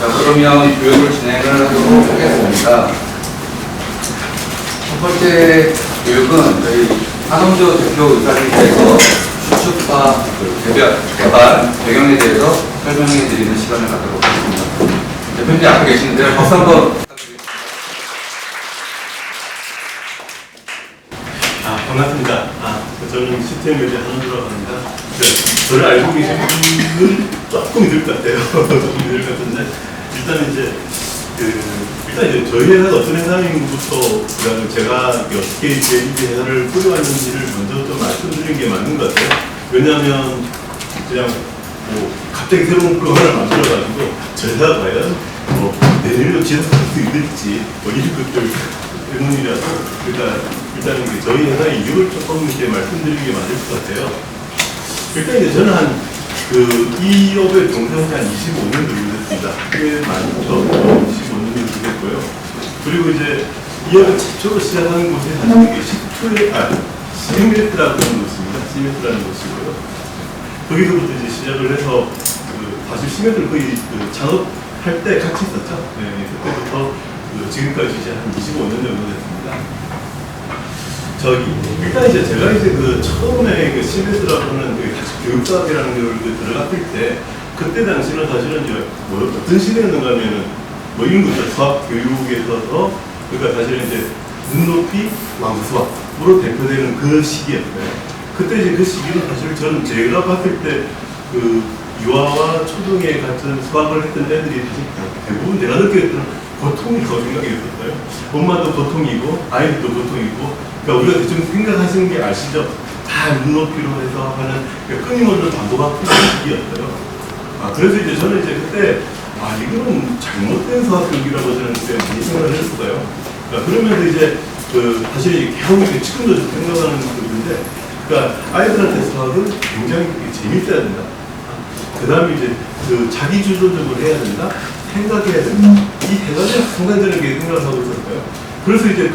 자, 그러면 교육을 진행을 하도록 하겠습니다. 첫 번째 교육은 저희 한홍조 대표 의사님께서 수축과 개발 배경에 대해서 설명해 드리는 시간을 갖도록 하겠습니다. 대표님 앞에 계시는데요. 박수 한번 부탁드립니다. 반갑습니다. 저는 시스템 매니저 한홍조라고 합니다. 저를 알고 계신 분은 조금 늦을 것 같아요. 조금 늦을 것 같은데, 일단 이제 저희 회사가 어떤 회사인부터, 그다음에 제가 어떻게 이제 이 회사를 꾸려왔는지를 먼저 좀 말씀드리는 게 맞는 것 같아요. 왜냐하면 그냥 갑자기 새로운 프로그램을 만들어가지고 저희가 과연 내년도 지속할 수 있을지 이런 것들 의문이라서, 그러니까 일단 저희 회사의 이유를 조금 이렇게 말씀드리는 게 맞을 것 같아요. 일단 이제 저는 이 업에 종사한 지 한 25년 정도 됐습니다. 꽤 많죠. 25년 정도 됐고요. 그리고 이제 이 업을 최초로 시작하는 곳이 사실 이게 시메트라는 곳입니다. 시메트라는 곳이고요. 거기서부터 이제 시작을 해서 사실 시메트를 거의 창업할 때 같이 있었죠. 네, 그때부터 지금까지 이제 한 25년 정도 됐습니다. 일단 이제 제가 이제 처음에 시메트라고는 교육사업이라는 걸 들어갔을 때, 그때 당시는 사실은 이제 어떤 시대였는가 하면은 이런 거죠. 수학 교육에 있어서, 그러니까 사실은 이제 눈높이 왕수학으로 대표되는 그 시기였어요. 그때 이제 그 시기는 사실 저는 제가 봤을 때 유아와 초등에 같은 수학을 했던 애들이 사실 대부분 내가 느꼈던 고통이라고 생각이 들었어요. 엄마도 고통이고 아이들도 고통이고, 그러니까 우리가 대충 생각하시는 게 아시죠? 다 눈높이로 해서 하는 끊임없는 반복하는 시기였어요. 그래서 이제 저는 이제 그때 이거는 잘못된 수학 교육이라고 저는 그때 많이 생각을 했었어요. 그러면서 이제 사실 계속 이렇게 지금도 생각하는 부분인데, 그러니까 아이들한테 수학은 굉장히 재밌어야 된다. 그 다음에 이제 자기 주도적으로 해야 된다. 생각해야 된다. 이 세 가지를 항상 저는 생각을 하고 있었어요. 그래서 이제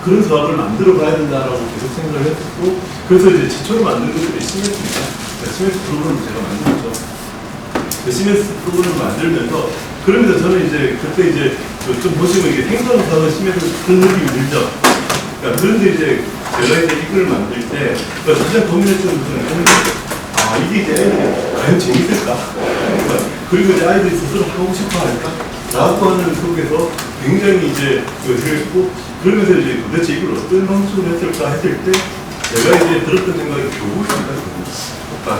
그런 수학을 만들어 봐야 된다라고 계속 생각을 했었고, 그래서 이제 최초로 만든 것들이 시메트입니다. 시메트 프로그램을 제가 만들었죠. 시메트 프로그램을 만들면서, 그러면서 저는 이제 그때 이제 좀 보시면 이게 생성사는 시메트 그런 느낌이 들죠. 그러니까 그런데 이제 제가 이제 이걸 만들 때 가장 고민했던 것은 이게 이제 애들이 과연 재밌을까? 그리고 이제 아이들이 스스로 하고 싶어 할까? 라고 하는 속에서 굉장히 이제 했고, 그러면서 이제 도대체 이걸 어떤 방식으로 했을까 했을 때, 제가 이제 들었던 생각이 교육이었거든요.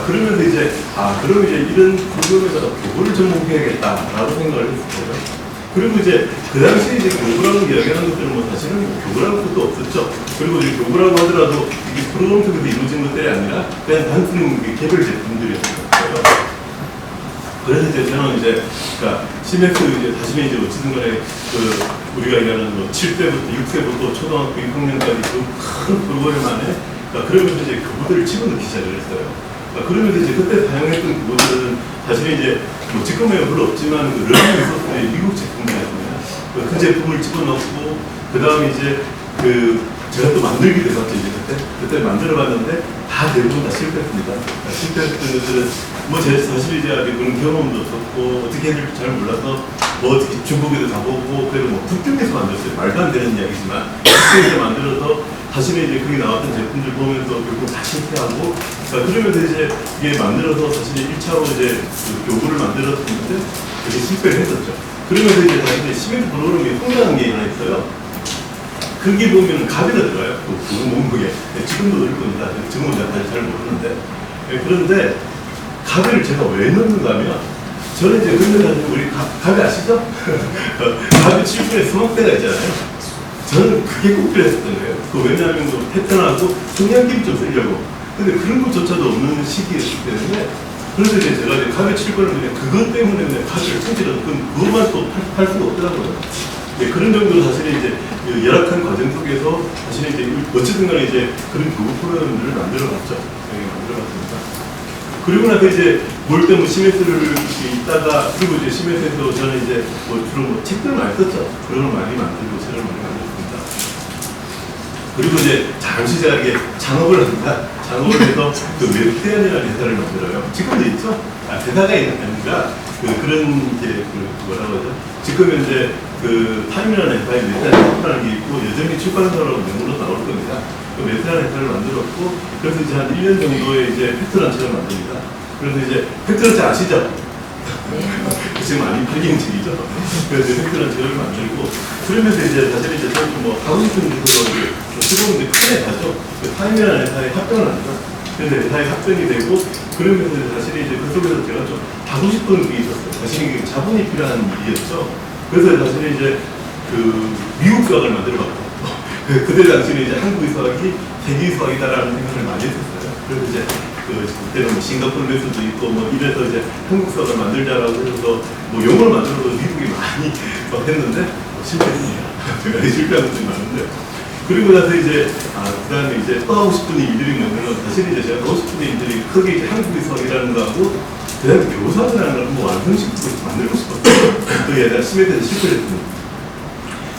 그러면서 이제 그럼 이제 이런 프로그램에서 교구를 접목해야겠다라고 생각을 했었어요. 그리고 이제 그 당시에 이제 교구라고 이야기하는 것들은 사실은 교구라는 것도 없었죠. 그리고 이제 교구라고 하더라도 이게 프로그램 속에서 이루어진 것들이 아니라 그냥 단순히 개별 제품들이었어요. 그래서 이제 저는 이제, 시메트 다시는 이제 어찌든 간에 우리가 얘기하는 7세부터 6세부터 초등학교 6학년까지 큰 프로그램 안에, 그러면서 이제 교구들을 집어넣기 시작을 했어요. 그러면서 이제 그때 사용했던 교구들은 사실 이제 지금은 별로 없지만 러닝 리소스의 미국 제품이었습니다. 그 제품을 집어넣고, 그 다음에 이제 제가 또 만들기도 해봤죠. 이제 그때 만들어봤는데 다 대부분 다 실패했습니다. 실패했던 것들은 사실 이제 아직 그런 경험도 없었고 어떻게 해야 될지 잘 몰라서 어떻게 중국에도 가보고, 그래도 북경에서 만들었어요. 말도 안 되는 이야기지만 북경에서 만들어서 사실은 이제 거기 나왔던 제품들 보면서 결국 다 실패하고, 그러면서 이제 이게 만들어서 사실 1차로 이제 교구를 만들었는데 그게 실패를 했었죠. 그러면서 이제 사실 시메트 프로그램이 성장한 게 하나 있어요. 그게 보면 가비가 들어가요. 그 몸무게. 지금도 넣을 겁니다. 지금은 제가 잘 모르는데. 그런데 가비를 제가 왜 넣는가 하면, 저는 이제 그러면 우리 가비 아시죠? 가비 7분에 수막대가 있잖아요. 저는 그게 꼭 필요했었던 거예요. 왜냐하면 패턴하고 성냥김 좀 쓰려고. 근데 그런 것조차도 없는 시기였기 때문에, 그래서 이제 제가 이제 가비 칠 거는 그냥 그것 때문에 그냥 가비를 칠지라도 그것만 또 팔 수가 없더라고요. 그런 정도로 사실 이제 열악한 과정 속에서 사실 이제 어쨌든 간에 이제 그런 교육 프로그램들을 만들어봤죠. 만들어봤습니다. 그리고 나서 이제 뭘 때문에 시메트를 있다가, 그리고 이제 시메트에서 저는 이제 주로 책들을 많이 썼죠. 그런 걸 많이 만들고 책을 많이 만들었습니다. 그리고 이제 잠시 제가 이게 창업을 합니다. 창업을 해서 웹대안이라는 회사를 만들어요. 지금도 있죠? 회사가 아니라 그런 이제 뭐라고 하죠? 지금 현재 그 타임이라는 회사에 메타라는 게 있고 여전히 출판사라고 명으로 나올 겁니다. 그 메타라는 회사를 만들었고 그래서 이제 한 1년 정도에 이제 팩트런치를 만듭니다. 그래서 이제 팩트런치 아시죠? 지금 많이 팔리는 책이죠. 그래서 팩트런치를 만들고 그러면서 이제 사실 이제 저희 뭐 하고 싶은 일들을 시골인데 큰애 가죠. 그 타임이라는 회사에 합병을 합니다. 그런데 회사에 합병이 되고 그러면서 사실 이제 그쪽에서 제가 좀 하고 싶은 게 있었어요. 사실 이게 자본이 필요한 일이었죠. 그래서 사실 이제 그 미국 수학을 만들어봤고 그때 당시에는 이제 한국의 수학이 세계의 수학이다라는 생각을 많이 했었어요. 그래서 이제 그때는 뭐 싱가포르 레슨도 있고 뭐 이래서 이제 한국 수학을 만들자라고 해서 뭐 영어를 만들어도 미국이 많이 막 했는데 실패했습니다. 제가 실패한 것들이 많은데 그리고 나서 이제 그다음에 이제 또 하고 싶은 일들이 뭐냐면 사실 이제 제가 하고 싶은 일들이 크게 이제 한국의 수학이라는 거하고 그다음에 교사들이라는 걸 뭐 완성시키고 만들고 싶었어요. 그 예전 심해에서 실패했습니다.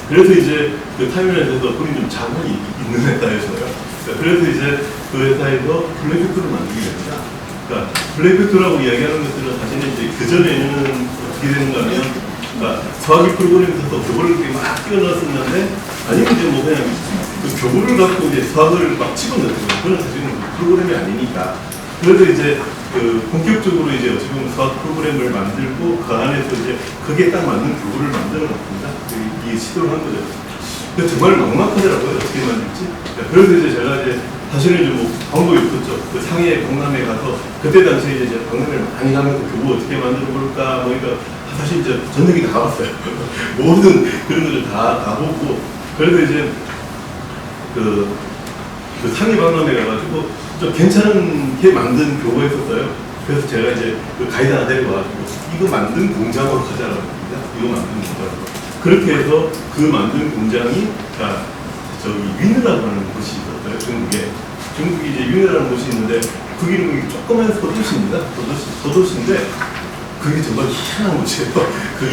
그래서 이제 그 타임라인에서 그런 좀 자본이 있는 회사에서요. 그래서 이제 그 회사에서 블랙팩트를 만들게 됩니다. 그러니까 블랙팩트라고 이야기하는 것들은 사실은 이제 그 전에는 어떻게 되는가 하면 그러니까 수학의 프로그램에서도 교보를 이렇게 막 끼워 넣었었는데 아니면 이제 뭐 그냥 그 교보를 갖고 이제 수학을 막 집어넣는 그런 사실은 프로그램이 아니니까 그래서 이제 그 본격적으로 이제 어찌 보면 수학 프로그램을 만들고 그 안에서 이제 그게 딱 맞는 교보를 만들어 놨습니다. 이 시도를 한 거죠. 근데 정말 막막하더라고요. 어떻게 만들지? 그래서 이제 제가 이제 사실은 이제 뭐 방법이 없었죠. 그 상해 박람회 가서 그때 당시에 이제 박람회를 많이 가면서 교보 어떻게 만들어 볼까 뭐 그러니까 사실 이제 전역이 다 가봤어요. 모든 그런 것들 다 가보고 그래서 이제 그 상해 박람회 가가지고 좀 괜찮게 만든 교보가 있었어요. 그래서 제가 이제 그 가이드 하나 데려와가지고 이거 만든 공장으로 가자라고 합니다. 이거 만든 공장으로. 그렇게 해서 그 만든 공장이 저기 윈느라고 하는 곳이 있었어요. 중국에 이제 윈느라는 곳이 있는데 그 이름이 조그만 소도시입니다. 소도시인데 그게 정말 희한한 곳이에요. 그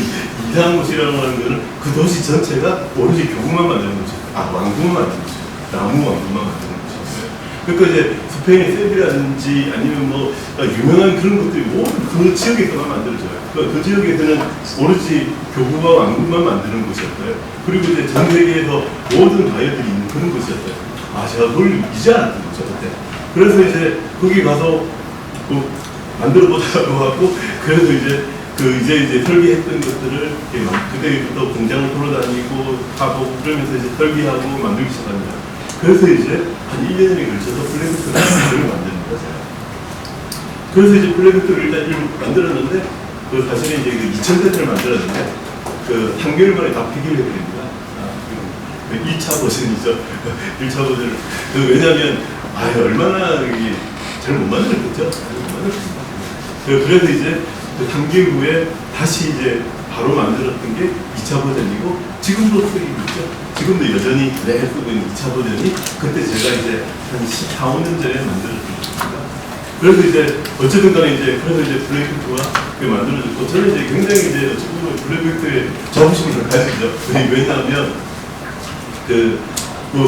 이상한 곳이라고 하는 거는 그 도시 전체가 오로지 교구만 만드는 곳이에요. 왕궁만 만드는 곳이에요. 나무 왕궁만 만드는 곳이었어요. 그러니까 이제 스페인의 세비라든지 아니면 뭐 유명한 그런 것들이 모두 그 지역에서만 만들어져요. 그 지역에서는 오로지 교구와 왕궁만 만드는 곳이었어요. 그리고 이제 전 세계에서 모든 바이어들이 있는 그런 곳이었어요. 제가 그걸 이제 알았던 거죠, 그때. 그래서 이제 거기 가서 만들어 보자고 하고, 그래서 이제 이제 설계했던 것들을 그때부터 공장을 돌아다니고 하고, 그러면서 이제 설계하고 만들기 시작합니다. 그래서 이제 한 1년에 걸쳐서 플래그트를 만드는 거죠. 그래서 이제 플래그트를 일단 만들었는데, 사실은 이제 2000세트를 만들었는데, 3개월 만에 다 폐기를 해버립니다. 1차 버전이죠. 1차 버전을. 왜냐면, 얼마나 잘 못 만들었겠죠? 그래서 이제 3개월 후에 다시 이제 바로 만들었던 게 2차 버전이고, 지금도 쓰이고 있죠. 지금도 여전히 쓰고 있는 2차 버전이 그때 제가 이제 한 14, 15년 전에 만들었던 겁니다. 그래서 이제 어쨌든 간에 그래서 이제 블랙팩트가 만들어졌고, 저는 이제 굉장히 이제 어찌 보면 블랙팩트에 자부심을 가지죠. 왜냐하면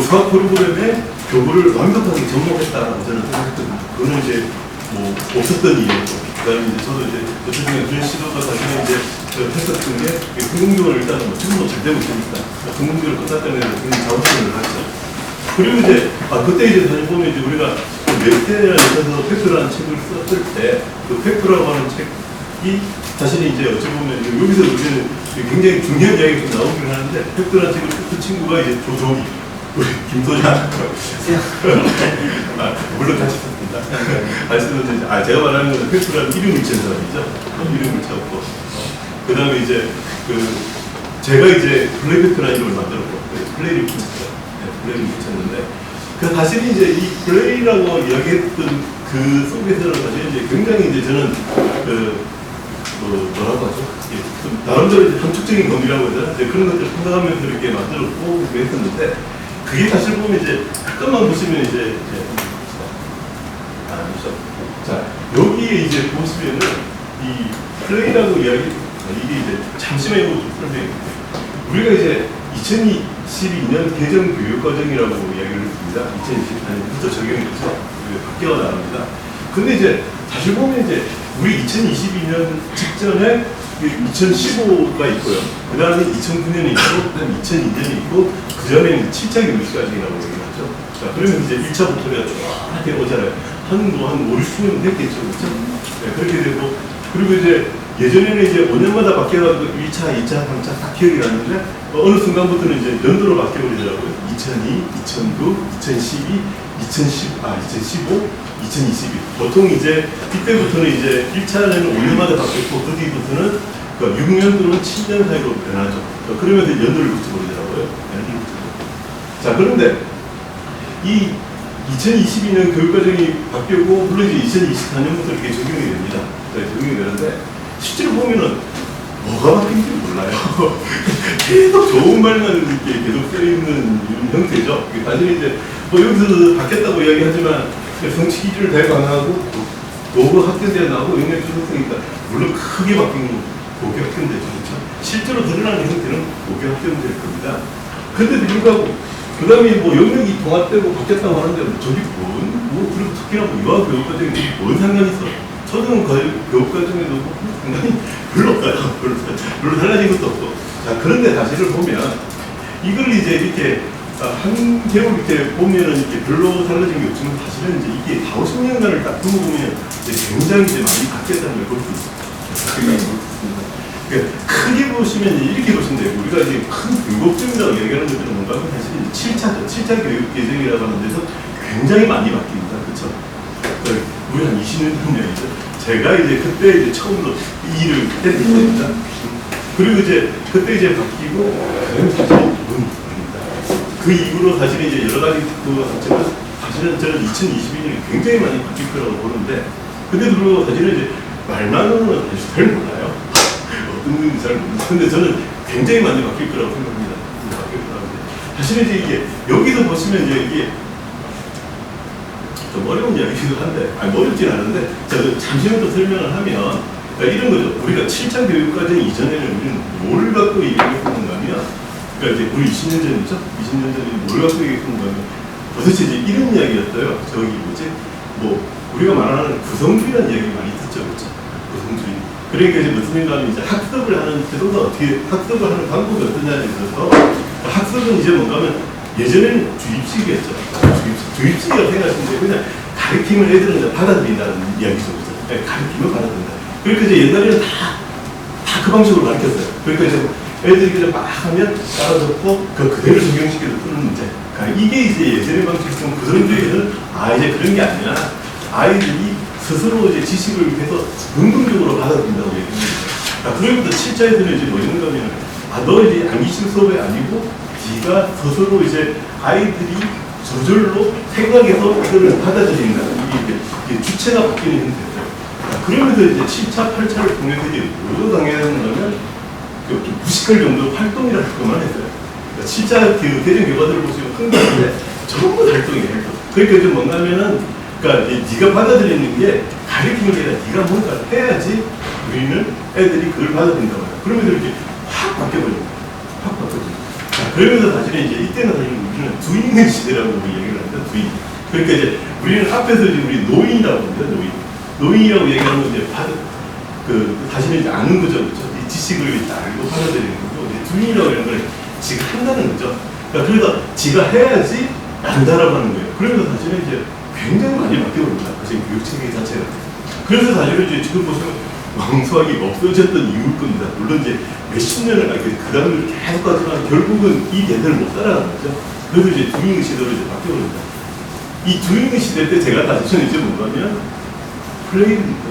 수학 프로그램에 교부를 완벽하게 접목했다라고 저는 생각했거든요. 그거는 이제 뭐 없었던 일이었고, 그다음에 이제 저도 이제 어쨌든 그런 시도가 사실은 이제 했었던 게 공공교를 일단 뭐 지금도 잘 되고 있으니까 공공교를 끝났다는 데 굉장히 자부심을 가지죠. 그리고 이제 그때 이제 사실 보면 이제 우리가 웹테라에서 팩트라는 책을 썼을 때 그 팩트라고 하는 책이 사실은 이제 어찌 보면 여기서 우리는 굉장히 중요한 이야기가 좀 나오긴 하는데 팩트라는 책을 쓴 친구가 이제 조조기 우리 김소장 물론 같이 썼습니다. 같이 썼는데 제가 말하는 것은 팩트라는 이름을 지은 사람이죠. 이름을 지었고 그 다음에 이제 제가 이제 블랙팩트라는 이름을 만들었고 플레이를 붙였어요. 플레이를 붙였는데 사실 이제 이 플레이라고 이야기했던 그 속에서는 사실 이제 굉장히 이제 저는 뭐라고 하죠? 나름대로 이제 함축적인 검이라고 해야 되나? 그런 것들을 생각하면서 이렇게 만들었고 그랬었는데 그게 사실 보면 이제 잠깐만 보시면 이제 자 여기에 이제 보시면은 이 플레이라고 이야기 이게 이제 잠시만요 좀 설명해볼게요. 우리가 이제 2012년 개정 교육과정이라고 이야기를 했습니다. 2020년부터 적용이 돼서 바뀌어 나갑니다. 근데 이제 사실 보면 이제 우리 2022년 직전에 2015가 있고요. 그 다음에 2009년이 있고, 그 다음에 2002년이 있고, 그 전에는 7차 교육시간이라고 얘기하죠. 자, 그러면 이제 1차부터가 쫙 오잖아요. 한 5, 60년 됐겠죠. 그렇죠? 네, 그렇게 되고, 그리고 이제 예전에는 이제 5년마다 바뀌어가지고 1차, 2차, 3차 다 기억이 났는데, 어느 순간부터는 이제 연도로 바뀌어버리더라고요. 2002, 2009, 2012, 2015, 2022. 보통 이제 이때부터는 이제 1차는 5년마다 바뀌었고 그 뒤부터는 6년도는 7년 사이로 변하죠. 그러면서 연도를 붙여버리더라고요. 자, 그런데 이 2022년 교육과정이 바뀌고 물론 이제 2024년부터 이렇게 적용이 됩니다. 적용이 되는데 실제로 보면은 뭐가 바뀐지 몰라요. 계속 좋은 말만 이렇게 계속 쓰여있는 이런 형태죠. 단순히 이제 뭐 여기서 바뀌었다고 이야기하지만 성취 기준을 대강하고 도구 학교대에 나오고 영역 주소성이니까 물론 크게 바뀐 고교 학교인데 그렇죠. 실제로 드러나는 형태는 고교 학교인될 겁니다. 근데도 불구하고 그 다음에 뭐 영역이 통합되고 바뀌었다고 하는데 저기 그리고 특히나 뭐 유아교육과정이 뭔 상관이 있어. 초등 교육과정에도 상관이 별로 없어요. 별로 달라진 것도 없고. 자, 그런데 사실을 보면 이걸 이제 이렇게 한 개월 이렇게 보면은 이렇게 별로 달라진 게 없지만 사실은 이제 이게 40~50년간을 딱 두고 보면 이제 굉장히 이제 많이 바뀌었다는 걸 볼 수 있습니다. 그러니까 크게 보시면 이렇게 보시면 돼요. 우리가 이제 큰 불법적이라고 얘기하는 것들은 뭔가 하면 사실 7차죠. 7차 교육 예정이라고 하는 데서 굉장히 많이 바뀝니다. 그렇죠? 우리 한 20년 전 얘기죠. 제가 이제 그때 이제 처음으로 이 일을 했을 때입니다. 그리고 이제 그때 이제 바뀌고 사실 그 이후로 사실은 이제 여러 가지 하지만 사실은 저는 2022년이 굉장히 많이 바뀔 거라고 보는데 근데도 불구하고 사실은 이제 말만으로는 사실 잘 몰라요. 어떤 건지 잘 모르겠어요. 근데 저는 굉장히 많이 바뀔 거라고 생각합니다. 바뀔 거라고. 사실은 이제 이게 여기서 보시면 이제 이게 좀 어려운 이야기이기도 한데 어렵진 않은데 제가 잠시만 더 설명을 하면 그러니까 이런 거죠. 우리가 7차 교육과정 이전에는 우리는 뭘 갖고 얘기했는가 하면 그러니까 이제 우리 20년 전이죠? 20년 전에 뭘 갖고 얘기했는가 하면 도대체 이제 이런 이야기였어요. 저기 뭐지? 뭐 우리가 말하는 구성주의라는 이야기 많이 듣죠. 그렇죠? 구성주의. 그러니까 이제 무슨 얘기가 하면 이제 학습을 하는 태도가 어떻게 학습을 하는 방법이 어떠냐에 있어서 학습은 이제 뭔가 하면 예전에는 주입식이었죠. 주입식이라고 생각하시면 돼요. 그냥 가르침을 애들은 이제 받아들인다는 이야기죠. 그렇죠? 가르침을 받아들인다. 그러니까 이제 옛날에는 다 그 방식으로 가르쳤어요. 그러니까 이제 애들이 그냥 막 하면 따라듣고 그대로 적용시켜서 푸는 문제. 그러니까 이게 이제 예전의 방식이면 구성주의는 이제 그런 게 아니라 아이들이 스스로 이제 지식을 계속 능동적으로 받아들인다고 얘기합니다. 그러면서 7차에서는 이제 뭐 있는가 하면 너 이제 암기식 수업이 아니고 네가 스스로 이제 아이들이 저절로 생각해서 이거를 받아들인다. 이게 주체가 바뀌는 형태죠. 그러면서 이제 7차, 8차를 통해서 이제 뭐로 당연하냐면 좀 무식할 정도 활동이라는 것만 했어요. 그러니까 7차 개정 결과들을 보시면 흥미인데 전부 활동이에요. 그러니까 좀 뭔가 하면은 그러니까 네가 받아들이는 게 가르치는 게 아니라 네가 뭔가를 해야지 우리는 애들이 그걸 받아들인다고 해요. 그러면서 이렇게 확 바뀌어버립니다. 확 바뀌어버립니다. 그러면서 사실은 이제 이때는 사실 우리는 두인의 시대라고 얘기를 합니다. 두인. 그러니까 이제 우리는 앞에서 이제 우리 노인이라고 합니다. 노인이라고 얘기하는 건 이제 사실은 이제 아는 거죠. 그렇죠? 이 지식을 알고 받아들이는 거고, 이제 두인이라고 하는 건 지가 한다는 거죠. 그러니까 그래서 지가 해야지 안다라고 하는 거예요. 그러면서 사실은 이제 굉장히 많이 바뀌어버립니다. 그 교육체계 자체가. 그래서 사실은 이제 지금 보시면 왕수학이 없어졌던 이유일 겁니다. 물론 이제 몇십 년을 그 다음을 계속 가지만 결국은 이 대대를 못 따라가는 거죠. 그래서 이제 두인의 시대로 이제 바뀌어버립니다. 이 두인의 시대 때 제가 사실은 이제 뭔가면 플레이입니다.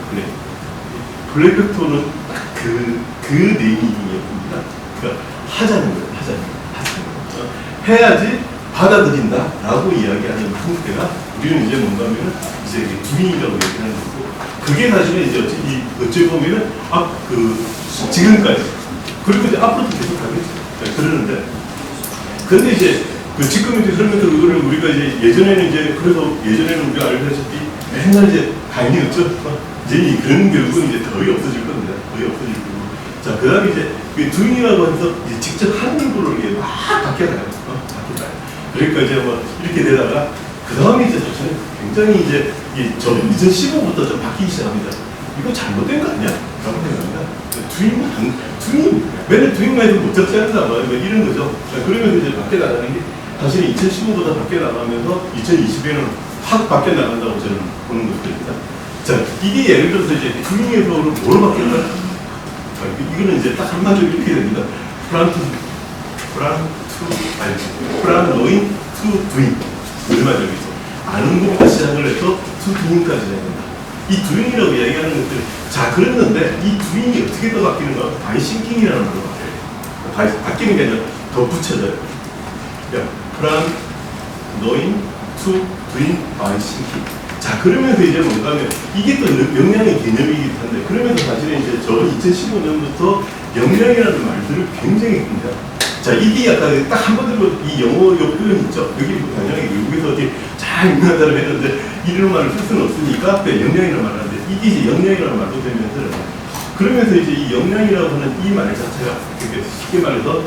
플레이백토는 딱 그 네이밍이었습니다. 그러니까 하자는 거예요. 하자는 거. 해야지 받아들인다라고 이야기하는 형태가 우리는 이제 뭔가면 이제 두인이라고 얘기하는 거고 그게 사실은 이제 어찌 보면은 지금까지 그리고 이제 앞으로도 계속 가겠죠. 그러는데 근데 이제 지금 이제 설명서 그거를 우리가 이제 예전에는 이제 그래서 예전에는 우리가 알다시피 맨날 이제 강의였죠. 이제 그런 교육은 이제 거의 없어질 겁니다. 거의 없어질 거고. 자, 그 다음에 이제 두인이라고 해서 이제 직접 하는 걸로 이게 막 바뀌어나요. 바뀌어나요. 그러니까 이제 뭐 이렇게 되다가 그 다음에 이제 사실은 굉장히 이제 2015부터 좀 바뀌기 시작합니다. 이거 잘못된 거 아니야? 라고 생각합니다. 두잉, 맨날 두잉만 해도 못 적지 않나 봐요. 뭐 이런 거죠. 그러면서 이제 밖에 나가는 게 사실은 2015보다 밖에 나가면서 2020에는 확 밖에 나간다고 저는 보는 것들입니다. 자, 이게 예를 들어서 이제 두잉에서 뭐로 바뀌었나? 이거는 이제 딱 한마디로 이렇게 됩니다. From knowing to doing. 우리말적이죠. 아는 것부터 시작을 해서 to doing까지 해야 된다. 이 doing이라고 이야기하는 것들, 자, 그랬는데 이 doing이 어떻게 더 바뀌는가? by thinking이라는 말로 바뀌어요. 바뀌는 게 아니라 더 붙여져요. from knowing to doing by thinking. 자, 그러면서 이제 뭔가 하면 이게 또 역량의 개념이긴 한데, 그러면서 사실은 이제 저 2015년부터 역량이라는 말들을 굉장히 씁니다. 자, 이게 약간 딱 한 번 들고 이 영어 요 표현 있죠? 여기 당연히 외국에서 어디 잘 유명한 사람 했는데 이런 말을 쓸 수는 없으니까 역량이라는 말을 하는데, 이게 이제 역량이라는 말도 되면서, 그러면서 이제 이 역량이라고 하는 이 말 자체가 이렇게 쉽게 말해서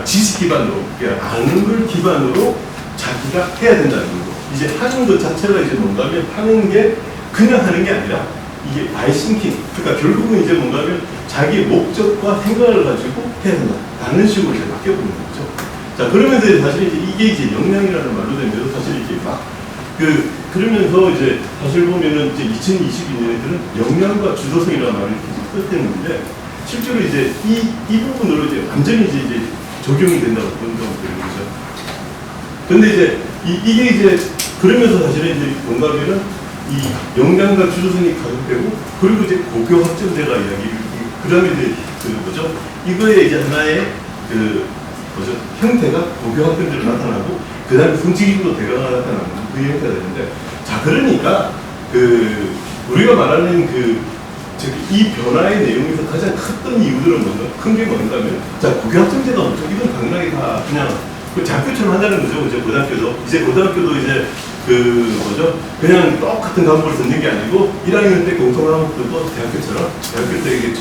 지식 기반으로, 아는 걸 기반으로 자기가 해야 된다는 거고, 이제 하는 것 자체가 이제 뭔가 하면 하는 게 그냥 하는 게 아니라 이게 by thinking, 그러니까 결국은 이제 뭔가 하면 자기의 목적과 생각을 가지고 해야 된다 라는 식으로 이제 바뀌어버리는 거죠. 자, 그러면서 이제 사실 이게 이제 역량이라는 말로 되면서 사실 이제 막 그러면서 이제 사실 보면은 이제 2022년에는 역량과 주도성이라는 말을 이렇게 썼었는데, 실제로 이제 이 부분으로 이제 완전히 이제 적용이 된다고 본다고 되는 거죠. 근데 이제 이게 이제 그러면서 사실은 이제 뭔가 하면은 이 역량과 주도성이 가속되고, 그리고 이제 고교 확정제가 그 다음에 이제 뭐죠? 이거에 이제 하나의 형태가 고교 확정제로 나타나고, 그 다음에 성취기도 대가가 나타나는 그 형태가 되는데, 자, 그러니까 우리가 말하는 이 변화의 내용에서 가장 컸던 이유들은 큰 게 뭔가면, 자, 고교 확정제가 엄청 이건 당연하게 다 그냥 대학교처럼 한다는 거죠. 그죠? 고등학교도. 이제 고등학교도 이제 그냥 똑같은 과목을 듣는 게 아니고 1학년 때 공통과목 듣고 대학교처럼, 대학교 때 이게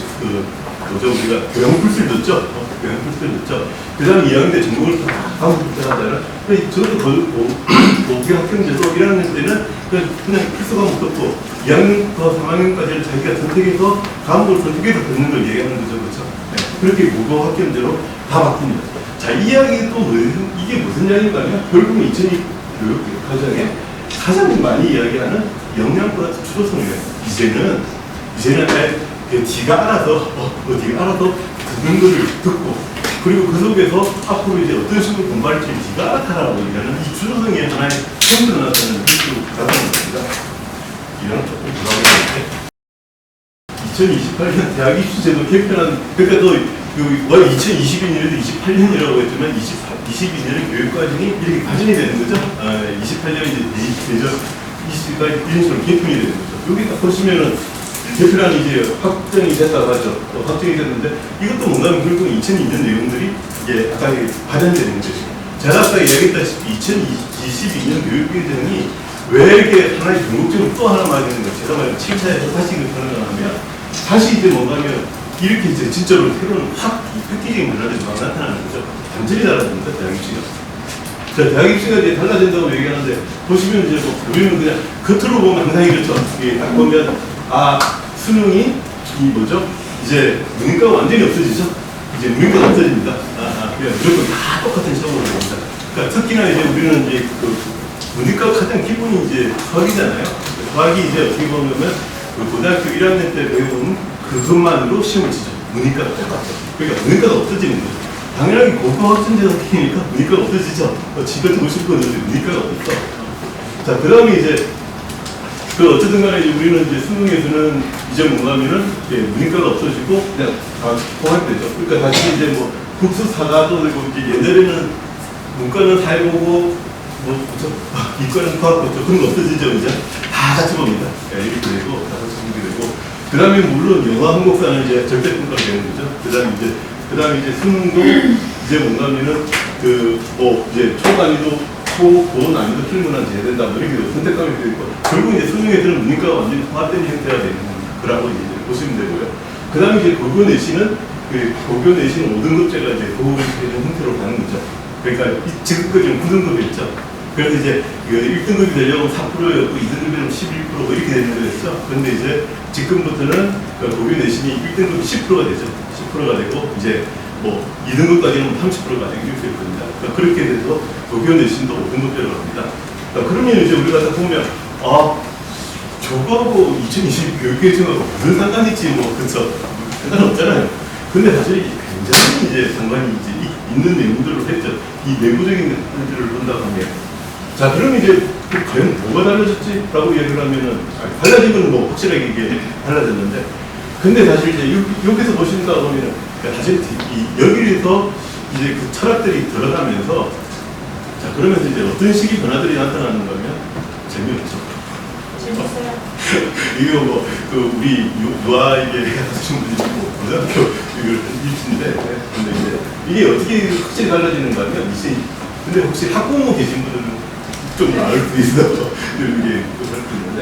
우리가 교양 풀스를 듣죠. 교양 풀스를 듣죠. 그 다음에 2학년 때 전공을 다 과목 듣잖아요. 저도 고교 학생제도 1학년 때는 그냥 필수 과목 듣고 2학년부터 3학년까지는 자기가 선택해서 과목을 선택해서 듣는 걸 얘기하는 거죠. 그렇죠? 네. 그렇게 고교 학생제로 다 바뀝니다. 자, 이 이야기 또 이게 무슨 이야기인가 하면, 결국은 2002 교육 과정에 가장 많이 이야기하는 역량 플러스 주도성이에요. 이제는 네가 알아서 듣는 거를 듣고, 그리고 그 속에서 앞으로 이제 어떤 식으로 공부할지 네가 알아라고 얘기하는 이 주도성의 하나의 성으로 나타나는 필수로 가져가는 겁니다. 이런 조금 불안한데, 2028년 대학 입시제도 개편한, 그러니까 또 2022년에도 28년이라고 했지만 22년은 교육과정이 이렇게 발전이 되는 거죠. 28년에 이제 대전 20까지 이런 식으로 개편이 되는 거죠. 여기 딱 보시면은 개편안이 이제 확정이 됐다고 하죠. 확정이 됐는데, 이것도 뭔가면 결국 2002년 내용들이 이제 아까 발전되는 거죠. 제가 아까 이야기했다시피 2022년 교육개정이 왜 이렇게 하나의 궁극적으로 또 하나 맞는 거, 제가 말한 7차에서 다시 하는 거 하면, 다시 이제 뭔가면 이렇게 이제 진짜로 새로운 획기적인 변화들이 막 나타나는 거죠. 완전히 달라집니다, 대학 입시가. 자, 대학 입시가 이제 달라진다고 얘기하는데, 보시면 이제 우리는 그냥 겉으로 보면 항상 이렇죠. 이게 딱 보면, 수능이 이제 문과가 완전히 없어지죠. 이제 문과가 없어집니다. 그냥 무조건 다 똑같은 시험으로 됩니다. 그러니까 특히나 이제 우리는 이제 문과 가장 기본이 이제 수학이잖아요. 수학이 이제 어떻게 보면 고등학교 1학년 때 배운 그것만으로 시험을 치죠. 문과가 똑같죠. 그러니까 문과가 없어지는 거죠. 당연하게 고교 학생제가 생기니까 문과가 없어지죠. 집에 두고 싶거든요. 문과가 없어. 자, 그 다음에 이제 어쨌든 간에 우리는 이제 수능에서는 이제 뭔가 하면은 문과가 없어지고 그냥 다 통합되죠. 그러니까 다시 이제 국수 사과도 되고, 이제 옛날에는 문과는 사회보고 이과는 과학보죠. 그런 거 없어지죠. 이제 다 같이 봅니다. 이렇게 되고 다 같이 보게 되고, 그 다음에 물론 영어 한국사는 이제 절대평가가 되는 거죠. 그 다음에 이제 수능도 이제 뭔가 하면은 이제 초난이도 고난이도 틀문한 해야 된다. 이렇게 선택감이 되어 있고, 결국 이제 수능에서는 문과가 완전히 통합된 형태가 되는 거라고 이제 보시면 되고요. 그 다음에 이제 고교 내신은 5등급제가 이제 고급 형태로 가는 거죠. 그러니까 지금까지는 9등급이었죠. 그래서 이제 그 1등급이 되려면 4%였고 2등급이면 11% 이렇게 되는 거였죠. 그런데 이제 지금부터는 그 고교 내신이 1등급 10%가 되죠. 10%가 되고 이제 뭐 2등급까지는 30%가 되고 이렇게 될 겁니다. 그러니까 그렇게 돼서 고교 내신도 5등급제로 갑니다. 그러니까 그러면 이제 우리가 딱 보면 저거하고 2020 교육개정하고 무슨 상관이 있지 뭐 그쵸 상관없잖아요. 근데 사실 굉장히 이제 상관이 이제 있는 내용들을 했죠. 이 내부적인 내용들을 본다고 하면 자 그러면 이제 과연 뭐가 달라졌지라고 얘기를 하면은 달라진 건 뭐 확실하게 이게 달라졌는데 근데 사실 이제 여기서 보신다 보면은 사실 여기에서 이제 그 철학들이 들어가면서 자 그러면서 이제 어떤 식의 변화들이 나타나는 거면 재미없죠. 재밌어요. 이거 뭐 그 우리 유아에게 하신 분이 뭐 고등학교 이걸 일치인데 근데 이제 이게 어떻게 확실히 달라지는가 하면 이제 근데 혹시 학부모 계신 분들은 좀 알을 수 있어서 이게 그럴 수 있는데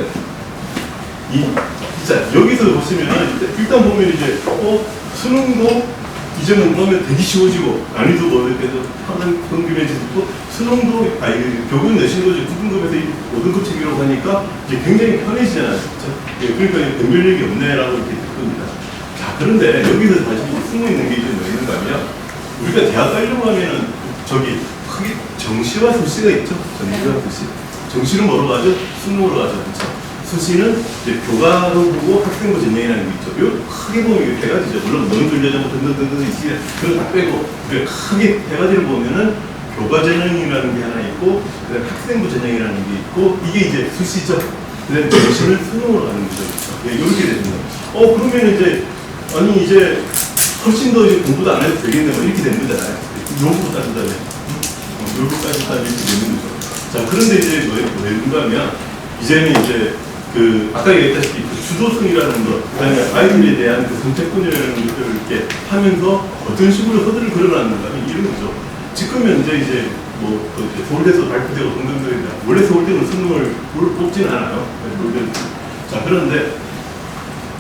자 여기서 보시면은 일단 보면 이제 수능도 이제는 보면 되게 쉬워지고 난이도 뭐 이렇게 해서 평균해지고 수능도 교군 내신도 이제 9등급에서 5등급 체계로 가니까 이제 굉장히 편해지잖아요. 그렇죠? 예, 그러니까 변별력이 없네라고 이렇게 듣습니다. 자 그런데 여기서 다시 숨어 있는 게 좀 뭐 있는가 하면 우리가 대학 가려고 하면은 저기 크게 정시와 수시가 있죠. 정시와 수시. 정시는 뭐로 가죠? 수능으로 가죠. 그렇죠? 수시는 이제 교과로 보고 학생부 전형이라는 게 있죠. 요 크게 보면 이게 세 가지죠. 물론 논술여정 뭐 등등등등 있지. 그거 다 빼고 크게 세 가지를 보면은 교과 전형이라는 게 하나 있고, 그다음에 학생부 전형이라는 게 있고, 이게 이제 수시죠. 그다음에 정시는 수능으로 가는 거죠. 예, 이렇게 됩니다. 그러면 이제 아니 이제 훨씬 더 이제 공부도 안 해도 되겠네 뭐 이렇게 되는 거잖아요. 요거 따진다면, 요거까지 따지면 이렇게 되는 거죠. 자 그런데 이제 뭐가 하면 이제는 이제 그 아까 얘기했다시피 그 주도성이라는 것, 그다음에 아이들에 대한 그 선택권이라는 것들을 이렇게 하면서 어떤 식으로 허들을 걸어놨는가 하면 이런 거죠. 지금 현재 이제 뭐 서울대에서 발표되고 등등등입니다. 원래 서울대는 수능을 뽑지는 않아요. 자 그런데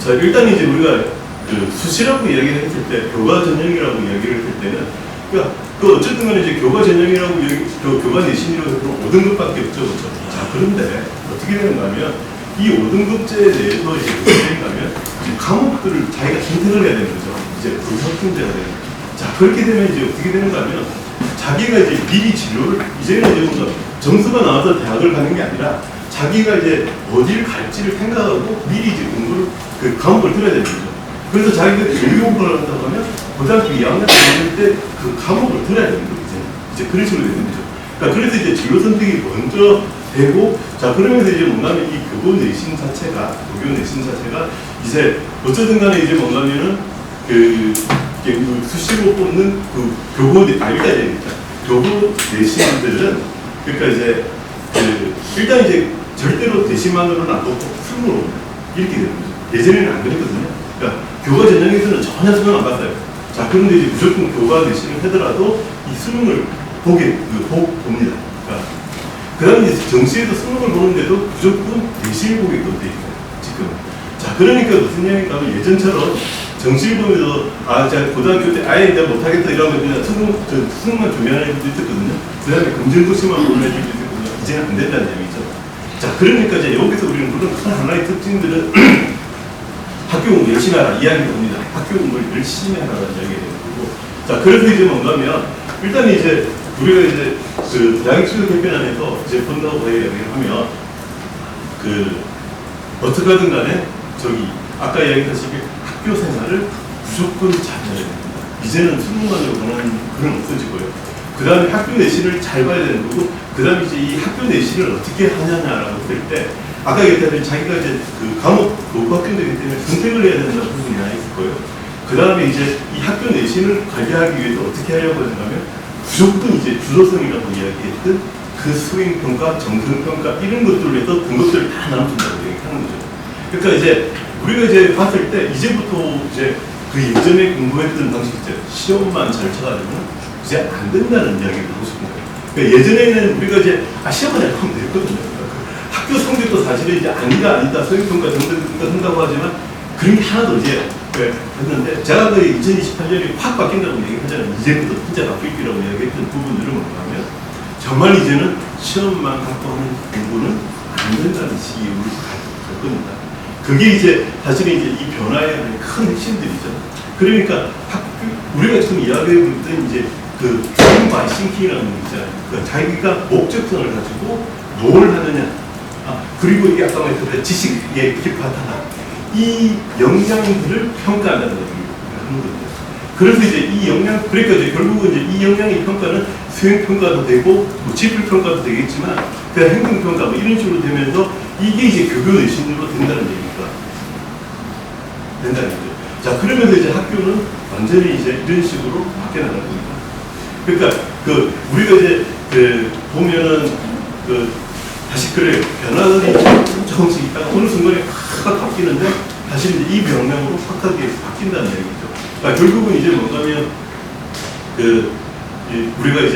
자 일단 이제 우리가 그 수시라고 이야기를 했을 때 교과 전형이라고 이야기를 했을 때는 그러니까 그 어쨌든 간에 이제 교과 전형이라고 교과 내신이라고 해서 5등급밖에 없죠. 그렇죠? 자 그런데 어떻게 되는가 하면 이 5등급제에 대해서 이제 어떻게 되는가 하면 과목들을 자기가 선택을 해야 되는 거죠. 이제 불선택제가 되는 거죠. 자 그렇게 되면 이제 어떻게 되는가 하면 자기가 이제 미리 진로를 이제는 이제 뭔가 점수가 나와서 대학을 가는 게 아니라 자기가 이제 어디를 갈지를 생각하고 미리 이제 공부를 그 과목을 들어야 되는 거죠. 그래서 자기가 연기 공부를 한다고 하면 고등학교 2학년 때 그 과목을 들어야 되는 거죠. 이제 그런 식으로 되는 거죠. 그러니까 그래서 이제 진로 선택이 먼저 되고 자 그러면서 이제 뭔가면 이 교보 내신 자체가 고교 내신 자체가 이제 어쨌든 간에 이제 뭔가면은 그 수시로 뽑는 그 교보 일단 교보 내신들은 그러니까 이제 일단 이제 절대로 내신만으로는 안 뽑고 수능으로 이렇게 되는 거죠. 예전에는 안 그랬거든요. 그러니까 교과 전형에서는 전혀 수능 안 봤어요. 자 그런데 이제 무조건 교과 내신을 하더라도 이 수능을 봅니다. 그 다음에 이제 정시에서 수능을 보는데도 무조건 내신을 보게끔 돼 있어요. 지금. 자 그러니까 무슨 이야기인가 하면 예전처럼 정시를 보면서 제가 고등학교 때 아예 내가 못하겠다 이러면 그냥 수능만 준비하는 애들도 있었거든요. 그 다음에 검정고시만 보는 애들도 있었거든요. 이제는 안 된다는 얘기죠. 자 그러니까 이제 여기서 우리는 물론 큰 하나의 특징들은 학교 공부 열심히 하라 이야기를 합니다. 학교 공부를 열심히 하라는 이야기가 되는 거고 자 그래서 이제 뭔가면 일단 이제 우리가 이제 그 대학 수능 개편안에서 이제 본다고 이야기를 하면 그 어떻게 하든 간에 저기 아까 이야기했다시피 학교 생활을 무조건 잘해야 됩니다. 이제는 수능만으로 보는 그런 없어지고요. 그 다음에 학교 내신을 잘 봐야 되는 거고 그 다음에 이제 이 학교 내신을 어떻게 하냐라고 할 때 아까 얘기했다시피 자기가 이제 그 과목 교과학교이기 때문에 선택을 해야 된다는 부분이 하나 있을 거예요. 그 다음에 이제 이 학교 내신을 관리하기 위해서 어떻게 하려고 하냐면 무조건 이제 주도성이라고 이야기했던 그 수행평가, 정성평가 이런 것들로 해서 등급들을 다 나눠준다고 얘기하는 거죠. 그러니까 이제 우리가 이제 봤을 때 이제부터 이제 그 예전에 공부했던 방식 이제 시험만 잘 쳐가지고는 이제 안 된다는 이야기를 하고 싶은 거예요. 그러니까 예전에는 우리가 이제 시험만 잘 하면 됐거든요. 학교 성적도 사실은 이제 아니다 수행평가 정성평가 한다고 하지만 그런 게 하나도 이제 했는데 제가 그 2028년이 확 바뀐다고 얘기하잖아요. 이제부터 진짜 바뀔 거라고 얘기했던 부분들은 뭔가 하면 정말 이제는 시험만 갖고 하는 공부는 안 된다는 시기로 갈 겁니다. 그게 이제 사실은 이제 이 변화의 큰 핵심들이죠. 그러니까 우리가 지금 이야기해볼 이제 그 dream by thinking이라는 게 있잖아요. 그 자기가 목적성을 가지고 뭘 하느냐. 그리고 이게 아까 말했던 지식의 기파타나 이 역량들을 평가한다는 거죠. 그래서 이제 이 역량, 그러니까 이제 결국은 이제 이 역량의 평가는 수행 평가도 되고, 뭐 지필 평가도 되겠지만, 그냥 행동 평가 뭐 이런 식으로 되면서 이게 이제 교교 내신으로 된다는 얘기가 된다는 거죠. 자, 그러면서 이제 학교는 완전히 이제 이런 식으로 바뀌어 나갈 겁니다. 그러니까 우리가 이제 보면은 다시 그래요. 변화들이 조금씩 있다가 어느 순간에 확 바뀌는데 다시 이제 이 명령으로 확하게 바뀐다는 얘기죠. 그러니까 결국은 이제 뭔가면 우리가 이제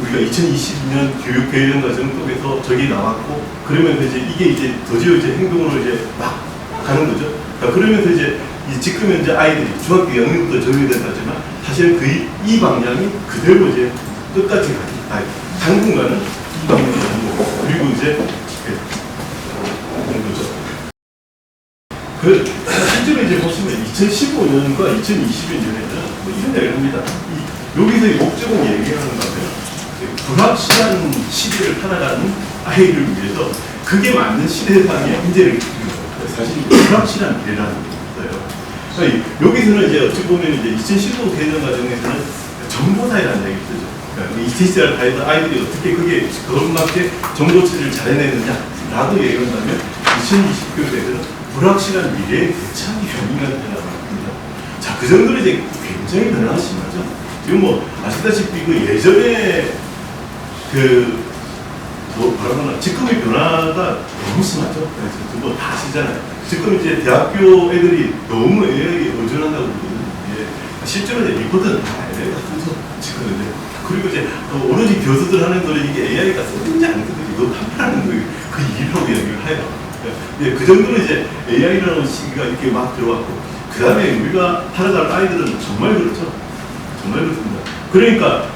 우리가 2020년 교육 개혁 과정 속에서 저기 나왔고 그러면서 이게 이제 드디어 이제 행동으로 이제 막 가는 거죠. 그러니까 그러면서 이제 지금 현재 아이들이 중학교 2학년부터 적용이 됐다지만 사실은 이 방향이 그대로 이제 끝까지 당분간은 이 방향이 가는 거고 그리고 이제 실제로 이제 보시면 2015년과 2020년에는 뭐 이런 얘기를 합니다. 여기서 이 목적은 얘기하는 거는 불확실한 시대를 살아가는 아이를 위해서 그게 맞는 시대상의 인재를 기르는 거예요. 사실 불확실한 미래라는 게 있어요. 그러니까 여기서는 이제 어찌 보면 이제 2015 개정 과정에서는 정보사회라는 얘기를 쓰죠. 그러니까 2000시대를 다니던 아이들이 어떻게 그게 그것맞게 정보 처리를 잘해내느냐라고 얘기한다면 2020교육에서는 불확실한 미래의 대창이 변이가 되나갑니다. 자, 그 정도로 이제 굉장히 변화가 심하죠. 지금 뭐 아시다시피 그 예전에 뭐라고나 지금의 변화가 너무 심하죠. 뭐 다 아시잖아요. 지금 이제 대학교 애들이 너무 AI에 의존한다고 그러거든요. 예. 실제로 이제 리포트는 다 AI가 써서 지금 그리고 이제 오로지 교수들 하는 거를 이게 AI가 쓰는지 안 쓰는지 너무 판단하는 거예요. 그 일이라고 이야기를 해요. 예, 그 정도로 이제 AI라는 시기가 이렇게 막 들어왔고, 그 다음에 우리가 살아갈 아이들은 정말 그렇죠. 정말 그렇습니다. 그러니까,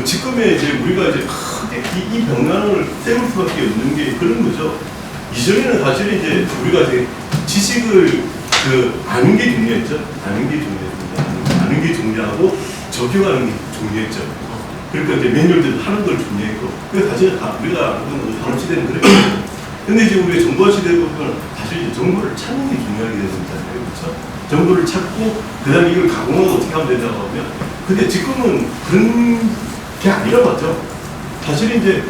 지금의 이제 우리가 이제 크게 이 변화를 세울 수밖에 없는 게 그런 거죠. 이전에는 사실은 이제 우리가 이제 지식을 아는 게 중요했죠. 아는 게 중요했습니다. 아는 게 중요하고 적용하는 게 중요했죠. 그러니까 이제 매뉴얼들 하는 걸 중요했고, 그 사실은 다 우리가 산업시대는 그랬거든요. 근데 이제 우리 정보화 시대에 보면 사실 이제 정보를 찾는 게 중요하게 됩니다. 그렇죠? 정보를 찾고, 그 다음에 이걸 가공하고 어떻게 하면 된다고 하면, 근데 지금은 그런 게 아니라고 하죠. 사실 이제,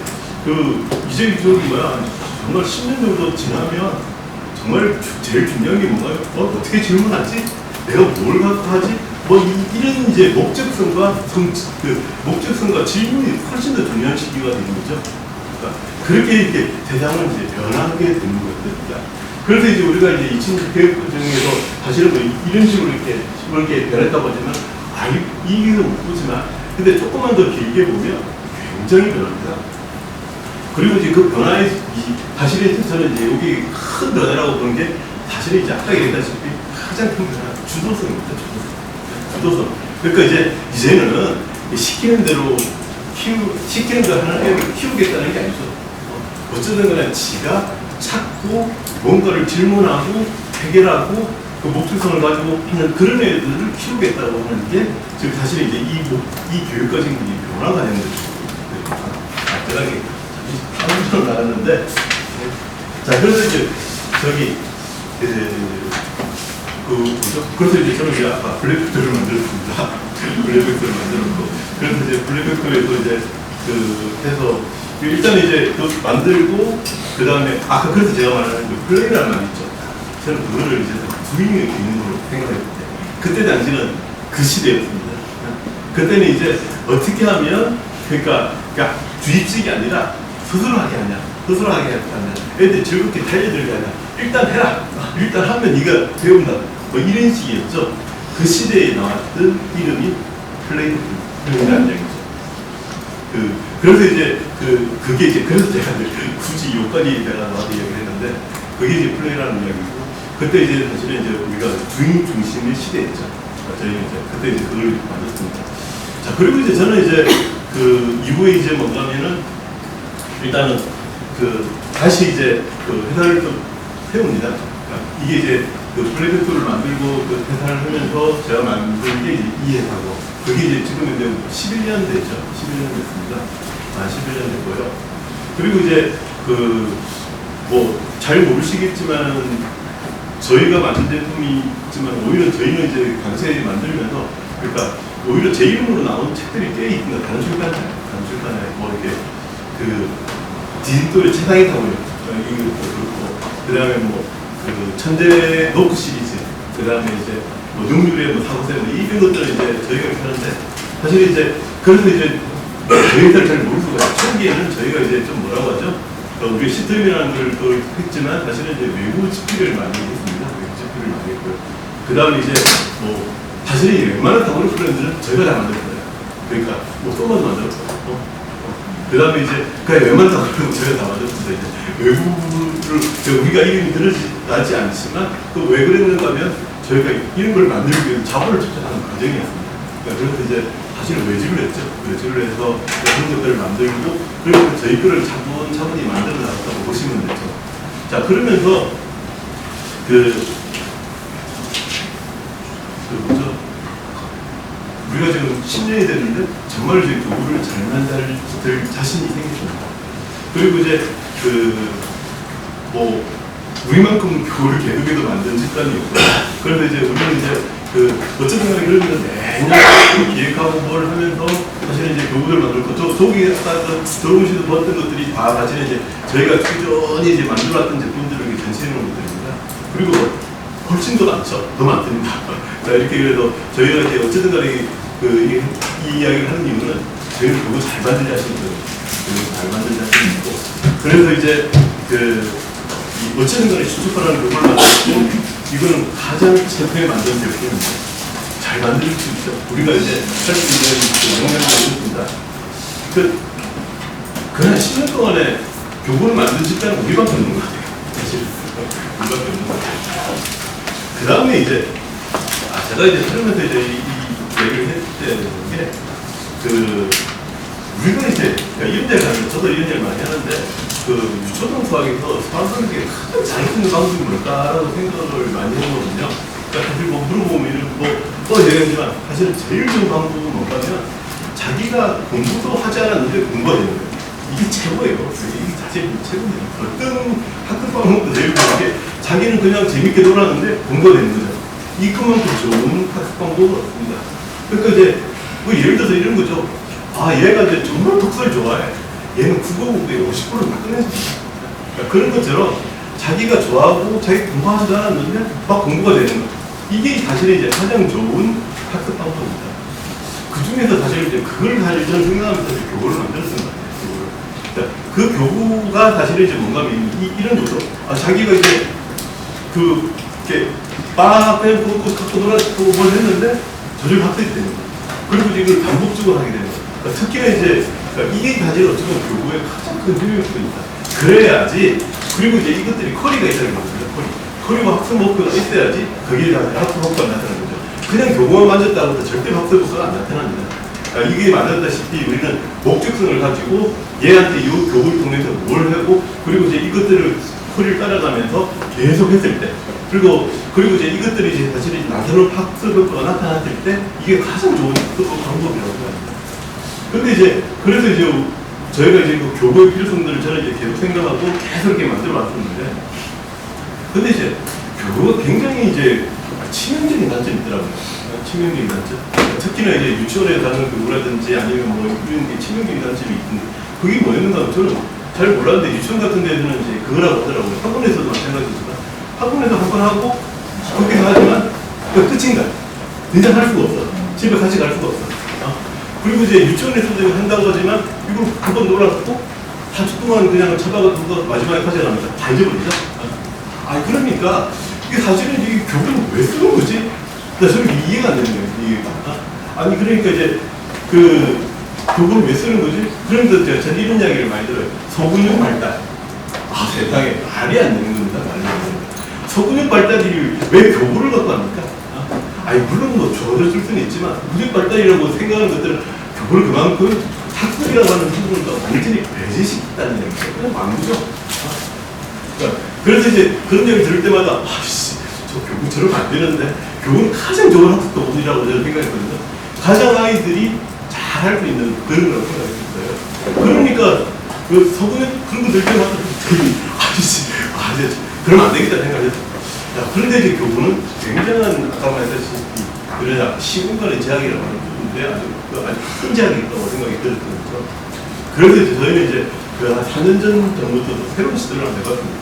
이제 저기 정말 10년 정도 지나면, 정말 제일 중요한 게 뭔가요? 어떻게 질문하지? 내가 뭘 갖고 하지? 이런 이제 목적성과 목적성과 질문이 훨씬 더 중요한 시기가 되는 거죠. 그렇게 이렇게 세상은 이제 변하게 되는 것들입니다. 그래서 이제 우리가 이제 2000년 교육 과정에서 사실은 뭐 이런 식으로 이렇게 변했다고 하지만, 이게 못 보지만, 근데 조금만 더 길게 보면 굉장히 변합니다. 그리고 이제 그 변화의, 사실은 저는 이제 여기 큰 변화라고 보는 게, 사실은 이제 아까 얘기했다시피 가장 큰 변화, 주도성입니다. 주도성. 그러니까 이제는 시키는 대로 시키는 거 하나를 키우겠다는 게 아니죠. 어쩌든 간에 지가 찾고 뭔가를 질문하고 해결하고 그 목적성을 가지고 하는 그런 애들을 키우겠다고 하는 게 지금 사실 이제 이 교육과정이 변화가 되는 거죠. 간단하게 잠시 나갔는데, 자, 그래서 이제 그래서 이제 저는 아까 블랙박스를 만들었습니다. 블랙박스를 만들었고, 그래서 이제 블랙박스에서 이제 해서 일단 이제 만들고 그 다음에 그래서 제가 말하는 플레이라는 말 있죠. 저는 그거를 이제 부인의 기능으로 생각했는데 그때 당시는 그 시대였습니다. 그때는 이제 어떻게 하면 그러니까 주입식이 아니라 스스로 하게 하냐, 애들 즐겁게 달려들게 하냐. 일단 해라. 일단 하면 네가 배운다. 이런 식이었죠. 그 시대에 나왔던 이름이 플레이라는 얘기죠. 그래서 이제 그게 이제 그래서 제가 굳이 여기까지 내가 나와서 이야기를 했는데 그게 이제 플레이라는 이야기고 그때 이제 사실은 이제 우리가 주인 중심의 시대였죠. 저희는 이제 그때 이제 그걸 만들었습니다. 자, 그리고 이제 저는 이제 그 이후에 이제 뭔가면은 일단은 다시 이제 회사를 또 세웁니다. 그러니까 이게 이제 플레이백도를 만들고 회사를 하면서 제가 만든 게 이 회사고, 그게 이제 지금 이제 11년 됐죠. 11년 됐습니다. 11년 됐고요. 그리고 이제 뭐 잘 모르시겠지만 저희가 만든 제품이 있지만 오히려 저희는 이제 강세 만들면서, 그러니까 오히려 제 이름으로 나온 책들이 꽤 있습니다. 다른 출판에 뭐 이렇게 디지털의 최상의 타고요. 이것도 그렇고, 그 다음에 뭐 천재 노크 시리즈, 그 다음에 이제 뭐 능률의 뭐 사고세 뭐 이런 것들을 이제 저희가 이렇게 하는데, 사실 이제 그래서 이제 저희 회사를 잘 모를 수가 있어요. 초기에는 저희가 이제 좀 뭐라고 하죠? 우리 시스템이라는 걸 또 했지만 사실은 이제 외부 집필을 많이 했습니다. 외부 집필을 많이 했고요. 그 다음에 이제 뭐 사실 웬만한 타고를 브랜드는 저희가 다 만들었어요. 그러니까 뭐 소마도 만들었고, 그 다음에 이제 그냥 웬만한 타고를 저희가 다 만들었어요. 이제 외부를 우리가 이름이 드러나지 않지만 왜 그랬는가 하면 저희가 이런 걸 만들기 위해서 자본을 투자하는 과정이었습니다. 그러니까 그래서 이제 사실은 외주를 했죠. 외주를 해서 그런 것들을 만들고, 그리고 저희 거를 차분히 만들어 놨다고 보시면 되죠. 자, 그러면서 뭐죠? 우리가 지금 10년이 됐는데 정말 이제 교구를 잘 만들 자신이 생겼습니다. 그리고 이제 뭐 우리만큼 교구를 계속해서 만든 집단이 없고, 그래서 이제 우리는 이제 어쨌든 간에 그러면 매년 기획하고 뭘 하면서 사실은 이제 교구를 만들고, 저기 아까 조금 씨도 봤던 것들이 다 사실은 이제 저희가 꾸준히 이제 만들어왔던 제품들을 이렇게 전시해 놓은 것들입니다. 그리고 훨씬 더 많죠. 더 많습니다. 자, 이렇게 그래서 저희가 이제 어쨌든 간에 이 이야기를 하는 이유는 저희는 교구 잘 만들 자신이 있거든요. 잘 만들 자신이 있고, 그래서 이제 어쨌든 간에 수축하라는 교구를 만들고, 이거는 가장 최근에 만든 제품입니다. 잘 만들 수 있죠. 우리가 이제 할 수 있는 영향을 얻었습니다. 그냥 10년 동안에 교구를 만든 집단은 우리밖에 없는 것 같아요. 사실 우리밖에 없는 것 같아요. 그 다음에 이제 제가 이제 살면서 이제 이 얘기를 했을 때 우리가 이제 이런 얘기를 하는데, 저도 이런 얘기를 많이 하는데, 유초등 수학에서 수학생에게 가장 잘 쓰는 방법이 뭘까라고 생각을 많이 해보거든요. 그러니까 사실 뭐 물어보면 이런 또 얘기하지만 사실은 제일 좋은 방법은 뭔가면 자기가 공부도 하지 않았는데 공부가 되는 거예요. 이게 최고예요. 이게 사실 최고예요. 어떤 학습 방법도 제일 좋은 게 자기는 그냥 재밌게 놀았는데 공부가 되는 거죠. 이것만큼 좋은 학습 방법은 없습니다. 그러니까 이제 뭐 예를 들어서 이런 거죠. 얘가 이제 정말 독서를 좋아해. 얘는 국어국어에 50%를 막 끝냈습니다. 그러니까 그런 것처럼 자기가 좋아하고 자기 공부하지 않았는데 막 공부가 되는 거. 이게 사실은 이제 가장 좋은 학습 방법입니다. 그 중에서 사실 이제 그걸 사실 저는 생각하면서 교구를 만들었던 것 같아요. 그러니까 그 교구가 사실은 이제 뭔가 이런 거죠. 자기가 이제 이렇게 그냥 갖고 놀았고 뭘 했는데 저절 학습이 되는 거예요. 그리고 이제 이걸 반복적으로 하게 되는 거예요. 특히나 이제 이게 사실 어쩌면 교구의 가장 큰 효용입니다. 그래야지. 그리고 이제 이것들이 커리가 있다는 겁니다. 커리와 학습 목표가 있어야지 거기에 대한 학습 목표가 나타나는 거죠. 그냥 교구만 만졌다고 해서 절대 학습 목표가 안 나타납니다. 이게 말했다시피 우리는 목적성을 가지고 얘한테 이 교구를 통해서 뭘 하고, 그리고 이제 이것들을 커리를 따라가면서 계속 했을 때, 그리고 이제 이것들이 이제 사실 나타나는 학습 목표가 나타났을 때 이게 가장 좋은 학습 방법이라고 생각합니다. 근데 이제 그래서 이제 저희가 이제 교구의 필요성들을 저는 이제 계속 생각하고 계속 이렇게 만들어 왔었는데, 근데 이제 교구가 굉장히 이제 치명적인 단점이 있더라고요. 치명적인 단점. 특히나 이제 유치원에 가는 교구라든지 아니면 뭐 이런 게 치명적인 단점이 있는데, 그게 뭐였는가 하면 저는 잘 몰랐는데 유치원 같은 데는 이제 그거라고 하더라고요. 학원에서도 마찬가지지만 학원에서 한 번 하고 그렇게 하지만 끝인가? 그냥 할 수가 없어. 집에 같이 갈 수가 없어. 그리고 이제 유치원에서도 한다고 하지만 이걸 한 번 놀았고 4주 동안 그냥 쳐박아두고 마지막에 가져갑니다. 다 잊어버리죠. 그러니까 이게 사실은 이 교구는 왜 쓰는 거지? 나 저는 이해가 안 되는 거예요. 이해가. 그러니까 이제 교구를 왜 쓰는 거지? 그런데 제가 이런 이야기를 많이 들어요. 소근육 발달. 세상에 말이 안 되는 겁니다. 말이 안 되는 겁니다. 소근육 발달이 왜 교구를 갖고 합니까? 아니 물론 뭐 좋아질 수는 있지만 무역 발달이라고 생각하는 것들은 교부를 그만큼 학습이라고 하는 부분을 또 완전히 배제시켰다는 얘기죠. 그냥 망구죠. 그러니까 그래서 이제 그런 얘기 들을 때마다 아씨 저 교부 저러면 안 되는데 교부는 가장 좋은 학습 도구이라고 저는 생각했거든요. 가장 아이들이 잘 할 수 있는 그런 거라고 생각했어요. 그러니까 그 서구에 그런 거 들 때마다 되게 아씨 이제 그러면 안 되겠다 생각했어요. 그런데 이제 교부는 굉장한 아까 말했다시피 그런 시공간의 제약이라고 하는 부분인데 아주 큰 제약이 있다고 생각이 들었거든요. 그래서 이제 저희는 이제 한 4년 전 전부터 새로운 시도를 한번 해봤습니다.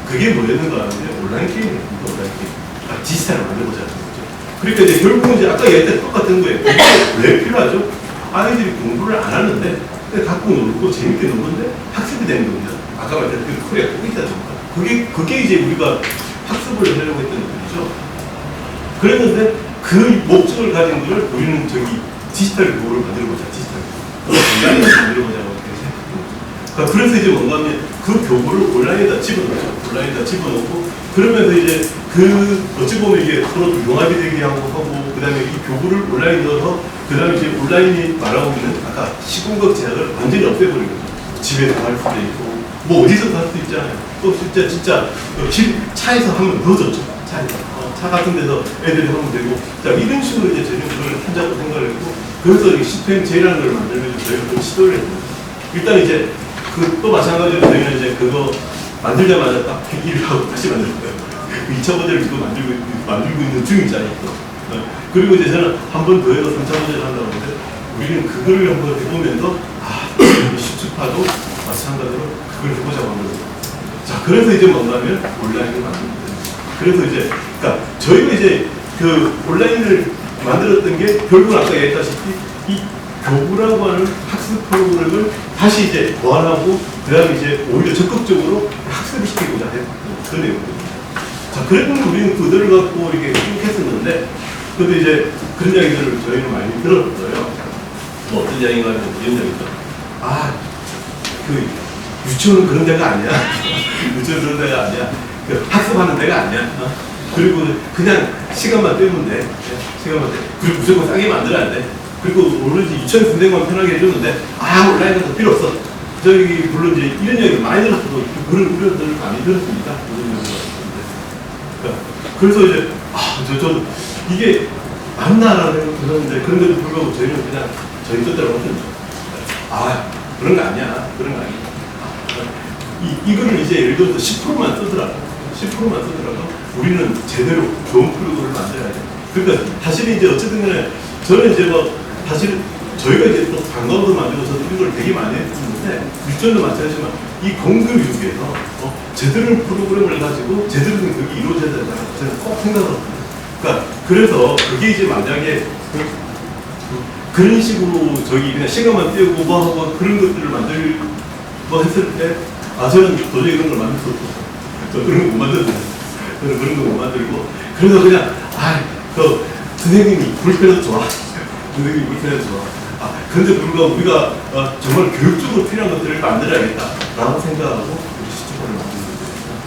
그게 뭐였는가 하면 온라인 게임입니다. 온라인 게임. 디지털을 만들고자 하는 거죠. 그러니까 이제 결국은 이제 아까 얘기했던 똑같은 거예요. 그게 왜 필요하죠? 아이들이 공부를 안 하는데 갖고 놀고 재밌게 노는데 학습이 되는 겁니다. 아까 말했던 그 코리아 꼭 있다 보니까. 그게 이제 우리가 학습을 하려고 했던 거죠. 그랬는데 그 목적을 가진 걸 우리는 저기 디지털 교육을 만들고자 디지털 온라인을 만들고자 하고 생각합니다. 그래서 이제 뭔가 하면 그 교구를 온라인에다 집어넣죠. 온라인에다 집어넣고 그러면서 이제 그 어찌 보면 이게 서로 융합이 되게 하고 그 다음에 이 교구를 온라인에 넣어서 그 다음에 이제 온라인이 말하고 있는 아까 시공각 제약을 완전히 없애버리는 거죠. 집에서 할 수도 있고 뭐 어디서도 할 수 있잖아요. 또 진짜 차에서 하면 더 좋죠. 차 같은 데서 애들이 하면 되고 자 이런 식으로 이제 저희는 그걸 한다고 생각을 했고 그래서 이 시스템제라는 걸 만들면서 저희가 좀 시도를 했습니다. 일단 이제 또 마찬가지로 저희는 이제 그거 만들자마자 딱 일을 하고 다시 만들었어요. 2차 모델을 지금 만들고 있는 중이잖아요. 그리고 이제 저는 한 번 더 해서 3차 모델을 한다고 하는데 우리는 그거를 한번 해보면서 수축파도 마찬가지로 그걸 해보자고 하는 거죠. 자, 그래서 이제 뭔가면 온라인을 만듭니다. 그래서 이제, 그러니까 저희가 이제 그 온라인을 만들었던 게 결국은 아까 얘기했다시피 이 교부라고 하는 학습 프로그램을 다시 이제 보완하고 그 다음에 이제 오히려 적극적으로 학습을 시키고자 했던 그런 내용입니다. 자, 그래서 우리는 그들을 갖고 이렇게 쭉 했었는데 근데 이제 그런 이야기들을 저희는 많이 들었어요. 뭐 어떤 이야기가 하면 이런 이야기죠. 그 유치원은 그런 데가 아니야. 유치원은 그런 데가 아니야. 그 학습하는 데가 아니야. 그리고 그냥 시간만 때우면 돼. 시간만 때. 그리고 무조건 싸게 만들어야 돼. 그리고 오로지 유치원 선생님만 편하게 해줬는데 온라인은 더 필요 없어. 저기 물론 이제 이런 이야기 많이 들었어도 그런 우려들을 많이 들었습니다. 그래서 이제 저도 이게 맞나라는 생각이 들었는데 그런데도 불구하고 저희는 그냥 저희 뜻대로 하거든요. 그런 거 아니야. 그런 거 아니야. 이거를 이제 예를 들어서 10%만 쓰더라도 우리는 제대로 좋은 프로그램을 만들어야 돼. 그러니까 사실 이제 어쨌든 간에 저는 이제 사실 저희가 이제 또 방과후도 만들고 저도 이걸 되게 많이 했는데 유치원도 마찬가지지만 이 공교육에서 제대로 된 프로그램을 가지고 제대로 된 교육이 이루어져야 된다고 저는 꼭 생각합니다. 그러니까 그래서 그게 이제 만약에 그런 식으로 저기 그냥 시간만 띄우고 하고 그런 것들을 만들고 했을 때 저는 도저히 그런 걸 만들 수 없어요. 저 그런 거 못 만들어요. 저는 그런 거 못 만들고 그래서 그냥 그 선생님이 불편해서 좋아. 선생님이 불편해서 좋아. 근데 불구하고 우리가 정말 교육적으로 필요한 것들을 만들어야겠다라고 생각하고 우리 시스템을 만드는 거예요.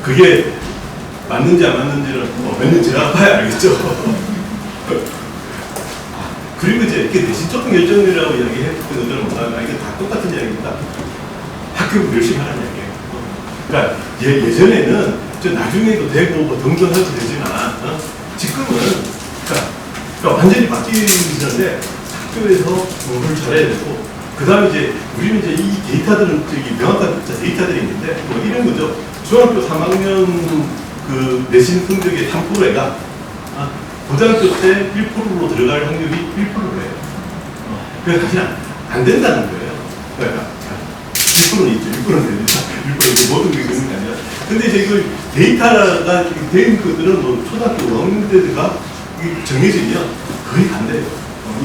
그게 맞는지 안 맞는지는 몇 년 지나봐야 알겠죠. 그리고 이제 이렇게 내신적인 결정이라고 이야기했던 것들은 뭔가 이게 다 똑같은 이야기입니다. 학교 열심히 하라는 이야기예요. 그러니까 예전에는 나중에도 되고 등등해도 되지만 지금은 그러니까 완전히 바뀌기 전에 학교에서 공부를 잘해야 되고 그 다음에 이제 우리는 이제 이 데이터들은 명확한 데이터들이 있는데 이런 거죠. 중학교 3학년 그 내신 성적의 3%가 고등학교 때 1%로 들어갈 확률이 1%예요. 그래서 사실 안 된다는 거예요. 그러니까 1%는 있죠. 1%는 됩니다. 1%는 모든 게 그런 게 아니라. 근데 이제 그 데이터가 된 것들은 초등학교 5학년 때가 정해지면 거의 안 돼요.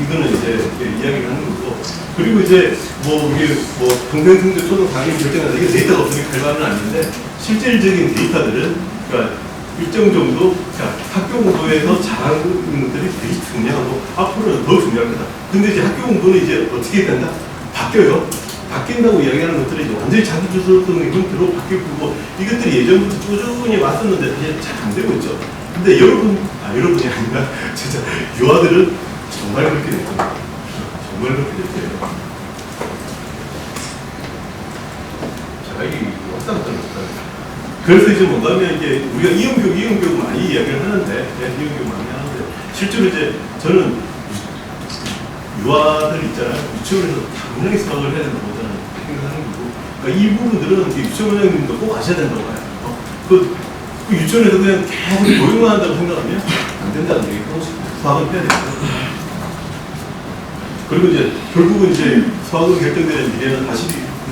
이거는 이제 이야기를 하는 거고. 그리고 이제 우리 평생 성적 초등 4학년 결정하는 이게 데이터가 없으니까 결과는 아닌데 실질적인 데이터들은 그러니까 일정 정도 학교 공부에서 잘하는 것들이 되게 중요하고 앞으로는 더 중요합니다. 근데 이제 학교 공부는 이제 어떻게 된다? 바뀌어요. 바뀐다고 이야기하는 것들이 이제 완전히 자기 주도성의 형태로 바뀌고 이것들이 예전부터 꾸준히 왔었는데 사실 잘 안 되고 있죠. 근데 여러분이 아니라 진짜 유아들은 정말 그렇게 됐거든요. 정말 그렇게 됐어요. 자, 이게 왔다 갔다 했어요. 그래서 이제 뭔가면 이제 우리가 이용교육 많이 이야기를 하는데, 이용교육 많이 하는데, 실제로 이제 저는 유아들 있잖아요. 유치원에서 당연히 수학을 해야 된다고 저는 생각하는 거고, 그러니까 이 부분들은 유치원 원장님도 꼭 아셔야 된다고 봐요. 그 유치원에서 그냥 계속 교육만 한다고 생각하면 안 된다는 얘기고, 수학은 해야 됩니다. 그리고 이제 결국은 이제 수학으로 결정되는 미래는 다시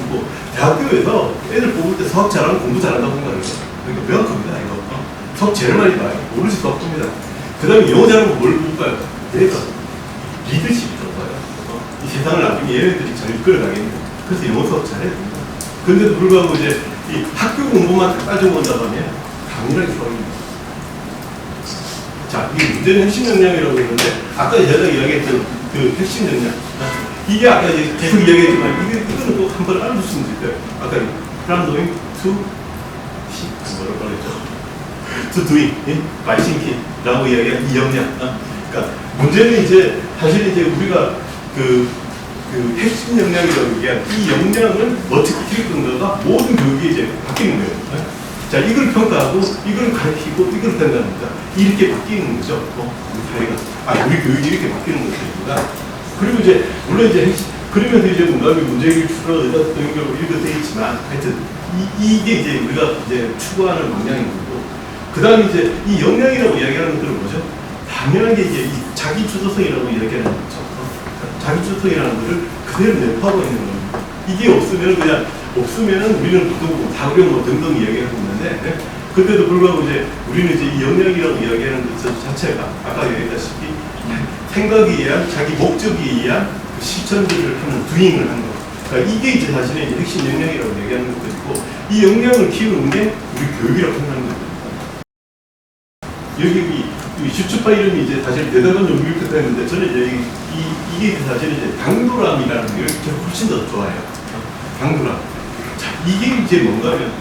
뭐 대학교에서 애들 뽑을 때 수학 잘하면 공부 잘한다고 생각해요. 그러니까 명확합니다. 이거 수학 제일 많이 봐요. 오로지 수학 봅니다. 그 다음에 영어 잘하면 뭘 볼까요? 내가 리더십이 좋아요. 이 세상을 나중에 얘네들이 잘 이끌어가겠네. 그래서 영어 수학 잘해야 됩니다. 그런데도 불구하고 이제 이 학교 공부만 다 따져본다고 하면 당연하게 수학입니다. 자, 이 문제는 핵심 역량이라고 했는데 아까 제가 이야기했던 그 핵심 역량, 이게 아까 이제 계속 이야기했지만 이거는 꼭 한 번 알아두시면 돼요. 아까 from doing to 뭐라고 그랬죠? to doing by thinking라고 이야기한 이 역량. 그러니까 문제는 이제 사실 이제 우리가 그 핵심 역량이라고 얘기한 이 역량을 어떻게 키울 건가가 모든 교육이 이제 바뀌는 거예요. 자, 이걸 평가하고 이걸 가르치고 이걸 된답니다. 이렇게 바뀌는 거죠. 우리 교육이 이렇게 바뀌는 것입니다. 그리고 이제 물론 이제 그러면서 이제 뭔가 문제를 추가로 의사소통적으로 이렇게 되어 있지만 하여튼 이게 이제 우리가 이제 추구하는 방향인 거고, 그 다음에 이제 이 역량이라고 이야기하는 것들은 뭐죠? 당연하게 이제 이 자기 주도성이라고 이야기하는 거죠. 자기 주도성이라는 것을 그대로 내포하고 있는 겁니다. 이게 없으면은 우리는 부도고 다그령 뭐 등등 이야기하고 있는데, 그때도 불구하고 이제 우리는 이제 이 역량이라고 이야기하는 것 자체가 아까 얘기했다시피 생각에 의한 자기 목적에 의한 그 실천들을 하는 두잉을 하는 거. 그러니까 이게 이제 사실은 이제 핵심 역량이라고 얘기하는 것도 있고, 이 역량을 키우는 게 우리 교육이라고 생각하는 겁니다. 여기 이 슈츠파 이름이 이제 사실 대단한 용기를 했는데 저는 이제 이게 사실 이제 당돌함이라는 게 훨씬 더 좋아요. 당돌함. 자, 이게 이제 뭔가 하면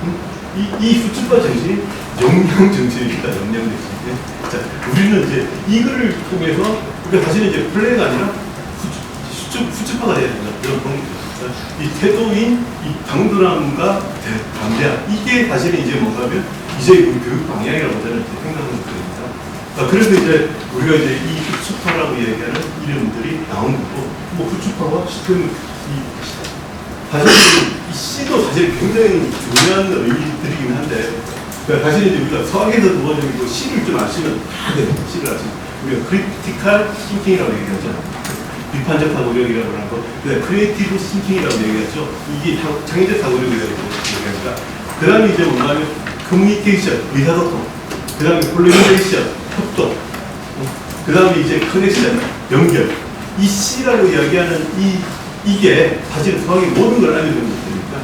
이 슈츠파 정신이 역량 정신입니다. 역량 정신. 자, 우리는 이제 이거를 통해서 그러니까 사실은 이제 플레이가 아니라 슈츠파가 돼야 된다. 이 태도인 이 당돌함과 담대함, 이게 사실은 이제 뭔가 하면 이제 우리 교육 방향이라고 저는 생각하는 겁니다. 그래서 이제 우리가 이제 이 슈츠파라고 얘기하는 이름들이 나온 거고, 뭐 슈츠파와 시스템 사실 이 시도 사실 굉장히 중요한 의미들이긴 한데, 그러니까 사실 이제 우리가 수학에서도 뭐냐면 시를 좀 아시면 다 돼요. 시를 아시면 우리가 크리티컬 싱킹이라고 얘기하죠. 비판적 사고력이라고 하는 거, 크리에이티브 싱킹이라고 얘기하죠. 이게 창의적 사고력이라고 얘기합니다. 그 다음에 이제 뭔가하면 커뮤니케이션, 의사소통, 그 다음에 콜레이션, 협동, 그 다음에 이제 커넥션, 연결. 이 C라고 이야기하는 이게 사실 수학의 모든 걸 알려주는 것들입니다.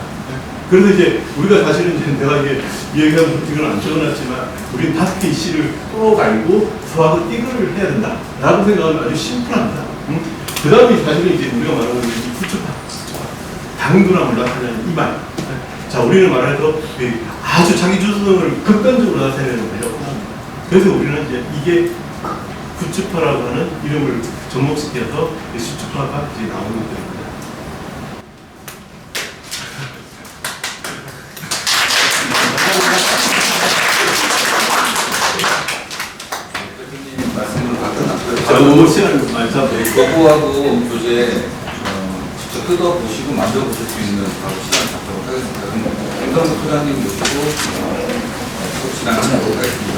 그래서 이제 우리가 사실은 이제 내가 이게 얘기하면 이건 안 적어놨지만 우리는 5개의 C를 꼭 알고 수학을 이걸 해야 된다 라고 생각하면 아주 심플합니다. 그 다음에 사실은 이제 우리가 말하는 슈츠파, 당돌함을 나타내는 이 말. 자, 우리는 말해서 아주 자기 주도성을 극단적으로 나타내는 거예요. 그래서 우리는 이제 이게 슈츠파라고 하는 이름을 접목시켜서 슈츠파가 이제 나오는 것들입니다. 대표님 말씀을 다 끝났고요. 너무 시간을 많이 잡아요. 거부하고 교재 직접 뜯어보시고 만져보실 수 있는 바로 시간 갖도록 하겠습니다. 그럼 김성국 소장님 모시고 수업 진행하도록 하겠습니다.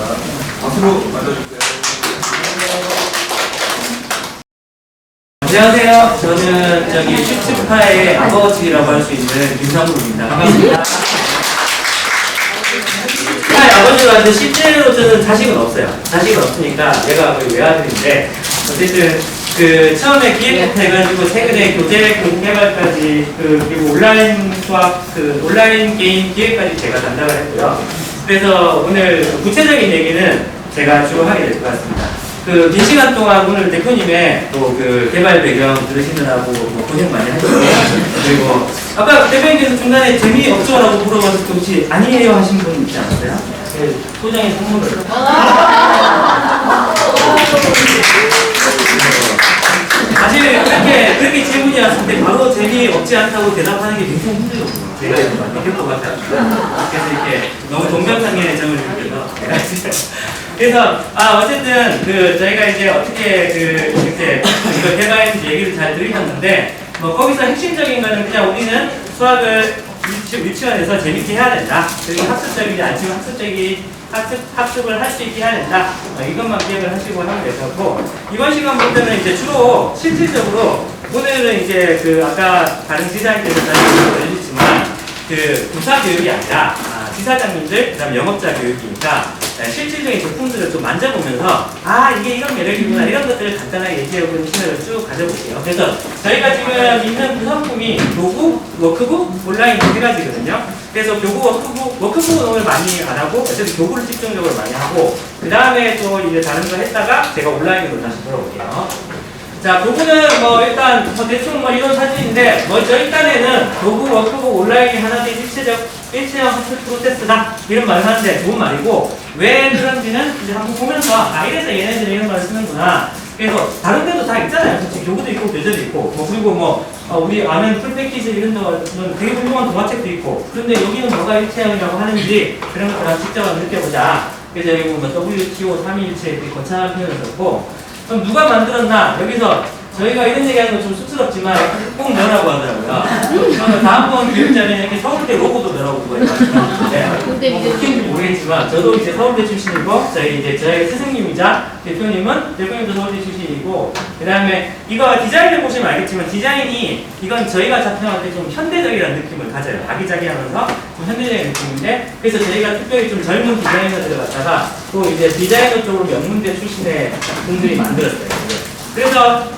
박수로 맞아주세요. 안녕하세요. 저는 저기 슈츠파의 아버지라고 할 수 있는 김성국입니다. 반갑습니다. 슈츠파의 아버지로 하는데 실제로 저는 자식은 없어요. 자식은 없으니까 얘가 거의 외아들인데 어쨌든 그 처음에 기획부터 해가지고 최근에 교재 개발까지 그리고 온라인 수학 온라인 게임 기획까지 제가 담당을 했고요. 그래서 오늘 구체적인 얘기는 제가 주로 하게 될 것 같습니다. 긴 시간 동안 오늘 대표님의 또 개발 배경 들으시느라고 고생 많이 하셨고요. 그리고 아까 대표님께서 중간에 재미없죠라고 물어봐서 혹시 아니에요 하신 분 있지 않았어요? 네, 소장의 선물을. 사실 그렇게 질문이 왔을 때 바로 재미없지 않다고 대답하는 게 굉장히 힘들거든요. 제가 이거 많이 겪어봤잖아요. 그래서 이렇게 너무 동병상련의 점을 느껴서. 그래서 어쨌든 저희가 이제 어떻게 이제 이걸 개발했는지 얘기를 잘 들으셨는데 뭐 거기서 핵심적인 거는 그냥 우리는 수학을 유치원에서 재밌게 해야 된다. 그리고 학습적이지 않지만 학습을 할 수 있게 해야 된다. 이것만 기억을 하시고 하면 될 것 같고, 이번 시간 볼 때는 이제 주로 실질적으로 오늘은 이제 아까 다른 지사님께서 알려주셨지만 부사 교육이 아니라 지사장님들 그다음 영업자 교육이니까 실질적인 제품들을 좀 만져보면서 이게 이런 매력이구나 이런 것들을 간단하게 얘기해보는 시간을 쭉 가져볼게요. 그래서 저희가 지금 있는 구성품이 교구, 워크북, 온라인 두 가지거든요. 그래서 교구, 워크북은 오늘 많이 안 하고 어쨌든 교구를 집중적으로 많이 하고 그 다음에 또 이제 다른 거 했다가 제가 온라인으로 다시 돌아올게요. 자, 교구는 일단 대충 이런 사진인데 일단에는 교구, 워크북, 온라인이 하나의 일체형 학습 프로세스다 이런 말을 하는데 좋은 말이고 왜 그런지는 이제 한번 보면서 이래서 얘네들이 이런 말을 쓰는구나. 그래서 다른 데도 다 있잖아요. 그치? 교구도 있고 교재도 있고 그리고 우리 아는 풀패키지 이런 거는 되게 훌륭한 동화책도 있고 그런데 여기는 뭐가 일체형이라고 하는지 그런 것들 한번 직접 느껴보자. 그래서 여기 보면 WTO 321체 이렇게 거창한 표현을 썼고 그럼 누가 만들었나? 여기서 저희가 이런 얘기하는 건 좀 쑥스럽지만 꼭 넣으라고 하더라고요. 그러면 다음번 교육자는 이렇게 서울대 로고도 넣으라고 그거 말씀하셨는데 웃긴지 모르겠지만 저도 이제 서울대 출신이고 저희 스승님이자 대표님도 서울대 출신이고 그 다음에 이거 디자인을 보시면 알겠지만 디자인이 이건 저희가 작성할 때 좀 현대적이라는 느낌을 가져요. 아기자기하면서 좀 현대적인 느낌인데 그래서 저희가 특별히 좀 젊은 디자이너들을 갖다가 또 이제 디자이너 쪽으로 명문대 출신의 분들이 만들었어요. 그래서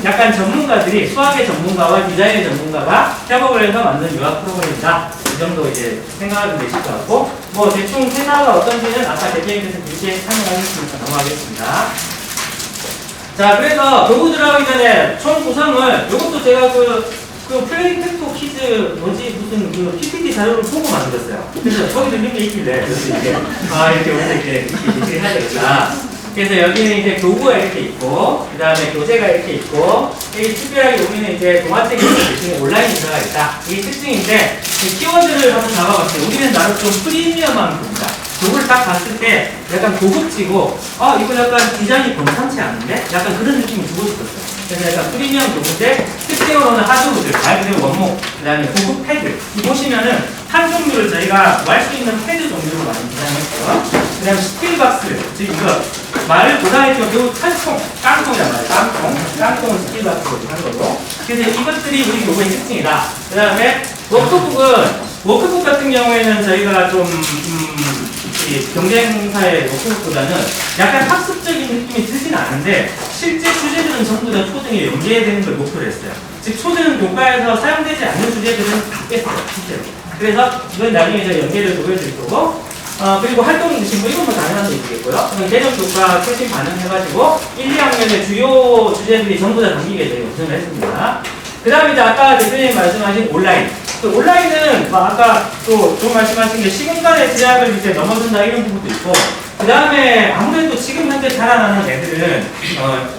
약간 전문가들이 수학의 전문가와 디자인의 전문가가 협업을 해서 만든 유학 프로그램이다. 이 정도 이제 생각하면 되실 것 같고 대충 회사가 어떤지는 아까 대표님께서 그렇게 설명하셨으니까 넘어가겠습니다. 자, 그래서 교구 들어가기 전에 총 구성을 이것도 제가 플레이텍토 퀴즈 무슨 PPT 자료를 보고 만들었어요. 그래서 거기도 이런 게 있길래 이렇게 오늘 이렇게 얘기를 해야 되겠다. 그래서 여기는 이제 교구가 이렇게 있고, 그 다음에 교재가 이렇게 있고, 여기 특별하게 여기는 이제 동화책이 대신에 온라인이 들어가 있다. 이게 특징인데, 키워드를 한번 잡아봤어요. 우리는 나름 좀 프리미엄한 겁니다. 교구를 딱 봤을 때 약간 고급지고, 이거 약간 디자인이 범상치 않은데? 약간 그런 느낌이 주고 싶었어요. 그래서 약간 프리미엄 교구인데, 특징으로는 하드우드, 말 그대로 원목, 그 다음에 고급 패드. 이 보시면은 한 종류를 저희가 할 수 있는 패드 종류로 많이 디자인했고요. 그 다음에 스틸박스, 즉 이거 말을 고사했지만 결국 깡통이란 말이에요. 깡통은 스틸박스로 한 거고. 그래서 이것들이 우리 교구의 특징이다. 그 다음에 워크북 같은 경우에는 저희가 좀 경쟁사의 워크북보다는 약간 학습적인 느낌이 들지는 않은데 실제 주제들은 전부 다 초등에 연계되는 걸 목표로 했어요. 즉 초등 교과에서 사용되지 않는 주제들은 다 뺐어요. 실제로. 그래서 이건 나중에 제가 연계를 보여드릴 거고 그리고 활동 신고 이건 당연한 얘기겠고요. 개정 교과 최신 반영해가지고 1, 2학년의 주요 주제들이 전부 다 담기게 저희가 구성을 했습니다. 그 다음에 이제 아까 대표님 말씀하신 온라인. 온라인은 아까 또 좋은 말씀하신 게 시공간의 제약을 이제 넘어선다 이런 부분도 있고 그 다음에 아무래도 지금 현재 자라나는 애들은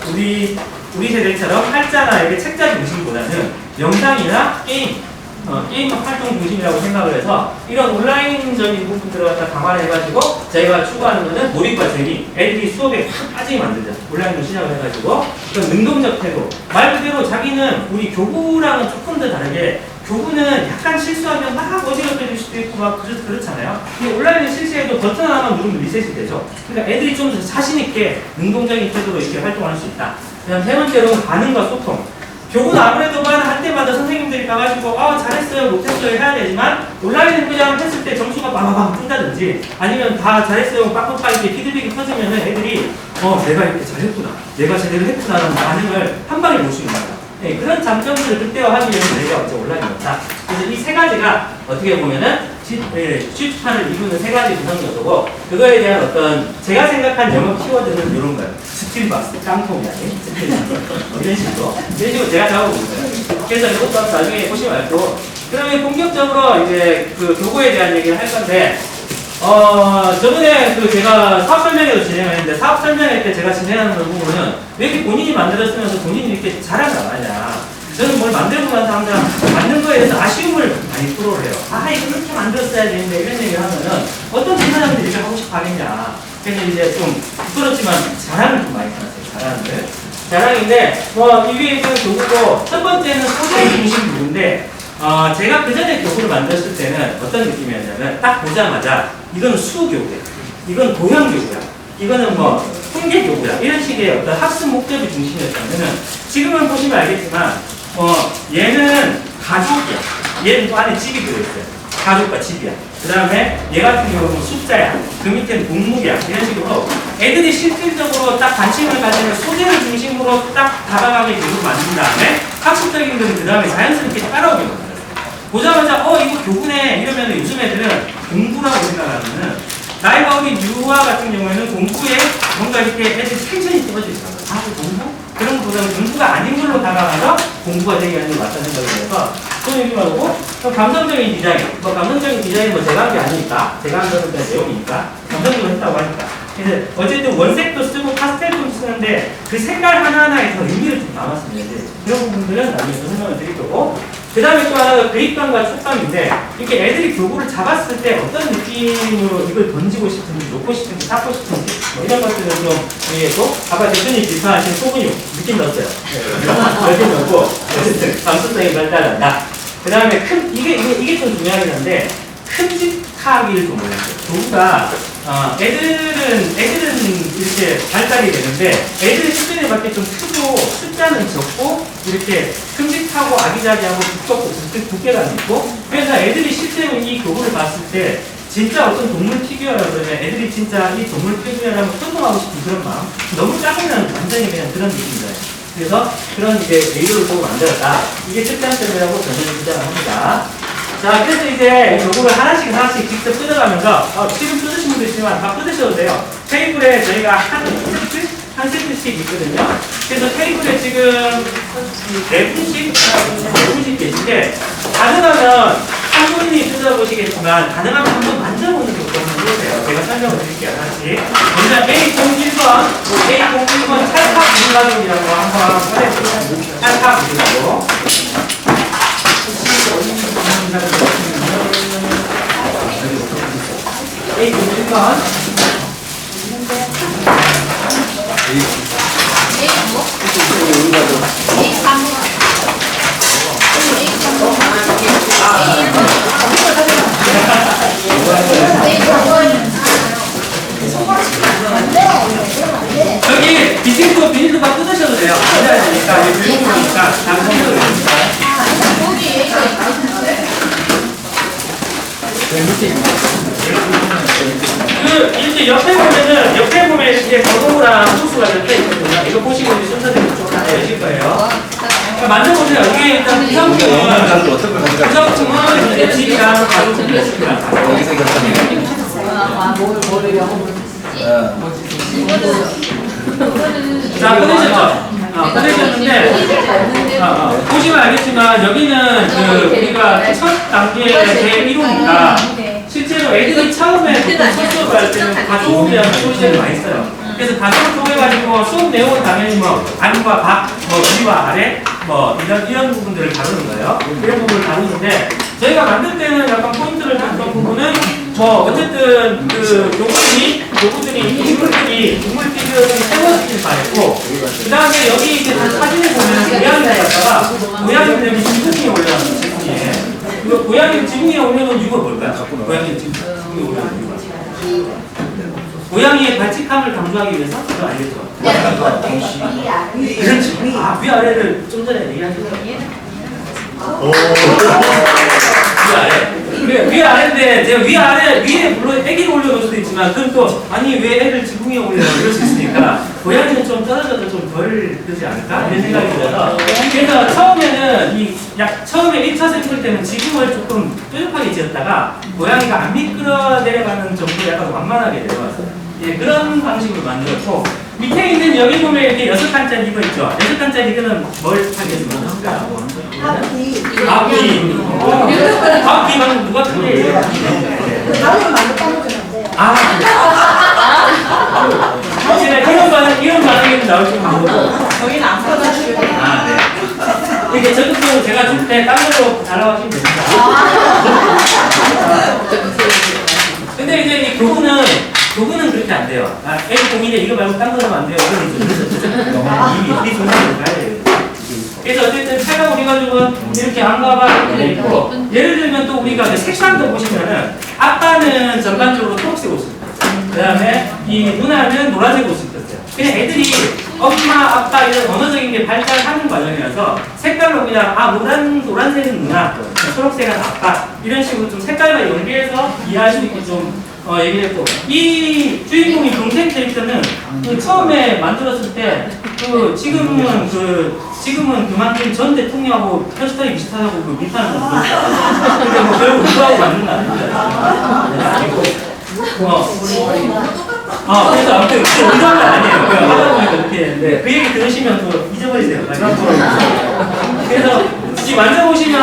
우리 세대처럼 활자나 이렇게 책자 중심보다는 영상이나 게임 활동 중심이라고 생각을 해서 이런 온라인적인 부분들을 갖다 강화를 해가지고 저희가 추구하는 거는 몰입과 재미, 애들이 수업에 확 빠지게 만들자. 온라인으로 시작을 해가지고 그런 능동적 태도. 말 그대로 자기는 우리 교구랑은 조금 더 다르게 교구는 약간 실수하면 막 어지럽혀질 수도 있고 막 그렇잖아요. 근데 온라인은 실수해도 버튼 하나만 누르면 리셋이 되죠. 그러니까 애들이 좀 더 자신있게 능동적인 태도로 이렇게 활동할 수 있다. 그다음 세 번째로는 반응과 소통. 교구는 아무래도 할 때마다 선생님들이 가가지고 잘했어요 못했어요 해야 되지만 온라인은 그냥 했을 때 점수가 빠바방 뜬다든지 아니면 다 잘했어요 빡빡빡 이렇게 피드백이 터지면은 애들이 내가 이렇게 잘했구나 내가 제대로 했구나라는 반응을 한 방에 볼 수 있는 거야. 네, 그런 장점들을 극대화하기 위해서 저희가 어째 온라인이었다. 그래서 이 세 가지가 어떻게 보면은 취업판을 이루는 세 가지 구성 요소고 그거에 대한 어떤 제가 생각한 영업 키워드는 이런 거예요. 스틸박스, 깡통이 아닌 스틸박스 이런 식으로 제가 잡아본 거예요. 그래서 이것도 나중에 보시면 알고. 그러면 본격적으로 이제 그 교구에 대한 얘기를 할 건데, 저번에 그 제가 사업 설명회도 진행했는데, 사업 설명회 때 제가 진행하는 부분은 왜 이렇게 본인이 만들었으면서 본인이 이렇게 잘하지 않냐. 저는 뭘 만들고 난 사람들은 만든 거에 대해서 아쉬움을 많이 풀어해요. 아, 이거 이렇게 만들었어야 되는데, 이런 얘기를 하면은 어떤 디자이너들이 이렇게 하고 싶어 하겠냐. 그래서 이제 좀 부끄럽지만 자랑을 좀 많이 하세요. 자랑을. 자랑인데, 이게 그 교구고, 첫 번째는 소재 중심 교구인데, 제가 그 전에 교구를 만들었을 때는 어떤 느낌이었냐면, 딱 보자마자, 이거는 수교구야. 이건 도형 교구야. 이거는 뭐, 통계 교구야. 이런 식의 어떤 학습 목적이 중심이었다면은, 지금은 보시면 알겠지만, 얘는 가족이야. 얘는 또 안에 집이 들어있어요. 가족과 집이야. 그 다음에 얘 같은 경우는 숫자야. 그 밑에는 동물이야. 이런 식으로 애들이 실질적으로 딱 관심을 가지는 소재를 중심으로 딱 다가가게 계속 만든 다음에 학습적인 건 그 다음에 자연스럽게 따라오게 만들어요. 보자마자 이거 교구네 이러면 요즘 애들은 공부라고 생각하면은 나이가 어린 유아 같은 경우에는 공부에 뭔가 이렇게 애들이 텐션이 떨어져 있어요. 아, 공부? 그런 것보다는 공부가 아닌 걸로 다가가서 공부가 되게 하는 게 맞다는 생각이 들어서 또 얘기 말고 감성적인 디자인, 감성적인 디자인은 제가 한 게 아니니까 제가 한 거는 그냥 내용이니까 감성적으로 했다고 하니까 그래서 어쨌든 원색도 쓰고 파스텔도 쓰는데 그 색깔 하나하나에서 의미를 좀 담았습니다. 그런 부분들은 나중에 설명을 드릴 거고 그 다음에 또 하나가 그립감과 촉감인데 이렇게 애들이 교구를 잡았을 때 어떤 느낌으로 이걸 던지고 싶은지 놓고 싶은지 잡고 싶은지 이런 것들은 좀 이해고 아까 대표님 비판하신 소근육 느낌 넣었어요. 느낌 넣고 어쨌든 감수성이 발달한다. 그 다음에 이게 좀 중요하긴 한데 큼직하기를 좀 원했어요. 교구가 애들은 이렇게 발달이 되는데 애들이 수준에 맞게 좀 크고 숫자는 적고 이렇게 큼직하고 아기자기하고 두껍고 두께가 있고 그래서 애들이 실제로 이 교구를 봤을 때 진짜 어떤 동물 피규어라고 그러면 애들이 진짜 이 동물 피규어라고 소통하고 싶은 그런 마음 너무 작으면 완전히 그냥 그런 느낌이잖아요. 그래서 그런 이제 의도를 보고 만들었다. 이게 특장점이라고 저는 주장을 합니다. 자, 그래서 이제 교구를 하나씩 직접 뜯어가면서 지금 뜯으신 분도 있지만 다 뜯으셔도 돼요. 테이블에 저희가 한 세트씩 있거든요. 그래서 테이블에 지금 4분씩 계신데 가능하면 한 분이 뜯어보시겠지만 가능하면 한번 만져보는 것도 한번 해보세요. 제가 설명을 드릴게요. 하나씩. 먼저 A01번 A01번 찰칵 무슨가족이라고 한번 해보세요. 찰칵 무슨가족 A01번 여기 비닐도 비닐도 뜯으셔도 돼요. 뜯어야 되니까 비닐이니까 다 뜯어도 됩니다. 이렇게 옆에 보면 이렇게 거동우랑 호수가 옆에 있거든요. 이거 보시고 이제 순서대로 좀 알려질 거예요. 그러니까 만져보세요. 이게 일단 구성품은 이제 집이랑 가족이랑 여기서 이겼잖아요. 자, 꺼내셨죠? 꺼내셨는데, 보시면 알겠지만, 여기는 우리가 첫 단계의 제1호니까, 실제로 애들이 처음에 수업할 때는 가족이라는 소리를 많이 써요. 그래서 가족을 통해가지고 수업 내용은 당연히 안과 밖, 위와 아래, 이런 부분들을 다루는 거예요. 이런 부분을 다루는데, 저희가 만들 때는 약간 포인트를 줬던 부분은, 어쨌든, 요구들이, 동물 피규어들이 세워지길 바랬고, 그 다음에 여기 이제 사진을 보면 고양이를 갖다가, 고양이는 여기 지붕이 올라가는 제품이에요. 이거 고양이 지붕에 올려놓은 이유가 뭘까요? 고양이 지붕에 올려놓은 이유가. 고양이의 발칙함을 강조하기 위해서? 그거 알겠죠? 그렇지. 위아래를 좀 전에 얘기하셨죠? 위아래인데 제가 위에 물론 애기를 올려놓을 수도 있지만 그건 또 아니 왜 애를 지붕에 올려 그럴 수 있으니까 고양이는 좀 떨어져도 좀 덜 그러지 않을까 이런 생각이 들어서 그래서 처음에는 처음에 1차 샘플 때는 지붕을 조금 뾰족하게 지었다가 고양이가 안 미끄러 내려가는 정도로 약간 완만하게 내려왔어요. 예, 그런 방식으로 만들었고 밑에 있는 여기 보면 이렇게 6칸짜리 이거 있죠. 6칸짜리 이거는 뭘 하겠습니까? 앞뒤. 앞뒤 방금 누가 틀려요? 다른 말도 까먹으면 안 돼요. 제가 이런 반응이 나올 줄 모르고. 저희는 안 받아주고. 네. 이게 저것도 제가 줄 때 딴 걸로 달라고 하시면 됩니다. 근데 이제 이 교구는 그렇게 안 돼요. A01에 이거 말고 딴 거는 안 돼요. 이미 우리 정상으로 가야 돼요. 그래서 어쨌든 차가 우리 가족은 이렇게 안가봐 이렇게 돼 있고, 예를 들면 또 우리가 그 색상도 보시면은 아빠는 전반적으로 초록색 옷을 입었어요. 그 다음에 이 누나는 노란색 옷을 입었어요. 그냥 애들이 엄마, 아빠 이런 언어적인 게 발달하는 과정이라서 색깔로 그냥 노란색은 누나, 초록색은 아빠 이런 식으로 좀 색깔과 연계해서 이해할 수 있게 좀 얘기를 했고, 이 주인공이 동생 캐릭터는 그 처음에 만들었을 때 지금은 그만큼 전 대통령하고 헤어스타일이 비슷하다고 그 비판을 좀 들었어요. 근데 뭐 결국 누구하고 만든 거 아닙니다. 그래서 아무튼 그 의도한 거 아니에요. 그냥 하다 보니까 그렇게 했는데 그 얘기 들으시면 또 잊어버리세요. 그래서 지금 만져보시면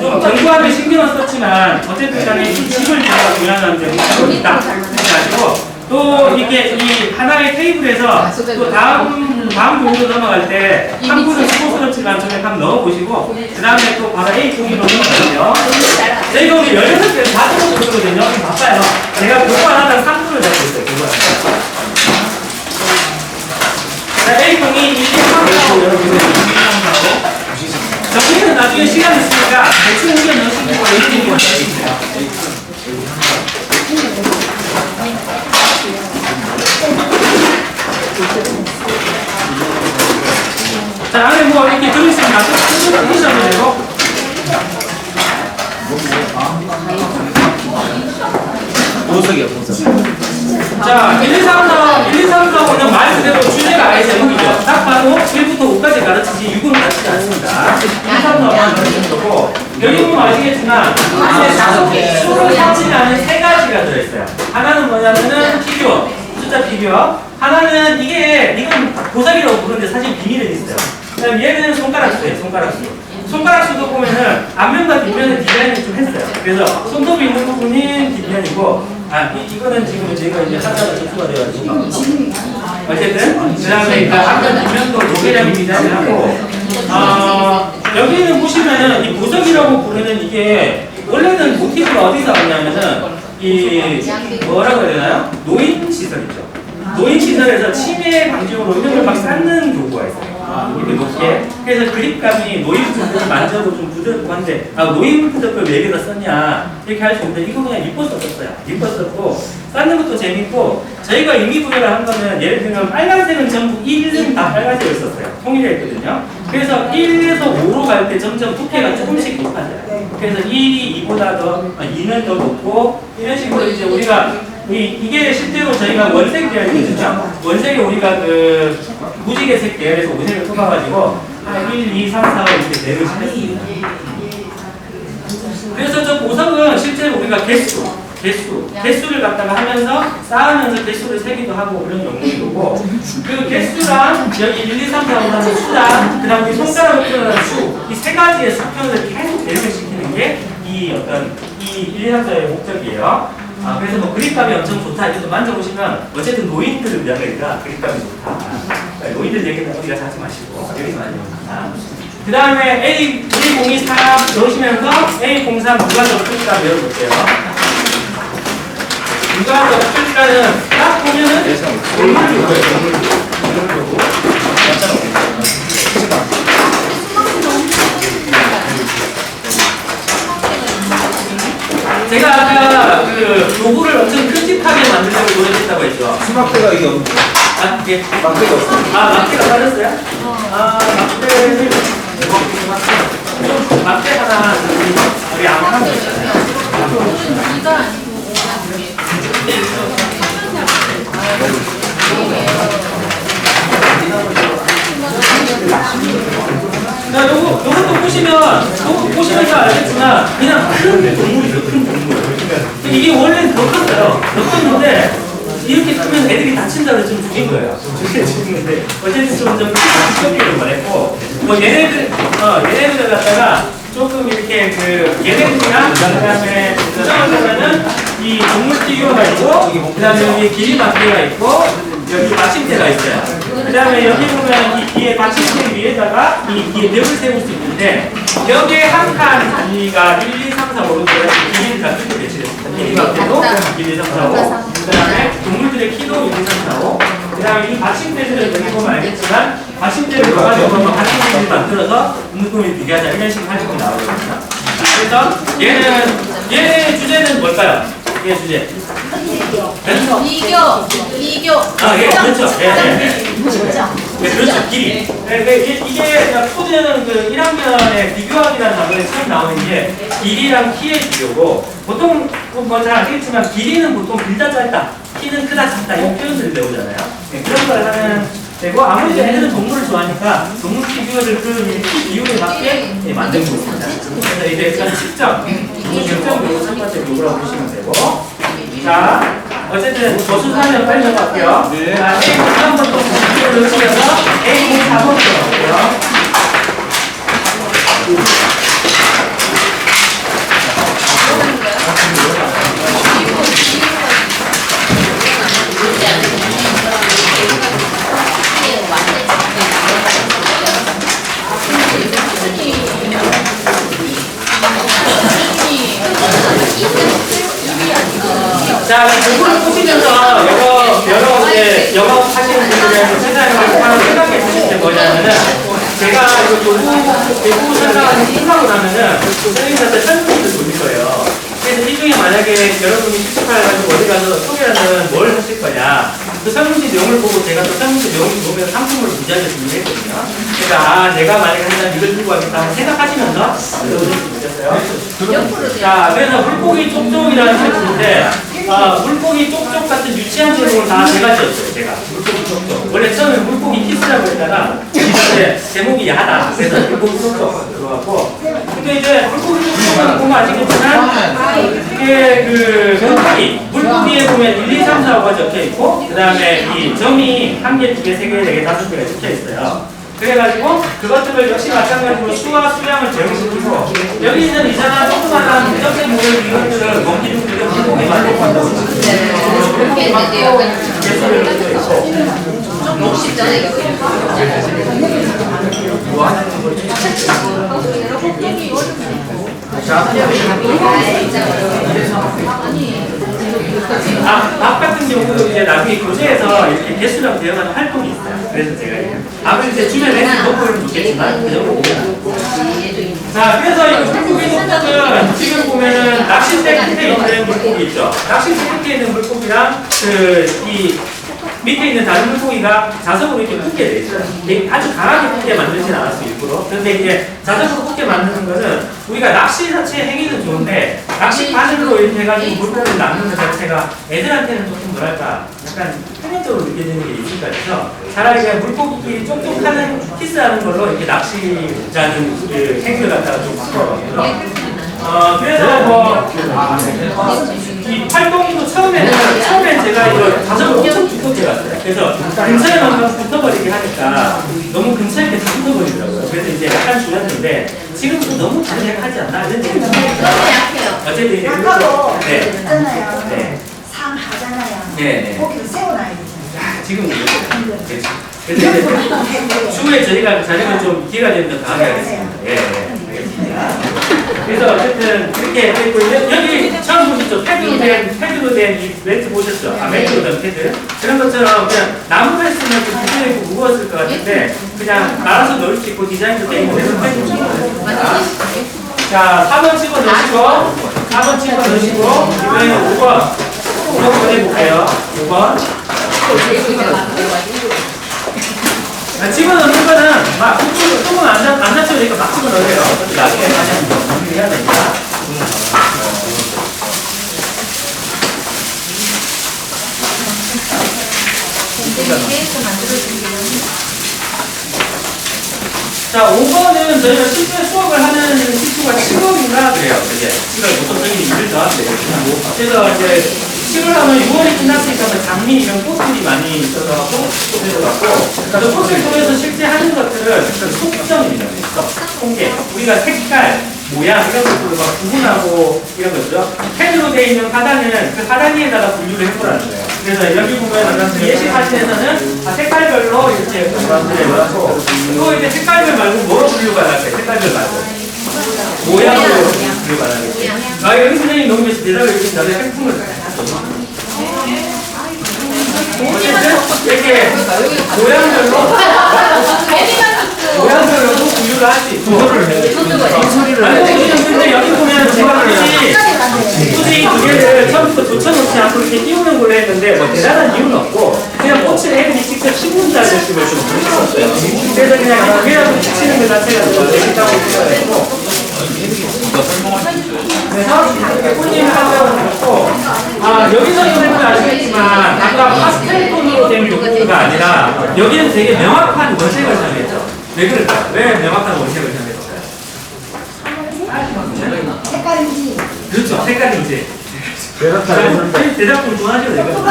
좀 견고하게 신경을 썼지만 어쨌든 간에 이 집을 제가 구현하는 데 의미가 있다. 그래가지고 또 이렇게 이 하나의 테이블에서 또 다음 종류로 넘어갈 때 함부로 수고스럽지만 좀 한번 넣어보시고 그 다음에 또 바로 A 종류로 넘어가요. 저희가 오늘 16개를 다 들어보고 있거든요. 바빠요. 제가 그거 하나당 3분을 잡고 있어요. 그거 하나. A 종이 1, 2, 3, 4, 여러분들 1, 2, 3, 4, 정리는 나중에 시간 있으니까 대충 의견 넣으시고 얘기해 주시면 되겠어요. 자, 안에 뭐 이렇게 들어있으면 나중에 뜯으셔도 되고. 보석이요, 보석. 자, 1, 2, 3, 4는 말 그대로 주제가 아예 제목이죠. 딱 봐도 1부터 5까지 가르치지 6은 가르치지 않습니다. 1, 2, 3, 4만 가르치는 거고, 여기 보면 아시겠지만 수를 상징하는 3가지가 들어있어요. 하나는 뭐냐면은 피규어, 숫자 피규어. 하나는 이건 보석이라고 부르는데 사실 비밀은 있어요. 그다음 얘는 손가락 수예요, 손가락 수. 손가락 수도 보면은 앞면과 뒷면의 디자인을 좀 했어요. 그래서 손톱이 있는 부분이 뒷면이고, 이거는 지금 저희가 이제 하다가 접수가 돼가지고. 어쨌든, 그 다음에 일단 앞면 뒷면도 로게랑 디자인을 하고, 여기는 보시면은 이 보석이라고 부르는 이게, 원래는 모티브가 어디서 왔냐면은, 뭐라고 해야 되나요? 노인시설이죠. 노인시설에서 치매 방지용으로 이름을 막 쌓는 교구가 있어요. 이렇게 높게. 그래서 그립감이 노인푸드를 만져도 좀 부드럽고 노인푸드를 왜 여기다 썼냐 이렇게 할 수 있는데 이거 그냥 이뻐서 썼어요. 이뻐서 썼고 쌓는 것도 재밌고 저희가 의미부여를 한 거는 예를 들면 빨간색은 전부 1은 다 빨간색을 썼어요. 통일했거든요. 그래서 1에서 5로 갈 때 점점 부피가 조금씩 높아져요. 그래서 1이 2보다 더 2는 더 높고 이런 식으로 이제 우리가 이게 실제로 저희가 원색 계열이거든요. 원색이 우리가 그 무지개색 계열에서 원색을 뽑아가지고 1, 2, 3, 4 이렇게 4를 시켰습니다. 그래서 저 보석은 실제로 우리가 개수를 갖다가 하면서 쌓으면서 개수를 세기도 하고 그런 용도이고 그 개수랑 여기 1, 2, 3, 4로 하는 수랑 그 다음에 우리 손가락으로 표현하는 수 이 3가지의 수표현을 계속 배려를 시키는 게 이 1, 2, 3, 4의 목적이에요. 그래서 뭐 그립감이 엄청 좋다. 이것도 만져보시면 어쨌든 노인들을 위한 거니까 그립감이 좋다. 노인들 얘기는 어디가 하지 마시고 여기서 많이 옵니다. 그 다음에 A02 넣으시면서 A03 누가 접을까 배워볼게요. 누가 접을까는 딱 보면은 동물교구예요. 제가 아까 그 로고를 엄청 큼직하게 만들려고 노력했다고 했죠. 수박대가 이게 없는 이게 막대가 없어. 막대가 빠졌어요? 막대를 막대 하나 우리 안 하는 거 있잖아요. 요것도 보시면서 알겠지만 그냥 큰 동물이죠, 큰 동물. 이게 원래는 더 컸어요. 더 컸는데 이렇게 쓰면 애들이 다친다고 좀 죽인 거예요. 죽이는데 어쨌든 좀 시끄럽게 말했고 뭐 얘네들 갖다가 조금 이렇게 얘네들이랑 그다음에 수정하려면은 이 동물 피규어가 있고 그다음에 여기 길이 막대가 있고 여기 받침대가 있어요. 그다음에 여기 보면 이 뒤에 받침대 위에다가 이 뒤에 벽을 세울 수 있는데 여기에 한 칸 단위가 1, 2, 3, 4, 5로 길이를 다 뜯고 배치됐습니다. 길이 막대도 1, 2, 3, 4, 5 그다음에 동물들의 키도 1, 2, 3, 4, 5 그다음에 이 받침대들을 여기 보면 알겠지만 받침대를 넣어가지고 받침대를 만들어서 운동을 비교하자 이런 식으로 활동이 나오거든요. 그래서 얘의 주제는 뭘까요? 얘 주제. 이교. 아, 예, 그렇죠. 예, 예. 네, 그렇죠. 길이. 이게 코드는 그 1학년에 비교학이라는 단어에 처음 나오는 게 길이랑 키의 비교고 보통 뭐 잘 알겠지만 길이는 보통 길다 짧다, 키는 크다 작다 이런 표현들을 배우잖아요. 네, 그런 걸 하는 되고 아무래도 애들은 동물을 좋아하니까 동물 피규어를 그 이유에 맞게 만든 거입니다. 그래서 이제 일단 10점, 10점 첫 번째 요구라고 보시면 되고 자, 어쨌든 저수사는 빨리 넘어갈게요. 네. 자, A 한번 또 비교를 넣으시면서 A 4번 들어갈게요. 자, 공부를 보시면서 영어 하시는 분들의 세상을 생각해 보실 때 뭐냐면은 제가 이거 공부 설명하는 끝나고 나면은 선생님한테 설문지를 돌릴 거예요. 그래서 이 중에 만약에 여러분이 실습해가지고 어디 가서 소개하는 뭘 하실 거냐 그 설문지 내용을 보고 제가 또 설문지 내용을 보면 상품을 무지하게 준비했거든요. 그러니까 내가 만약에 한다면 이걸 들고 가겠다 한번 생각하시면서 들어보셨어요? 자, 그래서 물고기 쪽쪽이라는 책인데 물고기 쪽쪽 같은 유치한 제목을 다 제가 지었어요. 제가 물고기 쪽쪽. 원래 처음에 물고기 키스라고 했다가 이제 제목이 야하다. 그래서 물고기 쪽쪽 들어갔고. 근데 이제 물고기 쪽쪽은 보면 아시겠지만 이게 물고기에 보면 1, 2, 3, 4가 적혀 있고 그 다음에 이 점이 1개, 2개, 3개, 4개, 5개가 적혀 있어요. 그래가지고 그것들을 역시 마찬가지로 수와 수량을 제공시키고 여기 있는 이상한 조그마한 점색 모양 이것들을 먹기로 물고기 만들고 한다고 개수를 넣고 있고 밥 같은 경우도 이제 나중에 교재에서 이렇게 개수랑 대응하는 활동이 있어요. 그래서 제가 아무리 제 주변에 노트를 묻겠지만 그 정도 자, 그래서 이 물고기 속도는 지금 보면은 낚싯대 끝에 있는 물고기 있죠. 낚싯대 끝에 있는 물고기랑 이 밑에 있는 다른 물고기가 자석으로 이렇게 붙게 돼 있어요. 아주 강하게 붙게 만들진 않았어요, 일부러. 그런데 이제 자석으로 붙게 만드는 것은 우리가 낚시 자체의 행위는 좋은데 낚시 바늘로 이렇게 해가지고 물고기를 낚는 것 자체가 애들한테는 조금 뭐랄까 약간 편견적으로 느껴지는 게 있을까 해서 차라리 그냥 물고기끼리 쪽쪽하는 키스하는 걸로 이렇게 낚시라는 그 행위를 갖다가 좀 바꿔봤고요. 그래서 이 활동도 처음엔 제가 이거 자석을 엄청 두껍게 갔어요. 그래서 근처에 만나서 붙어버리게 하니까 너무 근처에 계속 붙어버리더라고요. 그래서 이제 약간 줄였는데 지금도 너무 간략하지 않나? 이런 생각이 듭니다. 어쨌든 이제 아까도 네. 있잖아요. 네. 상 하잖아요. 네. 거기를 세워놔야 되잖아요. 지금 그렇죠. 그래서 이제 추후에 저희가 자료를 좀 기회가 되면 더 강하게 하겠습니다. 예, 알겠습니다. 그래서 어쨌든 이렇게 됐고 여기 처음 보셨죠? 패드로 된 이 벨트 보셨죠? 벨트로 된 패드 그런 것처럼 그냥 나무가 있으면 좀 부드럽고 무거웠을 것 같은데 그냥 알아서 넣을 수 있고 디자인도 되어 있는 그런 패드 입니다. 자, 4번 집어 넣으시고 4번 집어 넣으시고 이번에는 5번 보내볼게요. 5번 집어넣는 거는 막 조금 안 다쳐도 되니까 막 집어넣으세요. 나중에 다시 해야 되니까. 자, 5번은 저희가 실제 수업을 하는 시수가 7번인가 그래요. 이제 7월 보통 저희는 일을 더하면 되거든요. 그래서 이제 7월 하면 6월이 끝났으니까 뭐 장미 이런 꽃들이 많이 있어서 꽃을 갖고 그 꽃을 통해서 실제 하는 것들은 속성입니다. 통계. 우리가 색깔, 모양 이런 것들을 막 구분하고 이런 거죠. 펜으로 되어 있는 하단은 그 하단 위에다가 분류를 해보라는 거예요. 그래서 여기 보면 예시 사진에서는 색깔별로 이렇게 분류를 해놓고 또 이제 색깔별 말고 뭐로 분류가 나갈까요? 색깔별 말고. 모양으로 분류가 나갈까요? 여기 선생님 너무 대답을 해주신 다음에 생품을 이렇게 모양별로도 분류를 할 수 있고 근데 여기 보면 제가 굳이 두 개를 처음부터 붙여놓지 않고 이렇게 띄우는 걸로 했는데 뭐 대단한 이유는 없고 그냥 꽃을 애들이 직접 심는다는 느낌을 좀 부르셨어요. 그래서 그냥 두 개라도 붙이는 것 자체가 더 재밌다고 생각했고 그래서 꽃님을 한다고 해놓고 여기서 여러분 아시겠지만 아까 파스텔 톤으로 된 욕구가 아니라 여기는 되게 명확한 원색을 사용했죠. 왜 그럴까요? 왜 명확한 원색을 사용했을까요? 색깔인지. 그렇죠. 색깔인지. 대답을 좋아하셔도 되거든요.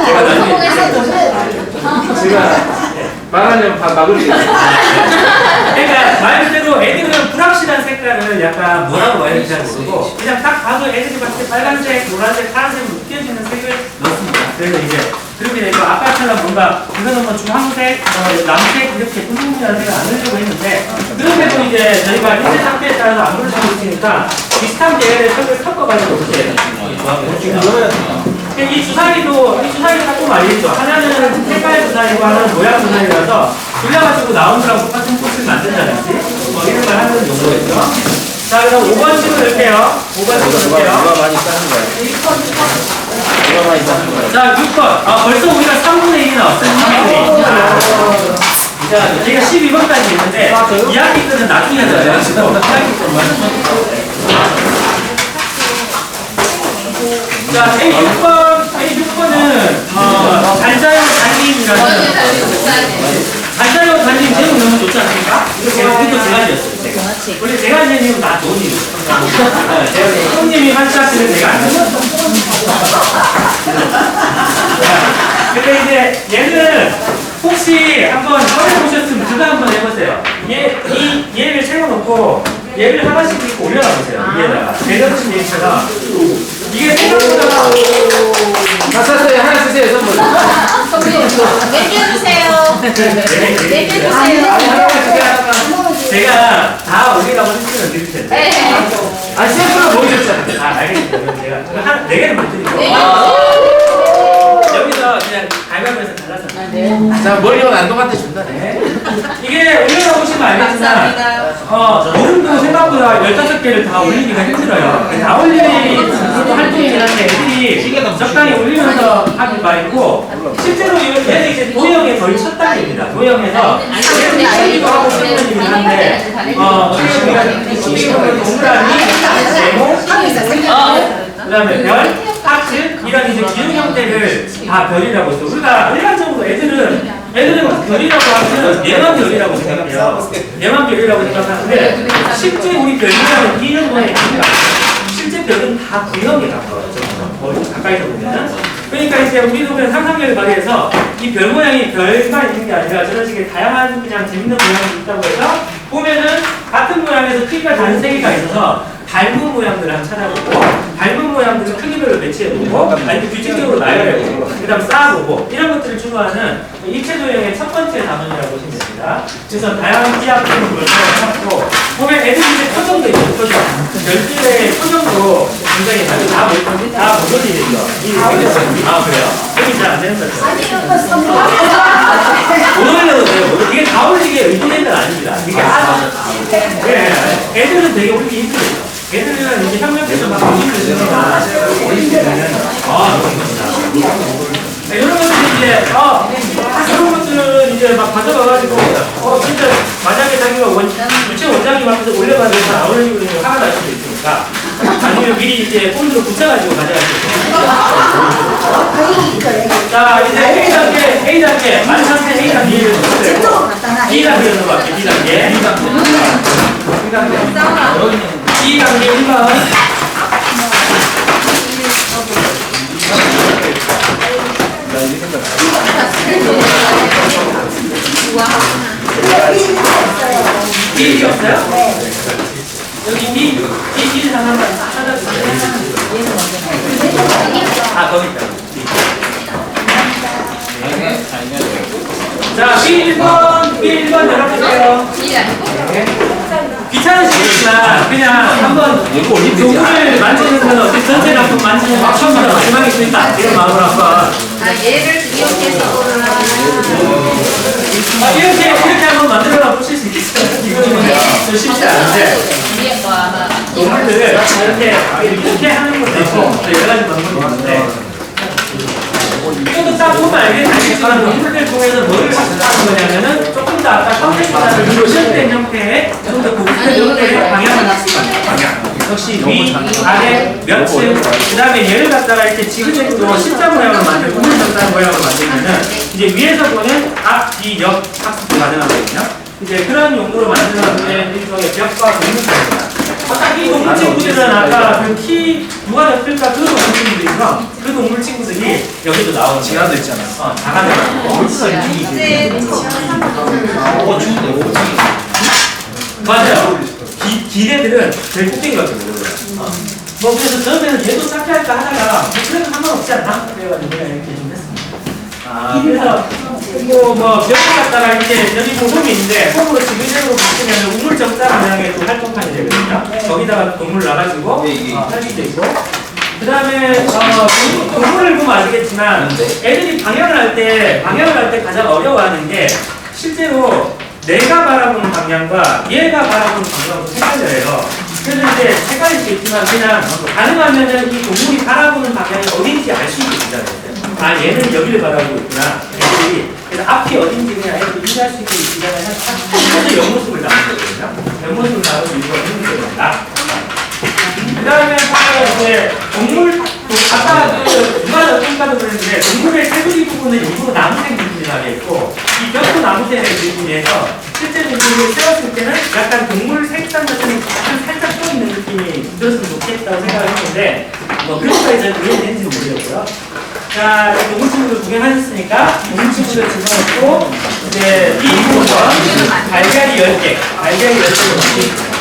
제가 나중에 제가 말하려면 막을 그러니까 말 그대로 애들은 불확실한 색깔을 약간 뭐라고 말할지 잘 모르고 그냥 딱 봐도 애들이 봤을 때 빨간색, 노란색, 파란색 느껴지는 색을 넣습니다. 그래서 이제 그렇게 되죠. 아까처럼 뭔가 이거는 뭐 주황색, 남색 이렇게 분명한 색을 안 넣으려고 했는데 그런데도 이제 저희가 인쇄 상태에 따라서 안 부를 수도 있으니까 비슷한 계열의 색을 섞어가지고 이렇게 이 주사위도 조금 알겠죠. 하나는 색깔 주사위고 하나는 모양 주사위라서 돌려가지고 나온 거랑 똑같은 꽃을 만든다든지 뭐 이런 걸 하는 용도겠죠. 자, 그럼 5번 식으로 넣을게요. 5번 식으로 넣을게요. 누가 많이 따는 거야? 누가 많이 따는 거야? 자, 6번. 벌써 우리가 3분의 1이 나왔어요. 3분의 1. 자, 제가 12번까지 있는데 이야기들은 나중에 하잖아요. 자, A6번은 단자형 단임이라는 단자형 단임 제목 너무 좋지 않습니까? 이거 제가 지었어요. 원래 제가 하는 일은 다 좋은 일이에요. 손님이 환자하시는 제가 안 해요. 근데 이제 얘는 혹시 한번 해보셨으면 그거 한번 해보세요. 얘를 세워놓고 얘를 하나씩 이렇게 올려놔보세요. 위에다가 대전신 얘기처럼 이게 생각보다 다 샀어요. 하나 주세요. 선물. 먹여주세요. 제가 다 올리라고 했으면 드릴 텐데. 네. 셀프로 보여줬잖아요. 알겠습니다. 그럼 제가 한 4개를 못 드리고. 여기서 그냥 갈갈면서 잘랐어요. 자, 멀리 온 안동한테 준다네. 이게 올려놓으시면 알겠지만, 오름도 생각보다 15개를 다 올리기가 힘들어요. 다 올리는 활동이긴 한데 애들이 적당히 올리면서 하는 바이고, 실제로 얘는 이제 도형의 거의 첫 단계입니다. 도형에서 얘는 하고 싶은 일이긴 한데, 어떻게 보면 동그라미, 네모, 그 다음에 별, 하트, 이런 이제 기형 형태를 다 별이라고 해서 우리가 일반적으로 애들은 별이라고 하면 얘만 별이라고 생각해요. 얘만 별이라고 생각하는데 실제 우리 별이라는 기형 모양이 아니라 실제 별은 다 구형에 가까워요. 거의 가까이서 보면은. 그러니까 이제 우리도 그냥 상상력을 발휘해서 이 별 모양이 별만 있는 게 아니라 저런 식의 다양한 그냥 재밌는 모양이 있다고 해서 보면은 같은 모양에서 크기가 다른 세 개가 있어서 닮은 모양들을 한번 찾아보고 닮은 모양들을 크기별로 배치해보고 아니면 규칙적으로 나열해보고 그 다음 쌓아보고 이런 것들을 주로하는 입체도형의 첫 번째 단원이라고 보시면 됩니다. 그래서 다양한 지압들을 찾고 보면 애들이 이제 표정도 있죠. 표정. 별들의 표정도 굉장히 다 모조리 되죠. 그래요? 여기 잘 안 되는 것 같아요. 못 올려도 돼요. 이게 다 올리게 의도된 건 아닙니다. 이게 애들은 되게 올리기 힘들어요. 얘들은 이제 협력해서 막 올리면서 이런 것들은 이제 이런 것들은 이제 막 가져가가지고 진짜 만약에 자기가 유체 원장님 앞에서 올려가지고 안 올리고 있는 거 화가 날 수도 있으니까 아니면 미리 이제 폰으로 붙여가지고 가져갈 수 있어요. 자 이제 A단계 만상태 A단계를 보세요. B단계를 넣어볼게요. B단계 1번 B 없어요? 네. 여기 B 하나만 찾아주세요. 얘는 먼저. 아, 거기 있다. 자, B1번 열어보세요. 귀찮으시겠지만 그냥 한번 도구를 만지는 건 어떻게 전체를 한번 만지는 건 처음부터 마지막에 수 있다 이런 마음으로 한번 얘를 이용해서 이렇게 한번 만들어 보실 수 있겠어요? 이거는 좀 쉽지 않은데 동물들을 이렇게 하는 것도 있고 또 여러 가지 방법이 있는데 이것도 딱 보면 알겠지만 동물들 중에서 뭐를 하는 거냐면은 조금 더 아까 선생님보다는 교실된 형태의 좀 더 고급진 형태의 방향을 방향 역시 위, 아래, 몇 층, 그 다음에 얘를 갖다가 이렇게 지그재그로 십자 모양으로 만들고 십자 모양으로 만들면은 이제 위에서 보는 앞, 뒤, 옆 학습도 가능하거든요. 이제 그런 용도로 만드는 일종의 벽과 동물입니다. 아까 이 동물 친구들은 아까 그 키 누가 잡힐까 그 동물 친구들이죠. 그 동물 친구들이 여기도 나오는 지하도 있잖아요. 작아져가지고 어디서 이게 맞아요. 기대들은 제일 꼭대기밖에 모르고요. 뭐 그래서 처음에는 얘도 작게 할까 하다가 뭐 그래도 상관없지 않나? 그래가지고 그냥 이렇게 좀 했습니다. 그래서 뭐 벽을 갖다가 이렇게 여기 홈이 있는데 홈으로 지그재그로 붙이면 우물 적자 모양의 또 활동판이 되거든요. 거기다가 동물 놔가지고 할 수도 있고 그 다음에 동물을 보면 아시겠지만 애들이 방향을 할 때 가장 어려워하는 게 실제로 내가 바라보는 방향과 얘가 바라보는 방향하고 헷갈려요. 그래서 이제 헷갈릴 수 있지만 그냥 가능하면은 이 동물이 바라보는 방향이 어딘지 알 수 있게 되잖아요. 아 얘는 여기를 바라보고 있구나. 애들이 그래서 앞이 어딘지 그냥 애들이 이해할 수 있게 디자인을 해서 옆모습을 나오거든요. 옆모습을 나오고 이거 힘들게 된다. 그 다음에 이제 동물, 아까 누가 여기까지 그랬는데 동물의 테두리 부분은 일부러 나무색 느낌이 나게 있고 이 벽도 나무색 느낌이라서 실제로 이걸 세웠을 때는 약간 동물 색상 같은 게 살짝 떠 있는 느낌이 들었으면 좋겠다고 생각을 했는데 뭐 그렇게까지 잘 이해되는지는 모르겠고요. 자, 동물 친구들 구경하셨으니까 동물 친구들 집어넣고 이제 이 부분 달걀이 10개 달걀이 10개로 맞춥니다.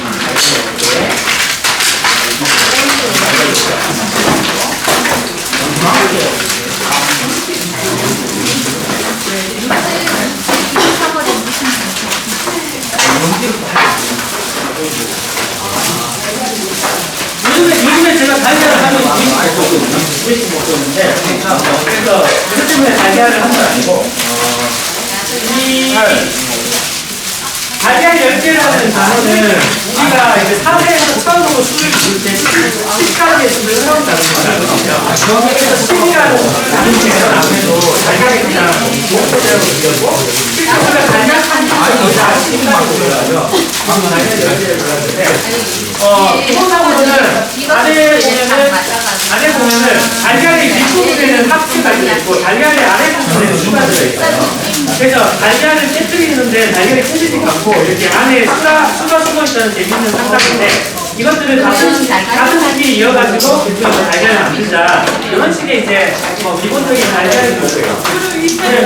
요즘에 제가 달걀을 하는 이미지 먹었는데 그래서 그것 때문에 달걀을 한 건 아니고 이 달걀 10개라는 단어는 우리가 이제 사회에서 처음으로 술을 부를 때 식사하게 술을 처음 다루는 거거든요. 그래서 술이라는 술을 다룰 때는 아무래도 달걀이 그냥 목소리라고 느꼈고 실제로 달걀 한 개가 거기다 식사하고 들어가죠. 달걀 10개를 들어갔는데 기본적으로는 안에 보면은 달걀의 윗부분에는 합체가 있고 달걀의 아래부분에는 수가 들어있어요. 그래서 달걀을 깨뜨리는데 달걀이 깨지지 않고 이렇게 안에 수가 숨어있다는 재밌는 상상인데 이것들을 같은 식이 이어가지고 달걀을 만들자 이런 식의 이제 기본적인 달걀을 보고요.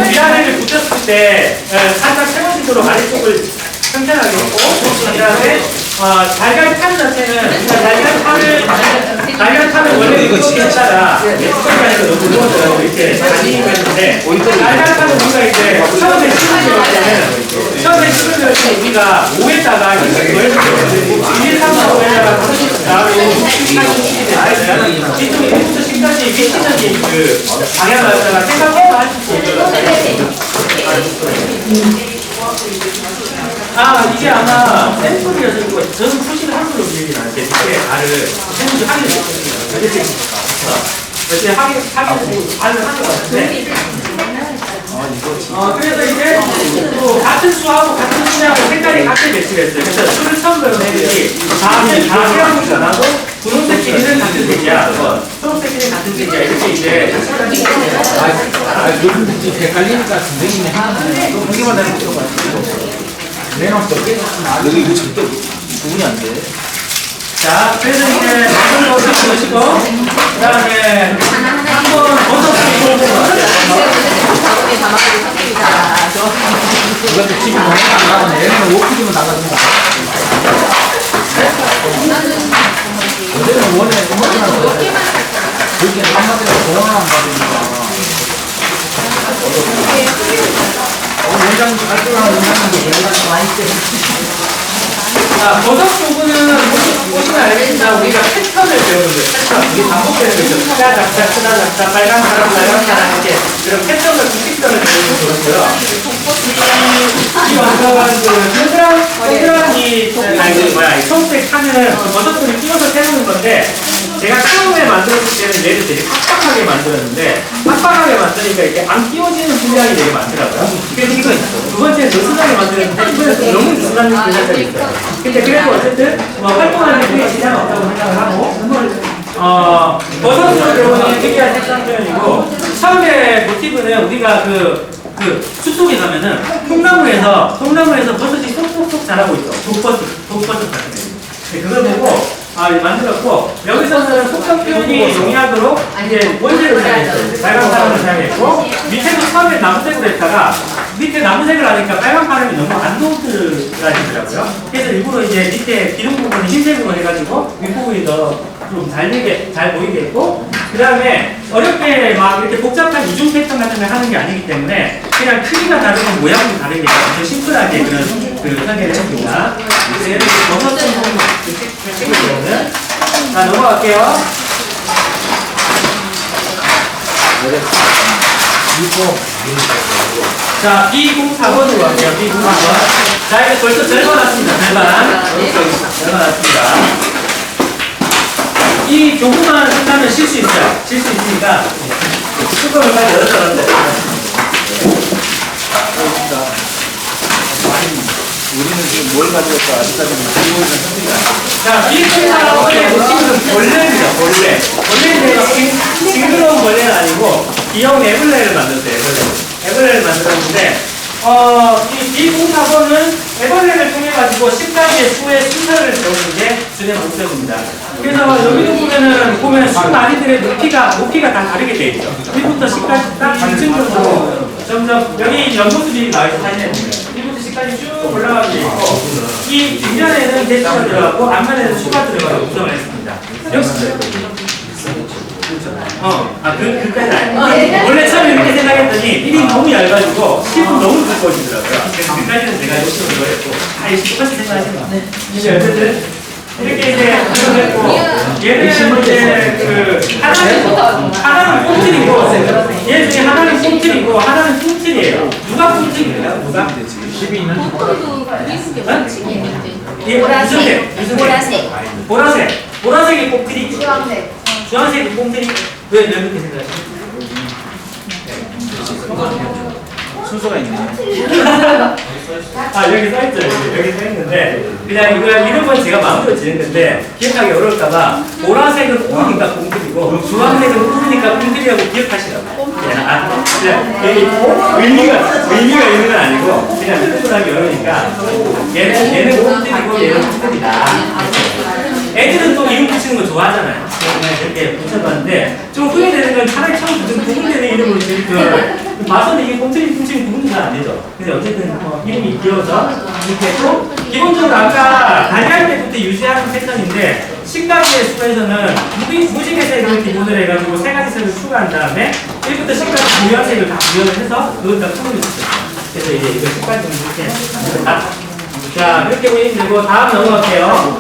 위아래를 붙였을 때 살짝 세번식으로 아래쪽을 평평하게 했고 그 다음에 달걀판 자체는 달걀판을 원래 이렇게 했다가 예쁘게 너무 무거워서 이렇게 다니고 했는데 달걀판은 우리가 이제 처음에 씹을 때는 우리가 5에다가 1, 3, 4에다가 1, 1부터 10까지 미치는 그 방향을 갖다가 생각해서 할 수 있어요. 이게 아마 샘플이어서 이거 저는 표시를 한글로 기억이 나는데 이게 알을 샘플이 하게 됐거든요. 이렇게 하게 알을 한 것 같은데 그래서 이제 또 같은 수하고 같은 수냐고 색깔이 같게 배치됐어요. 그래서 수를 처음 배운 애들이 다 세하고 안 하고 분홍색끼리는 같은 색이야, 초록색끼리는 같은 색이야 이렇게 이제 요즘 헷갈리니까 선생님이 하는 거 한 개만 내는 것도 많고 내놓을 때 여기 이거 절대 구분이 안 돼. 자, 그래서 이제 한번 보시고 그 다음에 한번 저번에 담아가지고 샀습니다. 이것도 집이 너무 안 나가네. 얘는 워크집은 나가는 거야. 어제는 원래 음악이라고 그렇게 한마디로 공헌한 거니까. 원장님 발표하는 원장님도 원장님 많이 때. 자, 버섯 부분은 보시면 알겠지만 우리가 패턴을 배우는 거예요. 패턴. 이게 반복되는 거죠. 크다, 작다, 크다, 작다, 빨간 사람, 이렇게 그런 패턴을, 규칙성을 배우는 거고요. 이 완성한 동그라미 초록색 칸을 버섯들을 끼워서 세우는 건데 제가 처음에 만들었을 때는 얘를 되게 빡빡하게 만들었는데 빡빡하게 만드니까 이렇게 안 끼워지는 분량이 되게 많더라고요. 그래서 이거 두 번째 느슨하게 만들었는데 이번에 너무 느슨한 분량이 있어요. 근데 그래도 어쨌든 활동하는 게 지장 없다고 생각을 하고 버섯으로 배우는 특이한 색상 표현이고 처음에 모티브는 우리가 숲속에 가면은 통나무에서 버섯이 쏙쏙쏙 자라고 있어. 독버섯 같은 애. 네, 그걸 보고 만들었고 여기서는 속성 표현이 용이하도록 이제 원재를 사용했어요. 빨간 사람을 사용했고 밑에도 처음에 나무색으로 했다가 밑에 나무색을 하니까 빨간 사람이 너무 안 동그라지더라고요. 그래서 일부러 이제 밑에 기둥 부분을 흰색으로 해가지고 윗부분이 더 좀 잘 보이게 했고 그 다음에 어렵게 막 이렇게 복잡한 이중 패턴 같은 걸 하는 게 아니기 때문에 그냥 크기가 다르고 모양도 다르니까 더 심플하게 그런 설계를 했습니다. 그래서 얘를 버섯 친구는 자 넘어갈게요. 자, B04번으로 갈게요. B04번. 자, 이제 벌써 절반 왔습니다. 절반 왔습니다. 이 교구만 한다면 쉴 수 있어요. 쉴 수 있으니까 수건을 빨리 열었다는데. 우리는 지금 뭘 가져올까 아직까지는 들고 있는 선택이 아니야. 자, B04번의 모티브는 벌레입니다. 벌레인데 징그러운 벌레는 아니고 귀여운 애벌레를 만들었어요. 애벌레를 만들었는데 이 B04번은 애벌레를 통해 가지고 10가지의 수의 순서를 배우는 게 주된 목적입니다. 그래서 여기도 보면 수 단위들의 높이가 다 다르게 되어 있죠. 1부터 10까지 딱 중층적으로 점점 여기 연못들이 나와 있어 사진에 보면 1부터 10까지 쭉 올라가게 되어 있고 이 뒷면에는 대수가 들어가고 앞면에는 수가 들어가고 구성을 했습니다. 역시 그까지 아니에요. 원래 처음에 이렇게 생각했더니 1이 너무 얇아지고 10은 너무 두꺼워지더라고요. 그래서 그까지는 제가 욕심을 넣었고 똑같이 생각하지 마. 이제 어쨌든 이렇게 이제 구성했고 얘는 이제 하나는 꽁틀이고 얘 중에 하나는 꽁틀이고 하나는 꽁틀이에요. 누가 꽁틀이에요? 누가? 10이 있는 보라색이 꽁틀이 주황색이 꽁틀이 왜 그렇게 생각하세요? 순서가 있네. 여기 써있죠. 여기 써있는데 그냥 이름은 제가 마음대로 지은 건데 기억하기 어려울까봐 보라색은 꽁이니까 꽁틀이고 주황색은 꽁이니까 꽁틀이라고 기억하시라고. 의미가 있는 건 아니고 그냥 뜻을 어려우니까 얘는 꽁틀이고 얘는 꽁틀이다. 애들은 또 이름 붙이는 거 좋아하잖아요. 이렇게 붙여봤는데 좀 후회되는 건 차라리 처음 무슨 구분되는 이름으로 지을 봐서는 이게 꽁틀이 꽁틀이 구분이 잘 안 되죠. 근데 어쨌든 이름이 귀여워서 이렇게 했고 기본적으로 아까 달걀 때부터 유지하는 패턴인데 10가지의 수에서는 무지개 색을 기본으로 해가지고 3가지 색을 추가한 다음에 1부터 10까지 무연색을 다 구현을 해서 그걸 다 풀어줄 수 있어요. 그래서 이제 이거 10가지 정도 이렇게 합니다. 자, 이렇게 보이면 되고 다음 넘어갈게요.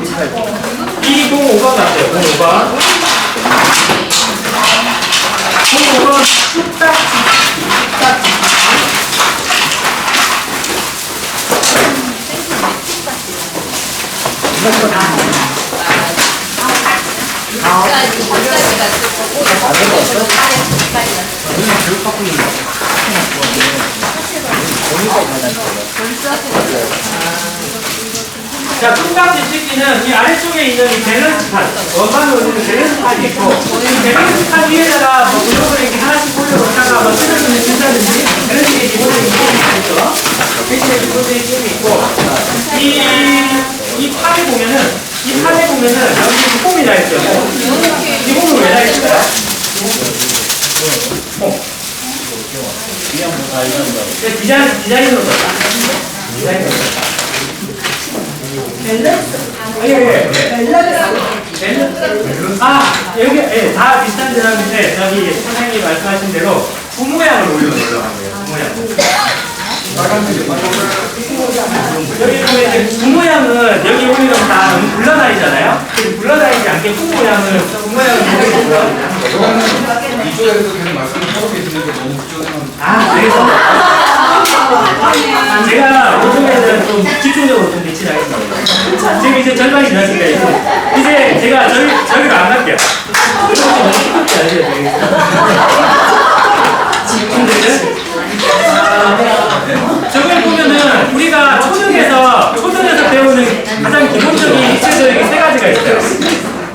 205번 갈게요. 05번. 05번 쑥딱 자, 뚱깍지 찍기는 이 아래쪽에 있는 이 밸런스 판, 원반으로 있는 밸런스 판이 있고, 이 밸런스 판 위에다가 블록을 이렇게 하나씩 올려놓다가 쓰러지는 진짜든지 그런 식의 기본적인 게임이 있죠. 굉장히 기본적인 게임이 있고, 이 판에 보면은 여기 홈이 나 있죠. 이 홈은 왜 나 있을까요? 그냥 뭐다 이런 거. 디자인으로 썼다. 디자인으로 썼다. 여기, 예, 다 비슷한 대답인데, 저기 선생님이 말씀하신 대로 부 모양을 올려놓으려고 한 거예요. 부 모양. 여기 보면 이제 부 모양은 여기 올리면 다 너무 굴러다니잖아요? 굴러다니지 않게 부 모양을 올려놓으려고 이거는 이쪽에서 계속 말씀하고 계시는데 너무 그쪽에서는 그래서 제가 요즘에는 좀 집중적으로 좀 배치하겠습니다. 지금 이제 절반이 지났으니까 이제 제가 저기로 안 갈게요. 저걸 보면은 우리가 초등에서 배우는 가장 기본적인 입체도형이 세 가지가 있어요.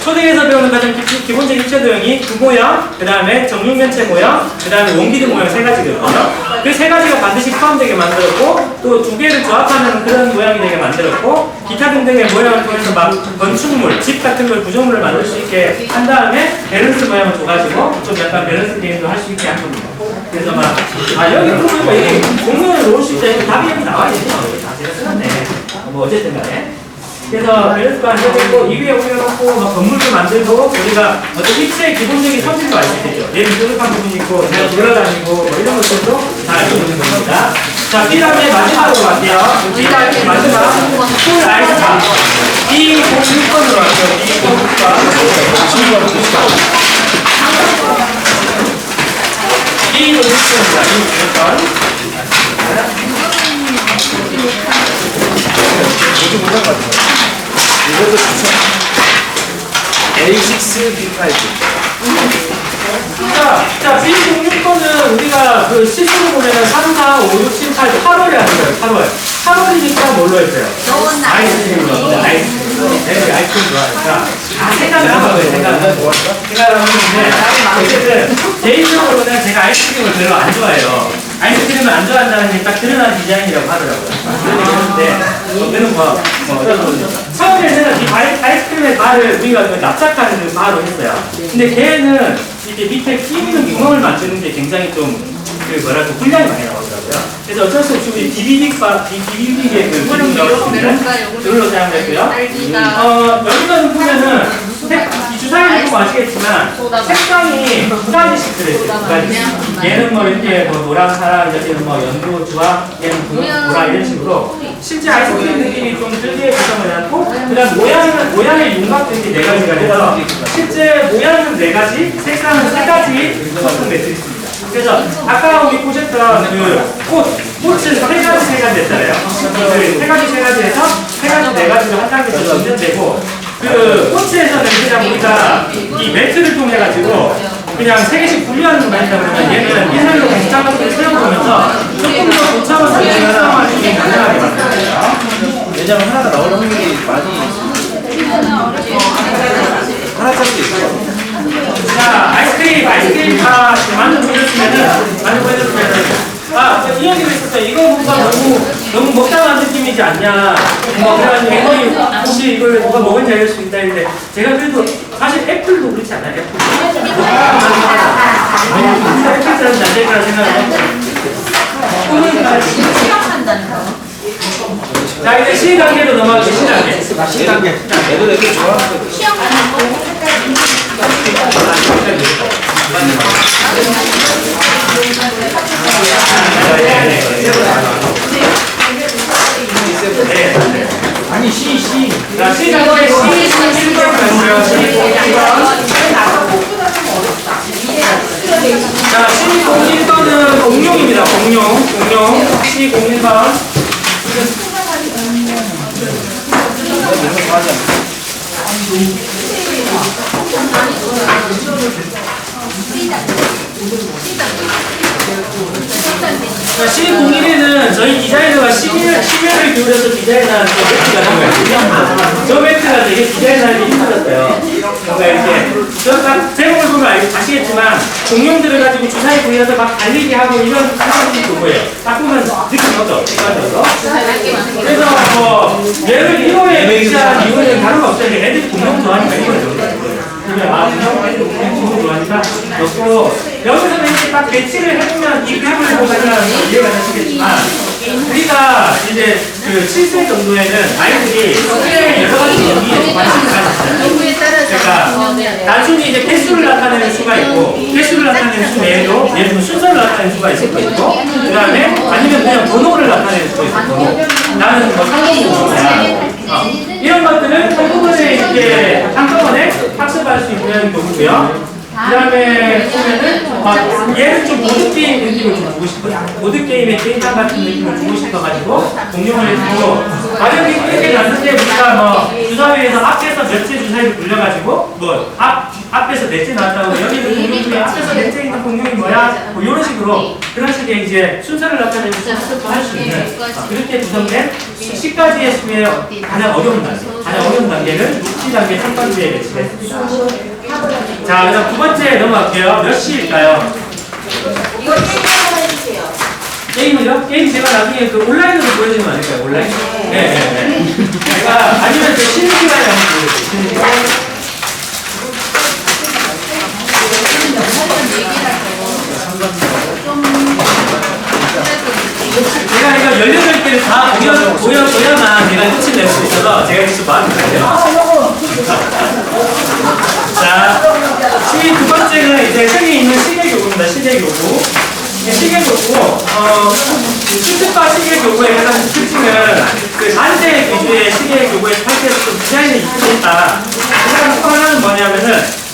초등에서 배우는 가장 기본적인 입체도형이 구 모양, 그 다음에 정육면체 모양, 그 다음에 원기둥 모양 세 가지거든요. 그 세 가지가 반드시 포함되게 만들었고, 또 두 개를 조합하는 그런 모양이 되게 만들었고, 기타 등등의 모양을 통해서 막 건축물, 집 같은 걸 구조물을 만들 수 있게 한 다음에 밸런스 모양을 줘가지고 좀 약간 밸런스 게임도 할 수 있게 한 겁니다. 그래서 막, 여기 보니까 이게 공면을 놓을 수 있다. 답이 여기 나와 있네요. 제가 쓰는데. 뭐 어쨌든 간에. 그래서 밸런스가 해보고 이 위에 올려놓고 막 건물도 만들고 우리가 어떤 입체의 기본적인 성질도 알 수 있겠죠. 얘는 뾰족한 부분이 있고 제가 돌아다니고 뭐 이런 것들도 다 알고 있는 겁니다. 자, 그 다음에 마지막으로 갈게요. 그 다음에 마지막 풀 아이스가 이 6번으로 갈게요. 이 6번. 이 6번입니다. 이 6번. 이것도 추천. A6, B5. 자, B16번은 우리가 그 시수로 보면은 3, 4, 5, 6, 7, 8, 8월에 하는 거예요. 8월. 8월이니까 뭘로 했어요? 아이스크림으로. 아이스크림 좋아하니까. 생각을 한 거예요. 생각을 했는데, 어쨌든, 개인적으로는 제가 아이스크림을 별로 안 좋아해요. 아이스크림을 안 좋아한다는 게 딱 드러난 디자인이라고 하더라고요. 그런 처음에는 이 아이스크림의 발을 우리가 그 납작한 그 발로 했어요. 근데 걔는 이렇게 밑에 끼는 구멍을 만드는 게 굉장히 좀 분량이 많이 나오더라고요. 그래서 어쩔 수 없이 우리 DBD의 그 기능 넣었습니다. 이걸로 사용했고요. 여기서는 보면은 이 주사위를 보고 아시겠지만 색상이 두 가지씩 들어있어요. 두 가지. 얘는 뭐 이렇게 뭐 노란 사람, 여기는 뭐 연두, 주황, 얘는 보라 이런 식으로 실제 아이스크림 느낌이 좀 특이해 구성을 해놨고 그 다음 모양의 윤곽들이 네 가지가 돼서 실제 모양은 네 가지, 색상은 세 가지 구성 매트리스입니다. 그래서 아까 우리 보셨던 꽃을 세 가지 했잖아요. 세 가지에서 세 가지 네 가지로 한 단계씩 전전되고 그 꽃에서는 그냥 우리가 이 매트를 통해 가지고 그냥 세 개씩 분류하는 것만 했다 그러면 얘는 일렬로 비슷한 것들을 세워보면서 조금 더 고차원적 생성하는 게 가능하게 만들어요. 왜냐면 하나가 나오는 확률이 많이 하나짜리도 있어요. 자, 아이스크림 다 만들어보셨으면은 이 얘기를 했었어요. 이거 뭔가 너무 먹다만 느낌이지 않냐. 뭐, 그래가지고 애들이 혹시 이걸 누가 먹은지 알 수 있다 했는데, 제가 그래도 사실 애플도 그렇지 않아요? 애플. 애플처럼 잘 될 거라 생각을 자, 이제 시단계로 넘어가겠습니다. 시단계. 애들 좋아하는 거. 아니 C. 자, 시단계 자, C01번은 공룡입니다. 공룡. C01번. 자, C01에는 저희 디자이너가 심혈을 기울여서 디자인한 그 매트가 들어가요. 저 매트가 되게 디자인하기 힘들었어요. 뭔가 이렇게, 딱 제목을 보면 아시겠지만, 공룡들을 가지고 주사위 굴려서 막 달리기 하고 이런 상황이 좋고요. 딱 보면 느낌이 오죠? 객관적으로. 그래서 얘를 1호에 배치한 이유는 다른 거 없어요. 애들이 공룡 좋아하니까 이거죠. 그래, 형태를 좋아하니까 넣고, 여기서는 이제 딱 배치를 해보면 이 그림을 보면 이해가 되시겠지만, 우리가 이제 그 7세 정도에는 아이들이 여러 가지 연기에 관심을 가졌어요. 연구에 따라서 그러니까 단순히 이제 개수를 나타내는 수가 있고, 개수를 나타내는 수 외에도 예를 들면 순서를 나타내는 수가 있을 수 있고, 그 다음에 아니면 그냥 번호를 나타내는 수가 있고, 번호. 나는 뭐 상관없는 이런 것들을 한꺼번에 이렇게 한꺼번에 학습할 수 있는 거고요. 그 다음에 보면은 얘는 좀 보드게임 느낌을 좀 주고 싶어요. 보드게임의 게임장 같은 느낌을 주고 싶어가지고 공룡을 해주고, 만약에 이렇게 났을 때 우리가 뭐 주사위에서 앞에서 몇째 주사위를 굴려가지고 뭐 앞에서 넷째 나왔다고 여기 있는 공룡 중에 앞에서 넷째 있는 공룡이 뭐야? 뭐 이런 식으로 그런 식의 이제 순서를 나타내는 학습도 할 수 있는 그렇게 구성된 10가지의 수의 가장 어려운 단계, 가장 어려운 단계를 6단계 첫 번째에 배치했습니다. 자, 그다음 두 번째 넘어갈게요. 몇 시일까요? 이거 게임 한번 해주세요. 게임이요? 게임 제가 나중에 그 온라인으로 보여주면 안 될까요? 온라인? 네. 제가 아니면 제 쉬는 시간에 한번 보여드릴게요. 쉬는 시간에. 제가 이거 18개를 다 보여줘야만 제가 끝을 낼 수 있어서 제가 직접 마음이 가요. 자, 두 번째는 이제 흔히 있는 시계교구입니다. 시계교구. 시계교구, 수특과 시계교구에 해당하는 특징은 그 단세 위주의 시계교구에 할 때도 좀 디자인이 있겠다. 또 하나는 뭐냐면은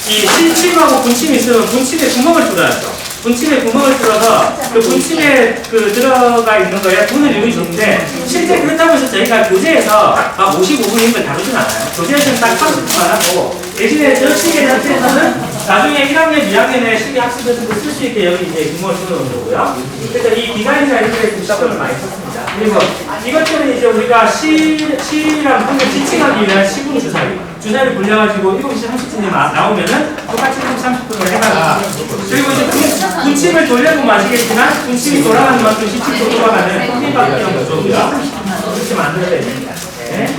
이 신침하고 군침이 있으면 군침에 구멍을 뚫어놨죠. 군침에 구멍을 뚫어서 그 군침에 그 들어가 있는 거에 돈을 이용이 좋은데 실제 그렇다고 해서 저희가 교재에서 막 55분인 걸 다루진 않아요. 교재에서는 딱 30분만 하고 대신에 저 시계 자체에서는 나중에 1학년, 2학년에 시계 학습에서 쓸 수 있게 여기 이제 구멍을 뚫어놓은 거고요. 그래서 이 디자인이나 이런 데에 좀 신경을 많이 썼습니다. 그리고 이것들은 이제 우리가 시랑 분을 지칭하기 위한 시분 주사위를 굴려가지고 7시 30분에 나오면은 똑같이 30분을 해다가 그리고 이제 군침을 돌려보면 아시겠지만 군침이 돌아가는 만큼 시침도 돌아가는 흑림박이라는 거죠고요. 그렇게 만들어야 됩니다. 네.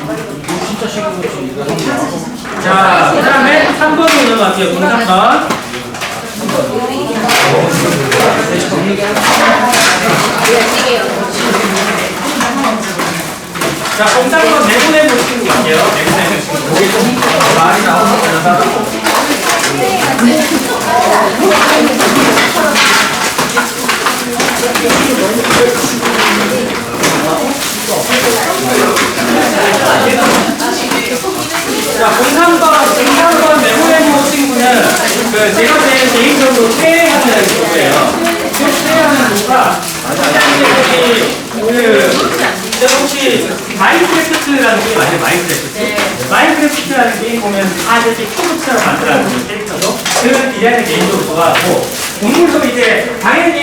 자, 그 다음에 3번으로 넘어갈게요. 3번. 자, 03번 내보내고 친구 갈게요. 내보내고 친구. 말이 나오면 자, 03번 메모해보 친구는 그 제가 개인적으로 최애하는 친구예요. 최애하는 친구가 혹시 마인크래프트라는 게임 아니에요? 마인크래프트라는 게임 보면 다 이렇게 큐브처럼 만들어놨는 캐릭터도 그 디자인을 개인적으로 좋아하고 동물도 이제 당연히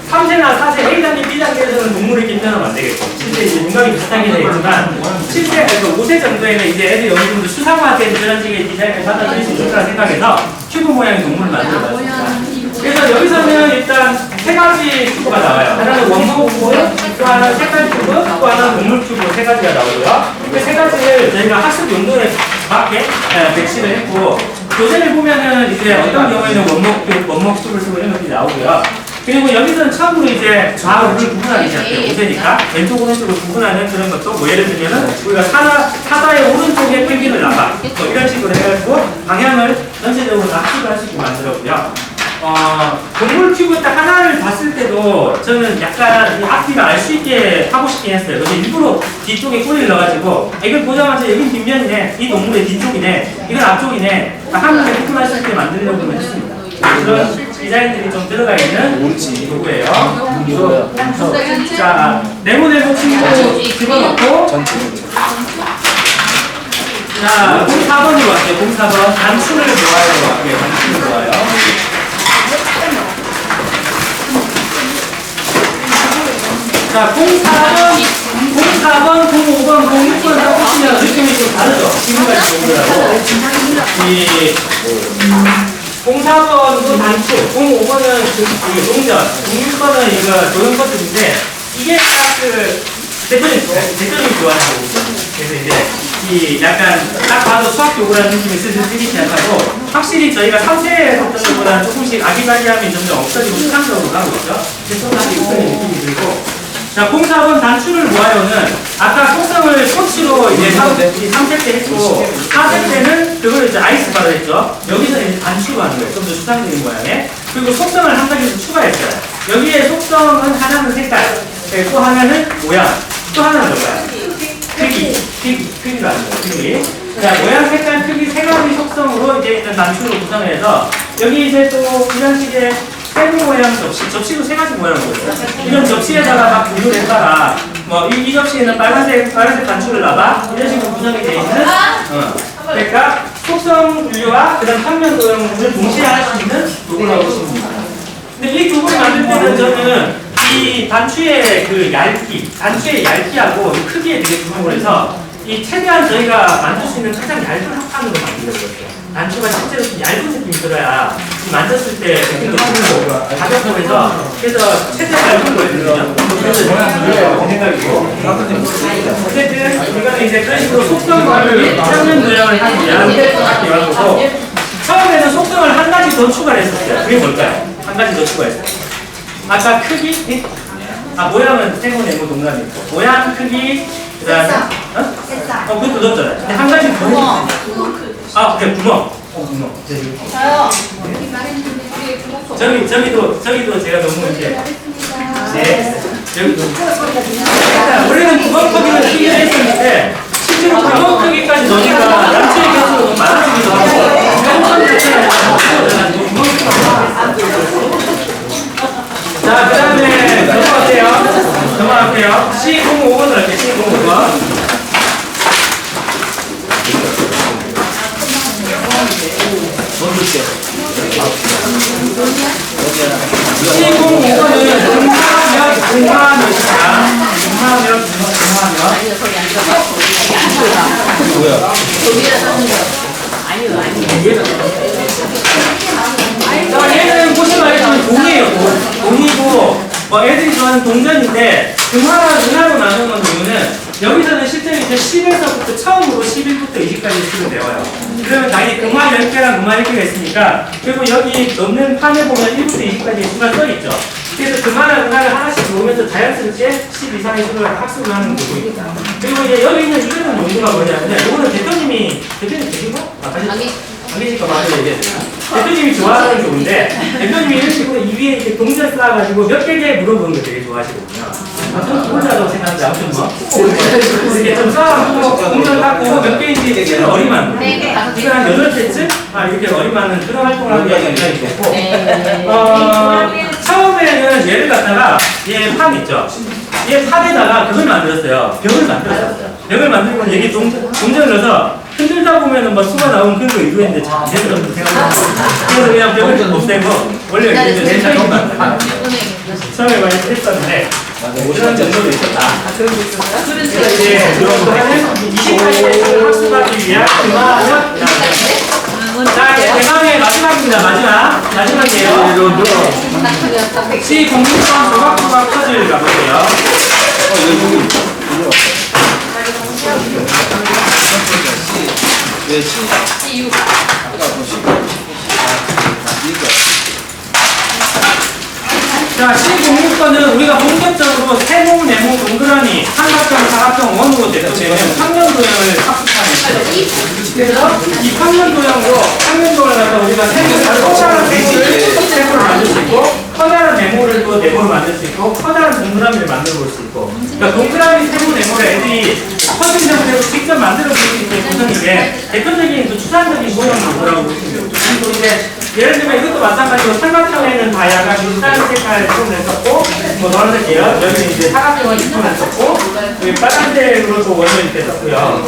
3세나 4세 A단계, B단계에서는 동물을 김면하면 안 되겠고 실제 이제 윤곽이 비슷하게 되겠지만 7세, 5세 정도에는 이제 애들이 어느 정도 수상화된 그런 식의 디자인을 받아들일 수 있을 거라 생각해서 큐브 모양의 동물을 만들어봤습니다. 그래서 여기서는 일단 세 가지 큐브가 나와요. 하나는 원목 큐브, 또 하나는 색깔 큐브, 또 하나는 동물 큐브 세 가지가 나오고요. 그 세 가지를 저희가 학습 용도에 맞게 배치를 했고 교재를 보면은 이제 어떤 경우에는 원목 큐브를 쓰고 이런 것들이 나오고요. 그리고 여기서는 처음으로 이제 좌우를 구분하기 시작해요. 오세니까 왼쪽 오른쪽을 구분하는 그런 것도 뭐 예를 들면은 우리가 사다의 오른쪽에 펭귄을 놔봐 뭐 이런 식으로 해가지고 방향을 전체적으로 다 학습할 수 있게 만들었고요. 동물 큐브 딱 하나를 봤을 때도 저는 약간 이 앞뒤를 알 수 있게 하고 싶긴 했어요. 그래서 일부러 뒤쪽에 꼬리를 넣어가지고 이걸 보자마자 여긴 뒷면이네, 이 동물의 뒤쪽이네, 이건 앞쪽이네 한눈에 구분할 수 있게 만들려고 했습니다. 그런 디자인들이 좀 들어가 있는 요거예요. 자, 네모네모 친구 집어넣고 자, 04번으로 갈게요. 04번 단추를 놓아요. 갈게요. 단추를 놓아요. 자, 04번, 05번, 06번을 보시면 느낌이 좀 다르죠? 지금까지 보더라고. 04번도 단추, 05번은 동전, 06번은 이거 조형 것들인데, 이게 딱 대표님 좋아하는 거거든요. 그래서 이제 이 약간 딱 봐도 수학 교구라는 느낌이 슬슬 들기 시작하고 확실히 저희가 3세에 했던 것보다는 조금씩 아기자기함이 점점 없어지고 수상적으로 가고 있죠. 그래서 다시 웃는 느낌이 들고 자, 04번 단추를 모아요는 아까 속성을 코치로 이제 3세 때 했고 4세 때는 그걸 이제 아이스바로 했죠. 여기서 이제 단추로 하는 거예요. 좀 더 수상적인 모양에. 그리고 속성을 한 가지 더 추가했어요. 여기에 속성은 하나는 색깔, 또 하나는 모양, 또 하나는 뭘까요? 크기로 하는 거예요. 크기. 자, 모양, 색깔, 크기 세 가지 속성으로 이제 일단 단추로 구성을 해서 여기 이제 또 이런 식의 세부 모양 접시도 세 가지 모양으로 있어요. 이런 접시에다가 막 분류를 했다가 뭐 이 접시에는 빨간색 단추를 놔봐 이런 식으로 구성이 되어 있는 그러니까 속성 분류와 그다음 평면 도형을 동시에 할 수 있는 도구라고 보시면 됩니다. 근데 이 도구를 만들 때는 저는 이 단추의 그 단추의 얇기하고 이 크기에 되게 주목을 해서 이 최대한 저희가 만들 수 있는 가장 얇은 합판으로 만들려고 했어요. 단추가 실제로 좀 얇은 느낌이 들어야 만졌을 때 느낌도 크고 가볍고 해서 그래서 최대한 얇은 걸 해드리죠. 그래서 제 생각이고 어쨌든 이거는 이제 그런 식으로 속성과 평면 도형을 한 거고 처음에는 속성을 한 가지 더 추가를 했었어요. 그게 뭘까요? 한 가지 더 추가했어요. 아까 크기? 모양은 세모, 네모, 동그라미 있고 모양, 크기, 그 다음에 그것도 넣었잖아요. 근데 한 가지 더 했어요. 그래, 구멍. 구멍. 저요. 저기도 제가 너무 이렇게. 네. 여기도. 원래는 구멍 크기는 크게 했었는데, 실제로 구멍 크기까지 넣으니까 단추의 개수가 너무 많아지기도 하고, 구멍 자체가 구멍 크기가 자, 그 다음에 넘어갈게요. C05번을 할게요. C05번. C05번은 공화면입니다. 자, 얘는 보시면 알겠지만 동이에요. 동이고 애들이 좋아하는 동전인데 은하로 나누는 이유는 여기서는 실제 이제 10에서부터 처음으로 11부터 20까지 수를 배워요. 그러면 당연히 금화 10개랑 금화 1개가 있으니까 그리고 여기 넣는 판에 보면 1부터 20까지 수가 써있죠. 그래서 금화랑 은하를 하나씩 놓으면서 자연스럽게 10 이상의 수를 학습을 하는 거고입니다. 그리고 이제 여기 있는 이거는 용도가 뭐냐면 이거는 대표님이 계시고? 안 계실까 말을 얘기해요. 대표님이 좋아하는 게 좋은데 대표님이 이런 식으로 이 위에 이렇게 동전 쌓아가지고 몇 개 물어보는 거 되게 좋아하시거든요. 저는 몰라도 생각하는데 아무튼 이렇게 좀 쌓아놓고 동전 갖고 몇 개인지 찌를 어리만 이거 한 8개쯤? 이렇게 어리만은 그런 활동을 하는 게 굉장히 좋고 처음에는 얘를 갖다가 얘 판 있죠? 얘 판에다가 그걸 만들었어요. 벽을 만들었어요. 벽을 만들고 여기 동전을 넣어서 흔들다 보면은 막 수가 나오는 그런 거 이루했는데 잘 제대로 생각하고 그래서 그냥 벽을 없애고 원래 이제 내장 벽 만들어요. 처음에 많이 했었는데 이런 정도도 있었다. 그래서 이제 그런 거는 28회 학습하기 위한 그만한 자, 이제 대망의 마지막입니다. 마지막이에요. C06번 조각조각 퍼즐 가볼게요. 자, C06번은 우리가 본격적으로 세모, 네모, 동그라미, 삼각형, 사각형, 원으로 대표되는 평면 도형을 학습하는 그래서 이 평면 도형으로 우리가 커다란 세모를 만들 수 있고 커다란 네모를 또 네모로 만들 수 있고 커다란 동그라미를 만들어 볼 수 있고 그러니까 동그라미, 세모, 네모를 애들이 퍼즐 형태로 직접 만들어 볼 수 있는 구성인데 대표적인 그 추상적인 모형 도구라고 보시면 됩니다. 그리고 이제 예를 들면 이것도 마찬가지로 삼각형에는 다 약간 비슷한 색깔을 표현을 했었고 뭐 노란색 계열 여기는 이제 사각형을 표현을 했었고 여기 빨간색으로 또 원을 이렇게 했었고요.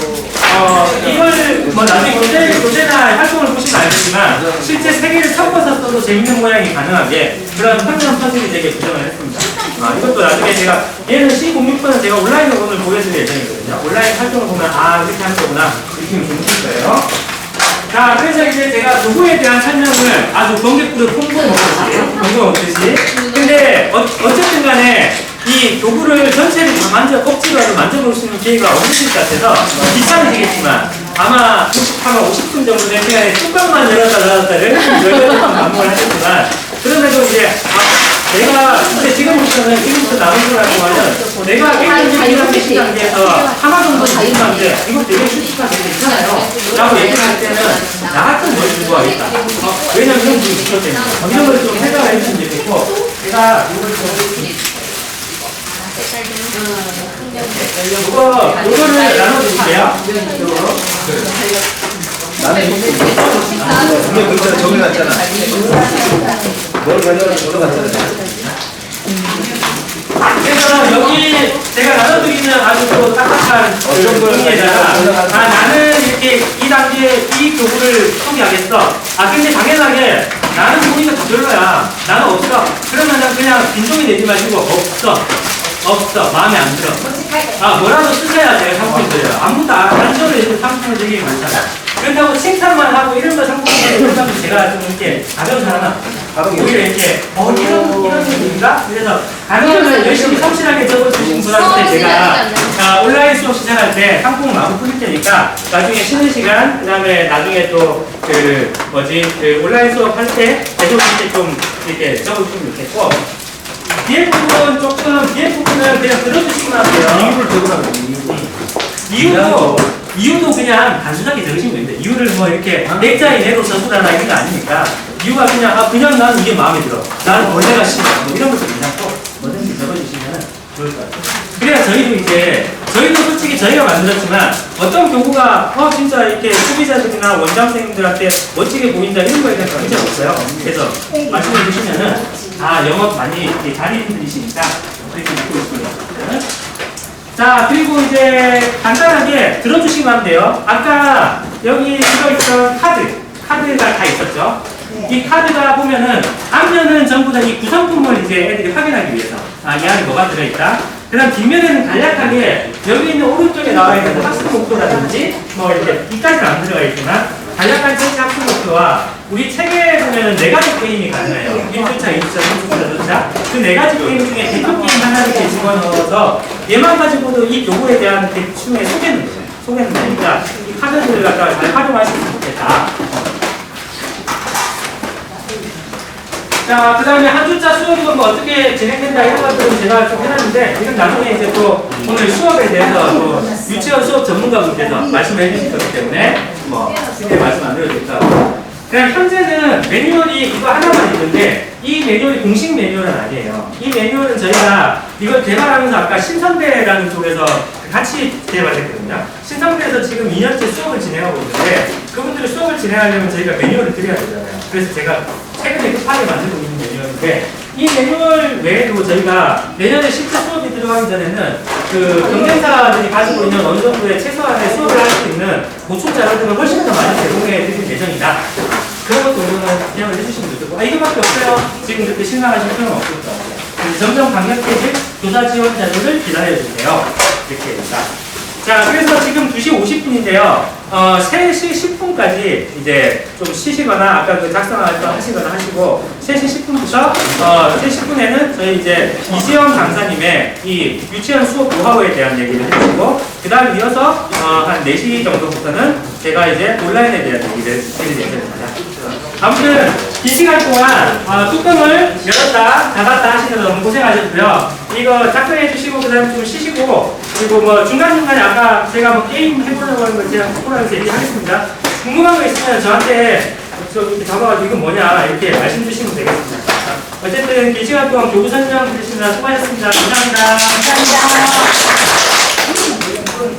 이걸 뭐 나중에 교재나 활동을 보시면 알겠지만 실제 세 개를 섞어서 써도 재밌는 모양이 가능하게 그런 평면 퍼즐이 되게 구성을 했습니다. 이것도 나중에 제가 얘는 C06번은 제가 온라인으로 오늘 보여드릴 예정이거든요. 온라인 활동을 보면 이렇게 하는 거구나 느낌이 좀 있을 거예요. 자, 그래서 이제 제가 도구에 대한 설명을 아주 번개꾸르 퐁퐁 먹듯이 근데 어쨌든 간에 이 교구를 전체를 다 억지로라도 만져볼 수 있는 기회가 없으실 것 같아서 귀찮으시겠지만 아마 50분 정도 된 시간에 뚜껑만 열었다 닫았다를 10번 반복을 하셨지만 그럼에도 이제 내가 근데 지금부터는 남은 거라고 하면 내가 깨끗이 시간에서 하나 정도 자유한데 이거 되게 쉽지가 되게 괜찮아요 라고 얘기할 때는 나 같은 걸 주고 하겠다 왜냐면 이런 분이 있기 때문에 이런 걸 좀 생각을 해주시면 되겠고 제가 이거를 나눠드릴게요 나는 분명 글자를 정해놨잖아. 뭘 가져가서 저로 갔잖아. 그래서 여기 제가 나눠드리는 아주 또 딱딱한 종이에다가 나는 이렇게 이 단계에 이 교구를 소개하겠어. 근데 당연하게 나는 보니까 다 별로야. 나는 없어. 그러면은 그냥 빈종이 내지 마시고 없어. 마음에 안 들어. 뭐라도 쓰셔야 제가 상품이 드려요. 아무도 안 줘도 이렇게 상품이 되게 많잖아요. 그렇다고 칭찬만 하고 이런 거 상품을 그러면 제가 좀 이렇게 가벼운 사람 오히려 이렇게 이런 얘기인가? 그래서 가능하면 열심히 성실하게 적어주신 분한테 제가 온라인 수업 시작할 때 상품 마구 뿌릴 테니까 나중에 쉬는 시간 그 다음에 나중에 또 온라인 수업 할 때 계속 이렇게 좀 이렇게 적어주시면 좋겠고 뒤에 부분은 그냥 들어주시면 하세요. 이유를 적으라고. 이유도 그냥 단순하게 적으시면 됩니다. 이유를 뭐 이렇게 액자 이내로 써주라나 이런 거 아니니까 이유가 그냥 난 이게 마음에 들어. 나는 벌레가 싫어. 뭐 이런 것도 괜찮고 뭐든지 적어주시면 좋을 것 같아요. 그래야 저희도 솔직히 저희가 만들었지만 어떤 교구가 진짜 이렇게 소비자들이나 원장선생님들한테 멋지게 보인다 이런 거에 대한 관심이 없어요. 그래서 말씀해 주시면은 영업 많이 다니는 분이시니까 그렇게 믿고 있습니다. 자, 그리고 이제 간단하게 들어주시면 하면 돼요. 아까 여기 들어있던 카드가 다 있었죠. 이 카드가 보면은 앞면은 전부 다 이 구성품을 이제 애들이 확인하기 위해서 이 안에 뭐가 들어있다. 그 다음 뒷면에는 간략하게 여기 있는 오른쪽에 나와 있는 학습 목표라든지 뭐 이렇게 이까지는 안 들어가 있지만 간략한 책 학습 목표와 우리 책에 보면은 4가지 게임이 가능해요. 1주차, 2주차, 3주차, 4주차 그 4가지 게임 중에 대표 게임 하나를 이렇게 집어넣어서 얘만 가지고도 이 교구에 대한 대충의 소개는 되니까 이 카드들을 갖다가 잘 활용하시면 좋겠다. 자, 그 다음에 한 주차 수업은 뭐 어떻게 진행된다 이런 것들은 제가 좀 해놨는데 이건 나중에 이제 또 오늘 수업에 대해서 또 유치원 수업 전문가분께서 말씀해 주실 거기 때문에 뭐 크게 말씀 안 드려도 될까. 그냥 현재는 매뉴얼이 이거 하나만 있는데 이 매뉴얼이 공식 매뉴얼은 아니에요. 이 매뉴얼은 저희가 이걸 개발하면서 아까 신성대라는 쪽에서 같이 개발했거든요. 신성대에서 지금 2년째 수업을 진행하고 있는데 그분들이 수업을 진행하려면 저희가 매뉴얼을 드려야 되잖아요. 그래서 제가 최근에 급하게 만들고 있는 매뉴얼인데 이 매뉴얼 외에도 저희가 내년에 실제 수업이 들어가기 전에는 그 경쟁사들이 가지고 있는 어느 정도의 최소한의 수업을 할 수 있는 보충 자료들을 훨씬 더 많이 제공해 드릴 예정이다. 그런 것도 오늘은 기억을 해주시면 좋겠고 이거밖에 없어요. 지금 그렇게 실망하실 필요는 없을 것 같아요. 점점 강력해질 교사 지원 자료를 기다려주세요. 이렇게 됩니다. 자, 그래서 지금 2시 50분인데요. 3시 10분까지 이제 좀 쉬시거나 아까 그 작성할 거 하시거나 하시고 3시 10분부터 3시 10분에는 저희 이제 이지영 강사님의 이 유치원 수업 노하우에 대한 얘기를 해주시고 그 다음 이어서 한 4시 정도부터는 제가 이제 온라인에 대한 얘기를 드릴 예정입니다. 아무튼 이 시간 동안 뚜껑을 열었다 닫았다 하시면서 너무 고생하셨고요. 이거 작성해 주시고 그 다음에 좀 쉬시고 그리고 뭐 중간중간에 아까 제가 뭐 게임 해보려고 하는 걸 제가 코너에서 얘기하겠습니다. 궁금한 거 있으면 저한테 이렇게 잡아가지고 이거 뭐냐 이렇게 말씀 주시면 되겠습니다. 어쨌든 긴 시간 동안 교구 선정 해주시느라 수고하셨습니다. 감사합니다. 감사합니다.